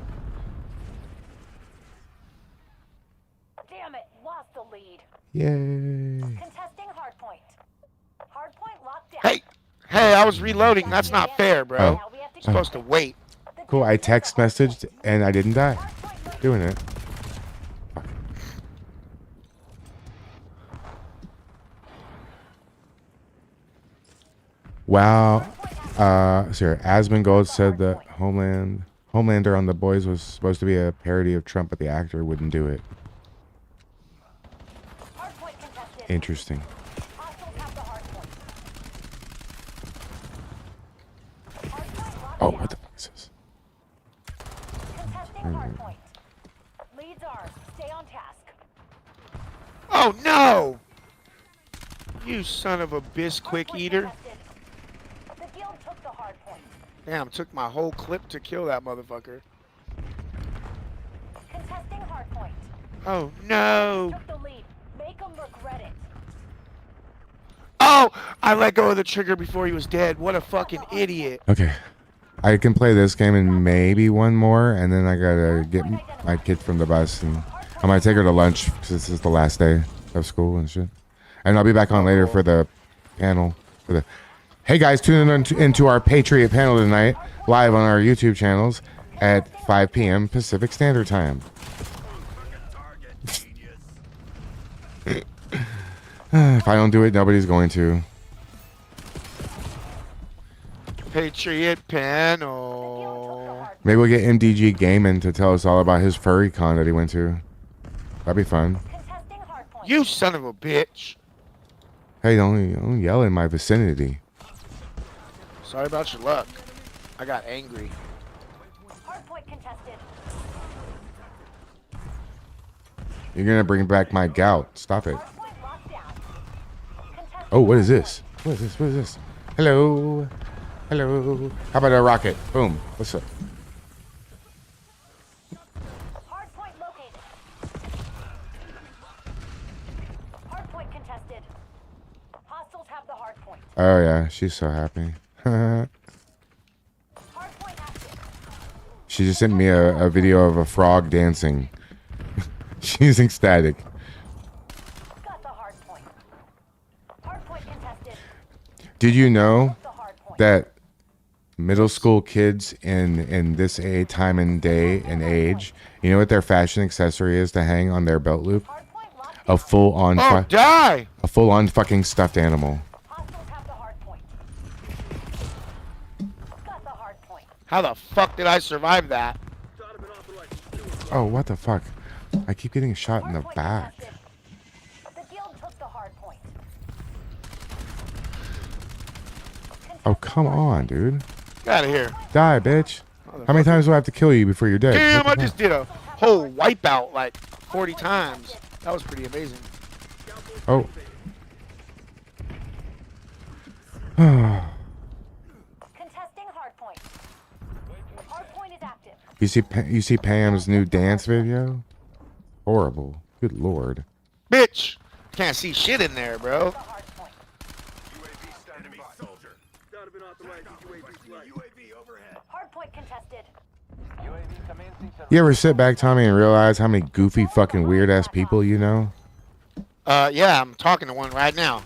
Damn it, lost the lead. Yay. Contesting hardpoint. Hardpoint locked down. Hey, I was reloading. That's not fair, bro. Oh. You're supposed to wait. Cool, I text messaged and I didn't die. Doing it. Fuck. Wow. Sorry, Asmongold said that Homelander on The Boys was supposed to be a parody of Trump, but the actor wouldn't do it. Interesting. Oh, what the fuck is this? Leads ours. Stay on task. Oh no! You son of a bisquick eater. The guild took the hardpoint. Damn, took my whole clip to kill that motherfucker. Contesting hardpoint. Oh no! Took the lead. Make them regret it. Oh! I let go of the trigger before he was dead. What a fucking idiot. Okay. I can play this game and maybe one more, and then I gotta get my kid from the bus, and I might take her to lunch because this is the last day of school and shit. And I'll be back on later for the panel. Hey guys, tune into our Patriot panel tonight, live on our YouTube channels at 5 p.m. Pacific Standard Time. If I don't do it, nobody's going to. Patriot panel. Maybe we'll get MDG Gaming to tell us all about his furry con that he went to. That'd be fun. You son of a bitch. Hey, don't yell in my vicinity. Sorry about your luck. I got angry. Hardpoint contested. You're gonna bring back my gout. Stop it. Oh, what is this? What is this? What is this? Hello. Hello. How about a rocket? Boom. What's up? Hardpoint located. Hardpoint contested. Hostiles have the hardpoint. Oh yeah, she's so happy. She just sent me a video of a frog dancing. She's ecstatic. Got the hardpoint. Hardpoint contested. Did you know that middle school kids in this time and day and age, you know what their fashion accessory is to hang on their belt loop? A full-on die! A full-on fucking stuffed animal. How the fuck did I survive that? Oh, what the fuck? I keep getting shot in the back. The guild took the hardpoint. Oh, come on, dude. Get out of here. Die, bitch. How many times do I have to kill you before you're dead? Damn, What I the just fuck? did a whole wipeout like 40 times. That was pretty amazing. Oh. Contesting hardpoint. Hardpoint is active. You see Pam's new dance video? Horrible. Good lord. Bitch! Can't see shit in there, bro. Hardpoint contested. You ever sit back, Tommy, and realize how many goofy fucking weird ass people you know? Yeah, I'm talking to one right now.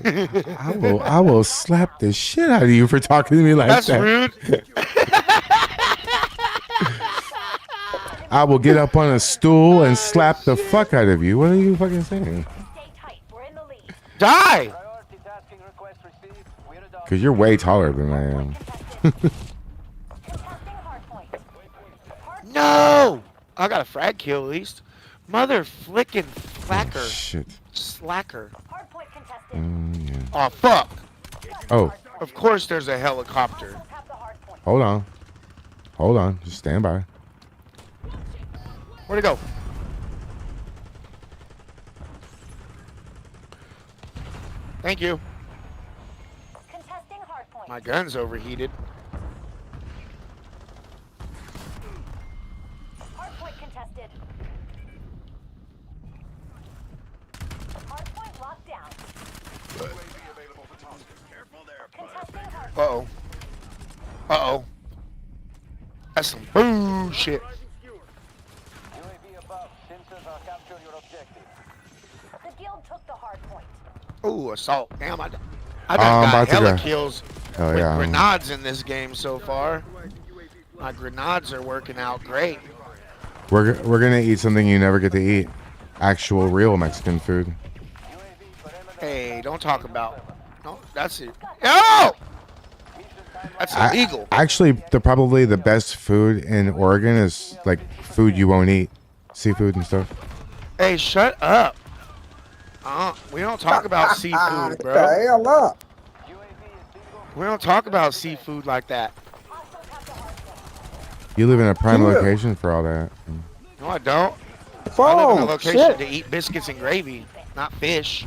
I will slap the shit out of you for talking to me like That's that. rude. I will get up on a stool and slap the fuck out of you. What are you fucking saying? Die! Because you're way taller than I am. No! I got a frag kill at least. Mother flicking flacker. Shit. Slacker. Yeah. Oh, fuck. Oh, Of course there's a helicopter. hold on. Hold on. Just stand by. Where'd it go? Thank you. My gun's overheated. Hardpoint contested. Hardpoint locked down. Contesting hardpoint. Uh-oh. Uh-oh. That's some bullshit. The guild took the hardpoint. Ooh, assault. Damn, I I'm got about to hella go. kills Oh, with yeah. grenades in this game so far. My grenades are working out great. We're gonna eat something you never get to eat. Actual real Mexican food. Hey, don't talk about. No, that's it. No! That's illegal. Actually, probably the best food in Oregon is like food you won't eat. Seafood and stuff. Hey, shut up. We don't talk about seafood, bro. Hell up. We don't talk about seafood like that. You live in a prime Yeah. location for all that. No, I don't. I Phone. live in a location Shit. to eat biscuits and gravy, not fish.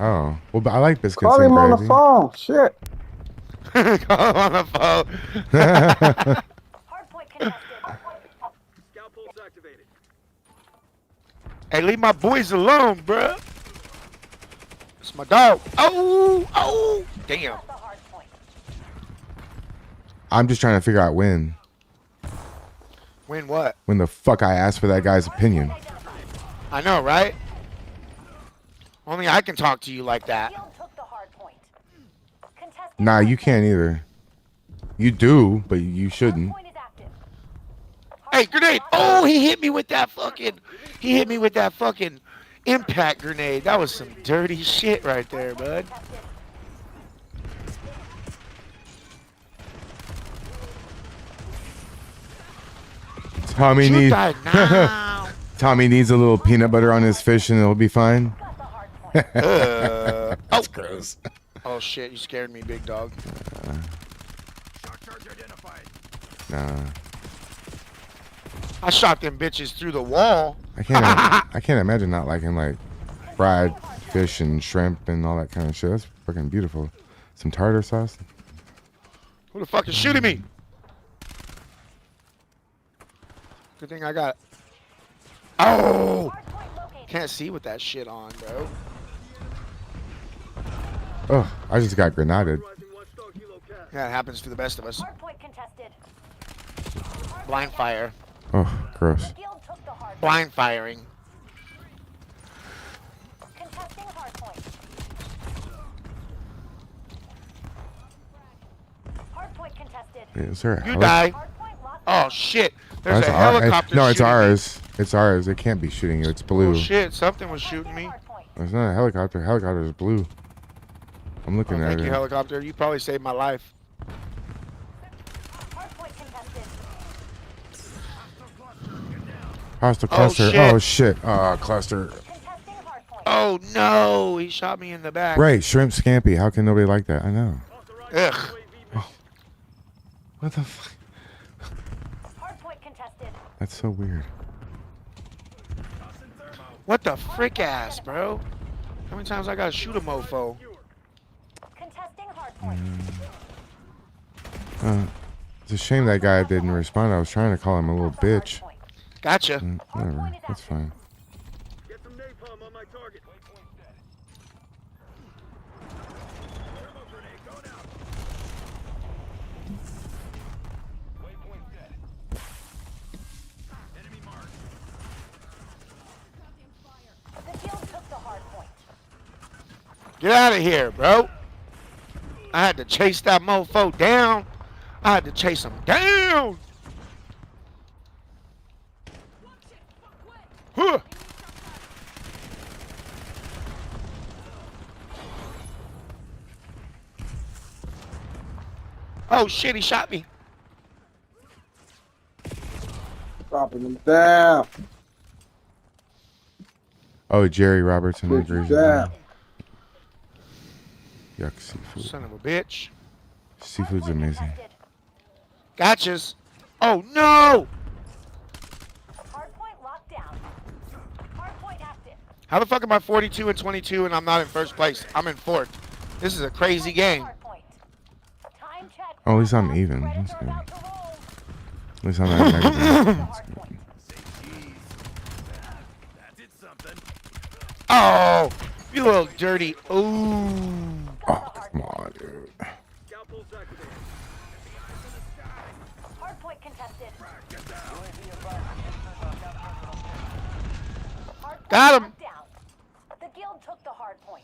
Oh, well, but I like biscuits Call and him on gravy. the phone. Shit. Call him on the phone. Hardpoint contested. Hey, leave my boys alone, bruh. It's my dog. Oh, oh, damn. I'm just trying to figure out when. Win what? When the fuck I asked for that guy's opinion. I know, right? Only I can talk to you like that. Nah, you can't either. You do, but you shouldn't. Hey, grenade! Oh, he hit me with that fucking. He hit me with that fucking impact grenade. That was some dirty shit right there, bud. Tommy You needs died now. Tommy needs a little peanut butter on his fish and it'll be fine. That's gross. Oh shit! You scared me, big dog. Nah. I shot them bitches through the wall. I can't imagine not liking like fried fish and shrimp and all that kind of shit. That's freaking beautiful. Some tartar sauce. Who the fuck is shooting me? Good thing I got. Oh! Can't see with that shit on, bro. Oh, I just got grenaded. Yeah, it happens to the best of us. Blind fire. Oh, gross. Blind firing. Is there a You heli- die. Oh shit! There's That's a our- helicopter. No, it's shooting me. ours. It's ours. It can't be shooting you. It's blue. Oh shit! Something was shooting me. It's not a helicopter. Helicopter is blue. I'm looking at Thank it. you, helicopter. You probably saved my life. Hostile Oh, cluster. shit. Oh shit. Cluster. Oh no! He shot me in the back. Right, shrimp scampi. How can nobody like that? I know. Ugh. What the fuck? That's so weird. What the frick ass, bro? How many times I gotta shoot a mofo? It's a shame that guy didn't respond. I was trying to call him a little bitch. Gotcha. Whatever. That's fine. Get out of here, bro. I had to chase that mofo down. I had to chase him down. Huh. Oh shit, he shot me. Dropping them down. Oh, Jerry Robertson agrees. Down. Yuck, seafood. Son of a bitch. Seafood's amazing. Gotchas. Oh no! How the fuck am I 42 and 22 and I'm not in first place? I'm in fourth. This is a crazy game. Oh, at least I'm even. That's good. At least I'm not negative. That's good. Oh, you little dirty. Ooh. Oh, come on, dude. Got him. The guild took the hard point.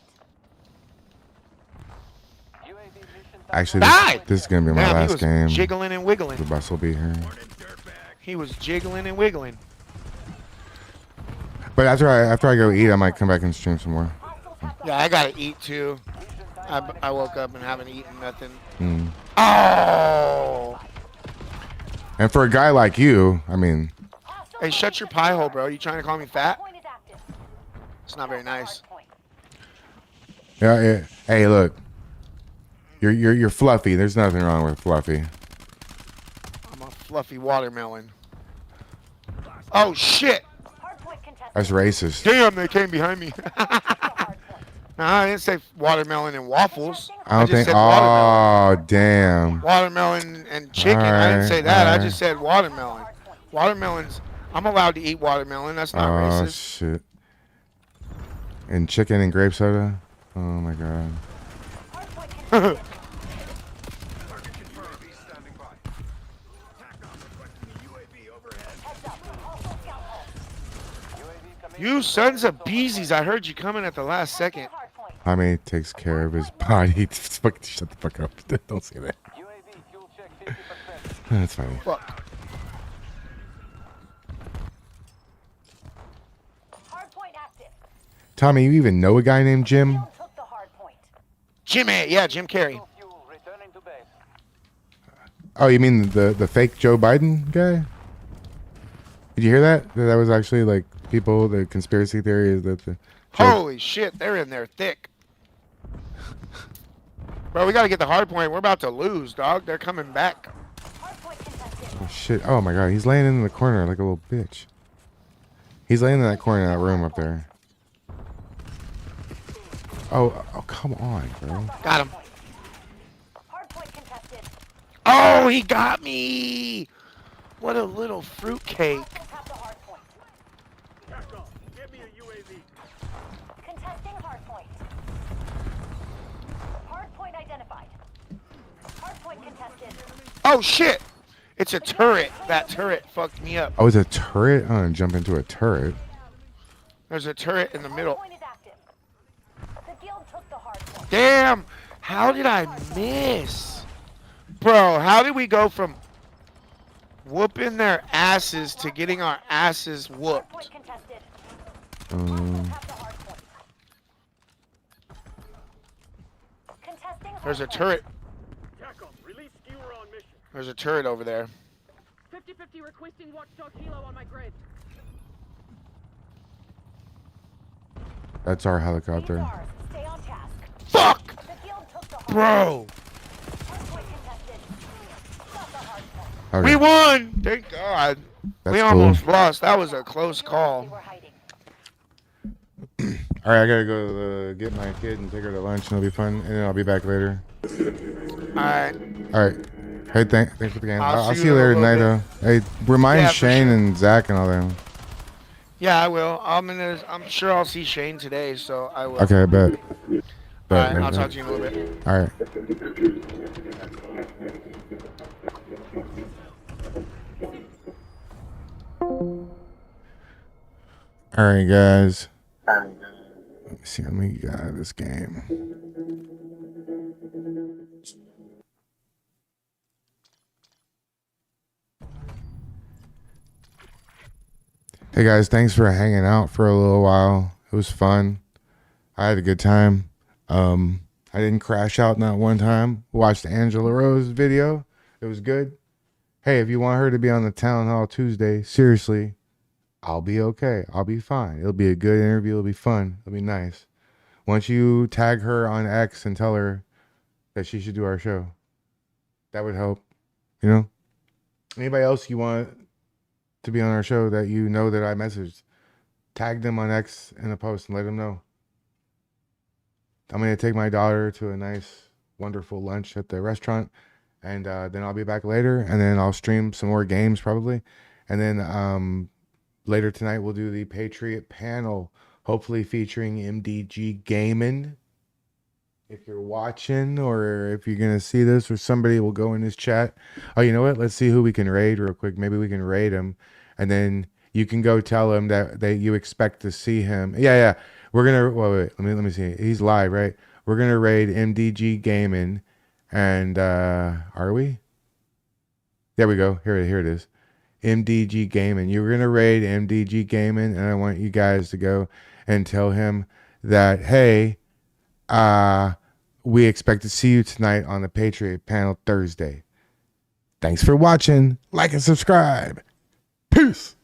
Actually, Die! this is gonna be my Damn, last he was game. jiggling and wiggling. The bus will be here. He was jiggling and wiggling. But after I go eat, I might come back and stream some more. Yeah, I gotta eat too. I woke up and haven't eaten nothing. Mm. Oh! And for a guy like you, I mean, Hey, shut your pie hole, bro. You trying to call me fat? It's not very nice. yeah. Hey, look, you're fluffy. There's nothing wrong with fluffy. I'm a fluffy watermelon. Oh shit! That's racist. Damn, they came behind me. No, I didn't say watermelon and waffles. I don't just think. said watermelon. Oh, damn. Watermelon and chicken. I didn't say that. I just said watermelon. Watermelons. I'm allowed to eat watermelon. That's not Oh racist. shit. And chicken and grape soda. Oh my god. You sons of beesies. I heard you coming at the last second. Jaime takes care of his body. Fuck, shut the fuck up. Don't say that. That's funny. Fuck. Tommy, you even know a guy named Jim? Jimmy. Yeah, Jim Carrey. Oh, you mean the fake Joe Biden guy? Did you hear that? That was actually like people, the conspiracy theory is that the... Holy shit, they're in there thick. Bro, we gotta get the hard point. We're about to lose, dog. They're coming back. Oh shit. Oh my god, he's laying in the corner like a little bitch. He's laying in that corner of that room up there. Oh, come on, bro. Got him. Oh, he got me. What a little fruitcake. Contesting hardpoint. Hardpoint identified. Hardpoint contested. Oh shit. It's a turret. That turret fucked me up. Oh, it's a turret? I'm gonna jump into a turret. There's a turret in the middle. Damn. How did I miss? Bro, how did we go from whooping their asses to getting our asses whooped? There's a turret. There's a turret over there. 50-50 requesting watchdog helo on my grid. That's our helicopter. Fuck! Bro! Okay. We won! Thank God. That's We cool. almost lost. That was a close call. All right, I gotta go get my kid and take her to lunch, and it'll be fun. And then I'll be back later. All right. All right. Hey, thanks for the game. I'll see you in a later little tonight, bit. though. Hey, remind Yeah, for Shane sure. and Zach and all them. Yeah, I will. I'm sure I'll see Shane today, so I will. Okay, I bet. All right, I'll talk to you in a little bit. All right. All right, guys. Let me see. Let me get out of this game. Hey guys, thanks for hanging out for a little while. It was fun. I had a good time. I didn't crash out not one time. Watched Angela Rose video. It was good. Hey, if you want her to be on the Town Hall Tuesday, seriously, I'll be okay. I'll be fine. It'll be a good interview. It'll be fun. It'll be nice. Once you tag her on X and tell her that she should do our show, that would help. You know? Anybody else you want to be on our show that you know that I messaged, tag them on X in a post and let them know. I'm going to take my daughter to a nice, wonderful lunch at the restaurant, and then I'll be back later, and then I'll stream some more games probably, and then later tonight we'll do the Patriot panel, hopefully featuring MDG Gaming. If you're watching, or if you're going to see this, or somebody will go in this chat. Oh, you know what? Let's see who we can raid real quick. Maybe we can raid him, and then you can go tell him that you expect to see him. Yeah. We're gonna wait. Let me see. He's live, right? We're gonna raid MDG Gaming, and are we? There we go. Here it is. MDG Gaming. You're gonna raid MDG Gaming, and I want you guys to go and tell him that, hey, we expect to see you tonight on the Patriot panel Thursday. Thanks for watching. Like and subscribe. Peace.